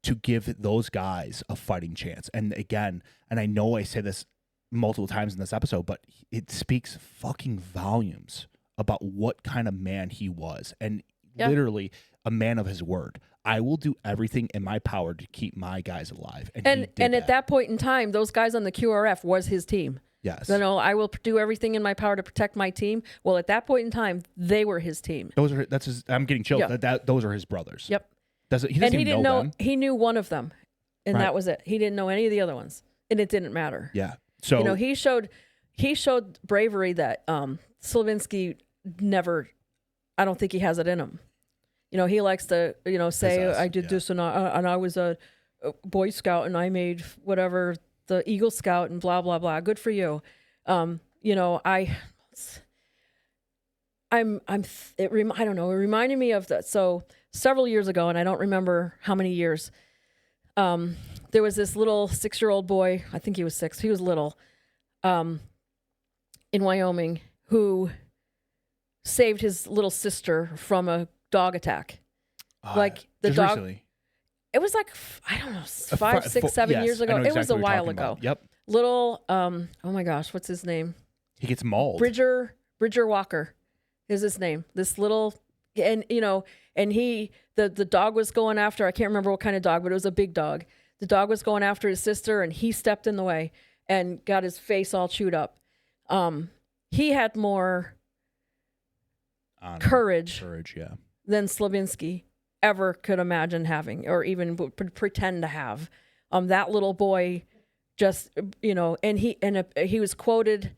to give those guys a fighting chance. And again, and I know I say this multiple times in this episode, but it speaks fucking volumes about what kind of man he was. And literally a man of his word. I will do everything in my power to keep my guys alive. And at that point in time, those guys on the QRF was his team. Yes. I will do everything in my power to protect my team. Well, at that point in time, they were his team. I'm getting chilled. Yeah. Those are his brothers. Yep. He didn't know them. He knew one of them, and that was it. He didn't know any of the other ones, and it didn't matter. Yeah. So he showed bravery that Slavinsky never. I don't think he has it in him. He likes to say I did this and I was a Boy Scout and I made whatever, the Eagle Scout and blah blah blah. Good for you. I don't know. It reminded me of that. So several years ago, and I don't remember how many years. There was this little 6-year-old boy. I think he was 6. He was little. In Wyoming, who saved his little sister from a dog attack. The dog. Recently. It was like, I don't know, 5, 6, 7 years ago. It was a while ago. About. Yep. Little, oh my gosh, what's his name? He gets mauled. Bridger Walker is his name. This little, and the dog was going after, I can't remember what kind of dog, but it was a big dog. The dog was going after his sister, and he stepped in the way and got his face all chewed up. He had more honor, courage yeah. than Slavinsky ever could imagine having, or even would pretend to have. That little boy, just and he was quoted.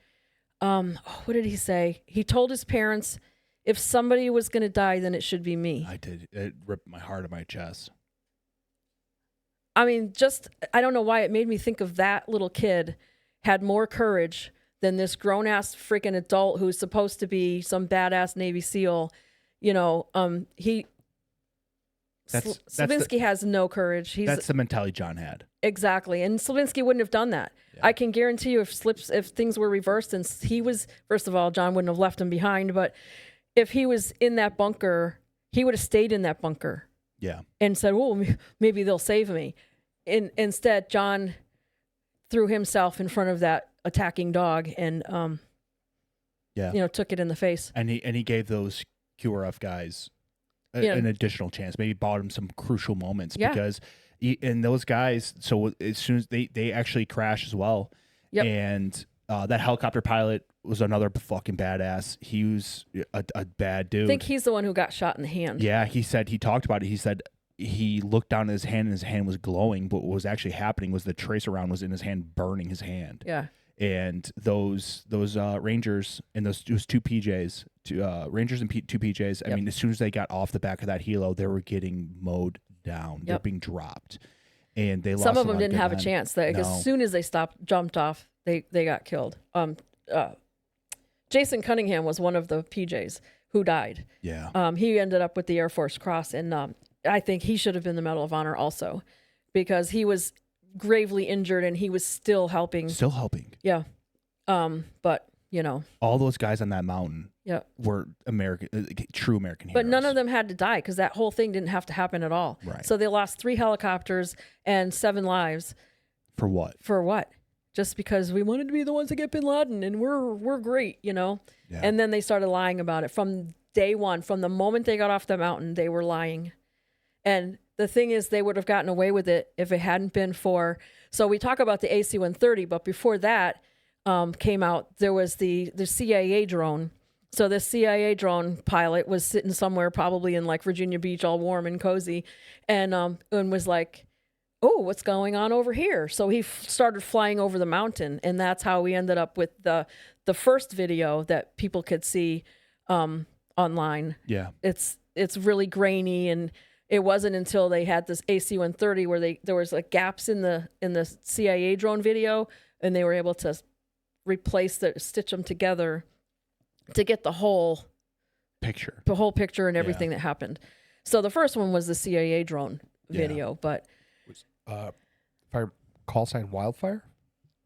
What did he say? He told his parents, "If somebody was going to die, then it should be me." I did. It ripped my heart out of my chest. I mean, I don't know why it made me think of that little kid had more courage than this grown-ass freaking adult who's supposed to be some badass Navy SEAL. Slavinsky has no courage. That's the mentality John had. Exactly. And Slavinsky wouldn't have done that. Yeah. I can guarantee you if things were reversed and he was, first of all, John wouldn't have left him behind, but if he was in that bunker, he would have stayed in that bunker. Yeah. And said, "Oh, maybe they'll save me." Instead, John threw himself in front of that attacking dog and took it in the face. And he gave those QRF guys an additional chance. Maybe bought him some crucial moments because and those guys, so as soon as they actually crashed as well. Yep. And that helicopter pilot was another fucking badass. He was a bad dude. I think he's the one who got shot in the hand. Yeah, he talked about it. He said he looked down at his hand and his hand was glowing, but what was actually happening was the tracer round was in his hand, burning his hand. Yeah. And those Rangers and those two PJs, Rangers and two PJs. I mean, as soon as they got off the back of that helo, they were getting mowed down. They're being dropped, and they lost. Some of them didn't have a chance. As soon as they jumped off, they got killed. Jason Cunningham was one of the PJs who died. Yeah. He ended up with the Air Force Cross, and I think he should have been the Medal of Honor also, because he was gravely injured and he was still helping. Yeah. But all those guys on that mountain were true American heroes. But none of them had to die because that whole thing didn't have to happen at all. Right. So they lost 3 helicopters and 7 lives. For what? Just because we wanted to be the ones to get Bin Laden and we're great, Yeah. And then they started lying about it from day one. From the moment they got off the mountain, they were lying. And the thing is, they would have gotten away with it if it hadn't been for. So we talk about the AC-130, but before that came out, there was the CIA drone. So the CIA drone pilot was sitting somewhere, probably in like Virginia Beach, all warm and cozy, and was like, "Oh, what's going on over here?" So he started flying over the mountain, and that's how we ended up with the first video that people could see online. Yeah, it's really grainy, and it wasn't until they had this AC-130 where there was like gaps in the CIA drone video, and they were able to stitch them together to get the whole picture and everything that happened. So the first one was the CIA drone video, but if I call sign Wildfire,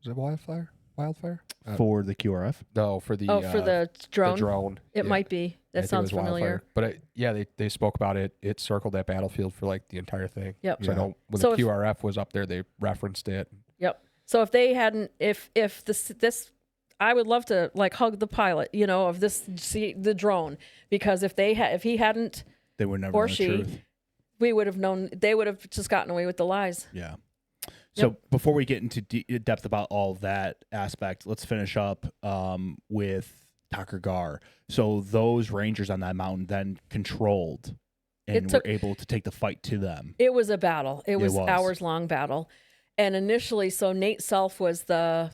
is it Wildfire? For the QRF? No, for the for the drone. The drone. It might be. That sounds familiar. Wildfire. But they spoke about it. It circled that battlefield for like the entire thing. Yep. So I know when the QRF was up there, they referenced it. Yep. So if they hadn't, if this, I would love to like hug the pilot, of the drone, because if he hadn't, they would never or know she, the truth. We would have known. They would have just gotten away with the lies. Yeah. So before we get into depth about all that aspect, let's finish up with Tucker Gar. So those Rangers on that mountain then controlled and were able to take the fight to them. It was a battle. It was hours-long battle. And initially, so Nate Self was the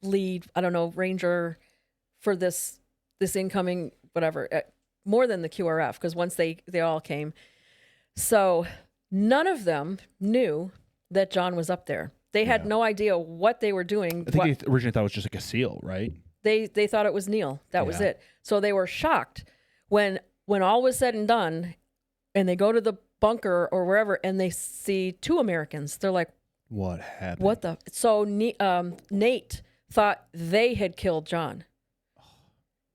lead, Ranger for this incoming, whatever, more than the QRF, because once they all came. So none of them knew that John was up there. They had no idea what they were doing. I think they originally thought it was just like a SEAL, right? They thought it was Neil. That was it. So they were shocked when all was said and done, and they go to the bunker or wherever, and they see 2 Americans. They're like, "What happened? What the?" So Nate thought they had killed John.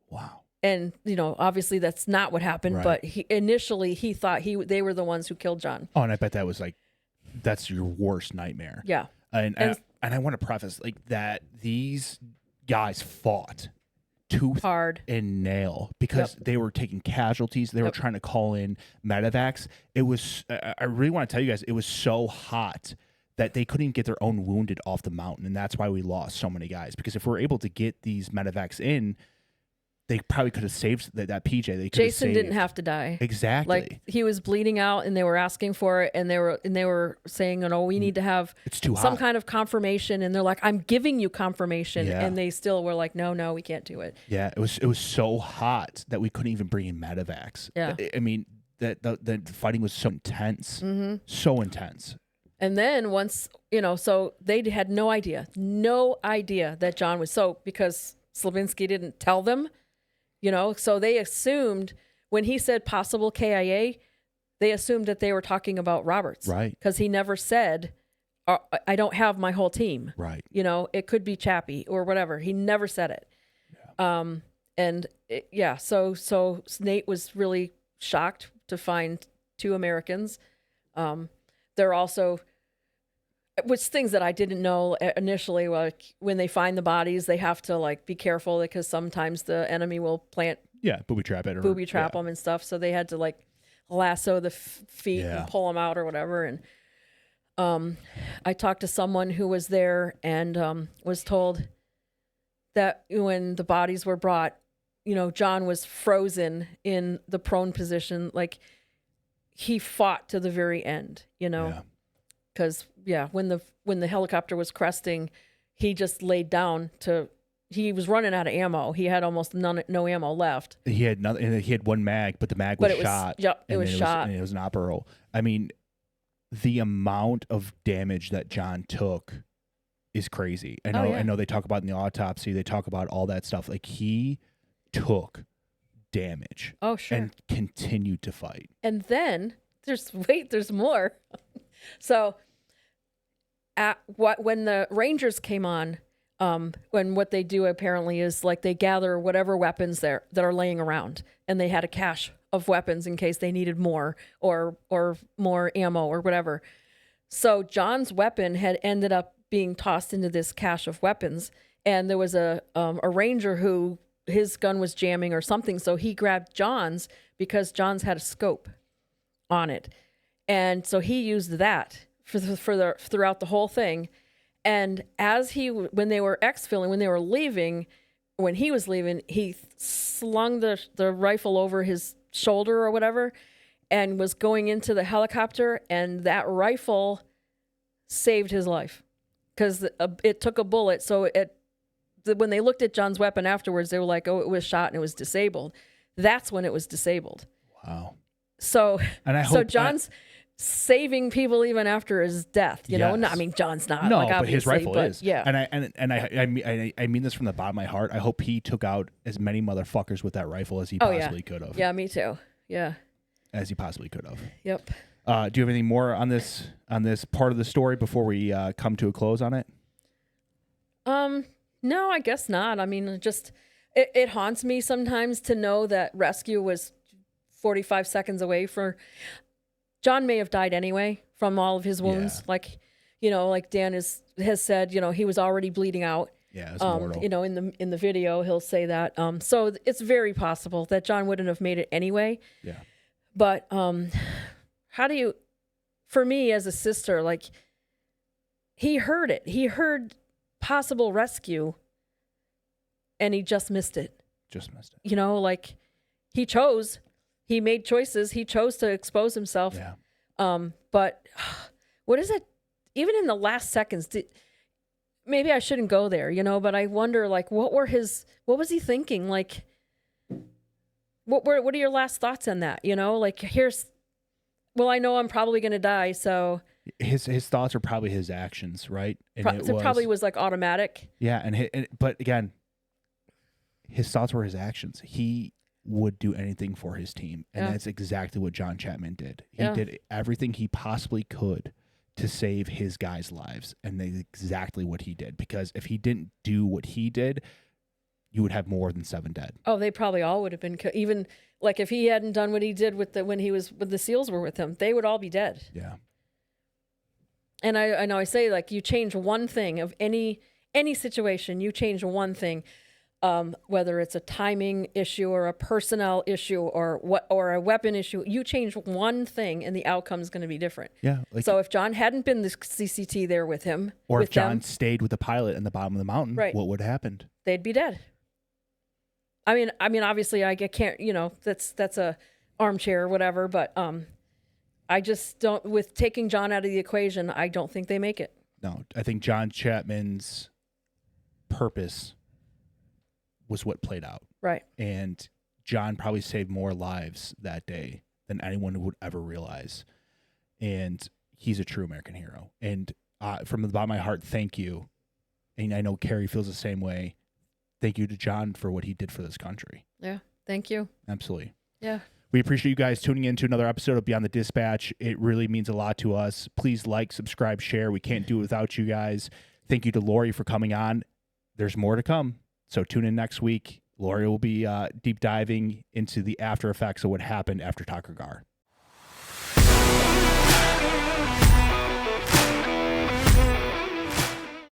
Wow. And obviously that's not what happened. Right. But initially he thought they were the ones who killed John. Oh, and I bet that was that's your worst nightmare. Yeah. And I want to preface that these guys fought tooth hard and nail because they were taking casualties. They were trying to call in medevacs. It was, I really want to tell you guys, it was so hot that they couldn't get their own wounded off the mountain. And that's why we lost so many guys, because if we're able to get these medevacs in, they probably could have saved that PJ. They could Jason have didn't saved. have to die. Exactly. Like he was bleeding out, and they were asking for it, and they were saying, "No, we need to have It's too some hot. kind of confirmation." And they're like, "I'm giving you confirmation," Yeah. and they still were like, "No, we can't do it." Yeah, it was so hot that we couldn't even bring in medevacs. Yeah. I mean, the fighting was so intense. Mm-hmm. So intense. And then once, so they had no idea that John was because Slavinsky didn't tell them, so they assumed when he said possible KIA, they assumed that they were talking about Roberts. Right. Because he never said, I don't have my whole team. Right. It could be Chappie or whatever. He never said it. Yeah. So Nate was really shocked to find 2 Americans. They're also, which things that I didn't know initially, like when they find the bodies, they have to like be careful because sometimes the enemy will plant booby trap it. booby trap them and stuff. So they had to like lasso the feet Yeah. and pull them out or whatever. And I talked to someone who was there and was told that when the bodies were brought, John was frozen in the prone position, like he fought to the very end, Yeah. because when the helicopter was cresting, he just laid down he was running out of ammo. He had almost no ammo left. He had nothing. And he had 1 mag, but the mag was shot. It was shot. And it was an opera roll. I mean, the amount of damage that John took is crazy. I know they talk about in the autopsy. They talk about all that stuff. Like he took damage. Oh, sure. And continued to fight. And then there's more. So when the Rangers came on, when what they do apparently is like they gather whatever weapons that are laying around, and they had a cache of weapons in case they needed more or more ammo or whatever. So John's weapon had ended up being tossed into this cache of weapons, and there was a ranger who his gun was jamming or something, so he grabbed John's because John's had a scope on it, and so he used that throughout the whole thing. And when they were leaving, when he was leaving, he slung the rifle over his shoulder or whatever and was going into the helicopter, and that rifle saved his life because it took a bullet. So when they looked at John's weapon afterwards, they were like, oh, it was shot and it was disabled. That's when it was disabled. Wow. So, and John's saving people even after his death, Yes. No, I mean, John's not. No, like, but his rifle is. Yeah. And I mean this from the bottom of my heart. I hope he took out as many motherfuckers with that rifle as he possibly could have. Yeah, me too. Yeah. As he possibly could have. Yep. Do you have anything more on this part of the story before we come to a close on it? No, I guess not. I mean, it haunts me sometimes to know that rescue was 45 seconds away. John may have died anyway from all of his wounds. Yeah. Like Dan has said, he was already bleeding out. Yeah, it's mortal. In the video, he'll say that. So it's very possible that John wouldn't have made it anyway. Yeah. But for me as a sister, like he heard it. He heard possible rescue and he just missed it. Like he made choices. He chose to expose himself. Yeah. But what is it? Even in the last seconds, maybe I shouldn't go there, but I wonder, like, what was he thinking? Like, what are your last thoughts on that? Like I know I'm probably going to die. So his thoughts are probably his actions, right? And it probably was like automatic. Yeah. But again, his thoughts were his actions. He would do anything for his team. And that's exactly what John Chapman did. He did everything he possibly could to save his guys' lives. And that's exactly what he did. Because if he didn't do what he did, you would have more than 7 dead. Oh, they probably all would have been even like if he hadn't done what he did when the SEALs were with him, they would all be dead. Yeah. And I know I say, like, you change one thing of any situation, you change one thing. Whether it's a timing issue or a personnel issue or a weapon issue, you change one thing and the outcome is going to be different. Yeah. So if John hadn't been the CCT there with him, or if John stayed with the pilot in the bottom of the mountain, right, what would have happened? They'd be dead. I mean, obviously, I can't, that's a armchair or whatever, but I just don't. With taking John out of the equation, I don't think they make it. No, I think John Chapman's purpose was what played out. Right. And John probably saved more lives that day than anyone would ever realize. And he's a true American hero. And from the bottom of my heart, thank you. And I know Carrie feels the same way. Thank you to John for what he did for this country. Yeah. Thank you. Absolutely. Yeah. We appreciate you guys tuning in to another episode of Beyond the Dispatch. It really means a lot to us. Please like, subscribe, share. We can't do it without you guys. Thank you to Lori for coming on. There's more to come. So tune in next week. Lori will be deep diving into the after effects of what happened after Tucker Gar.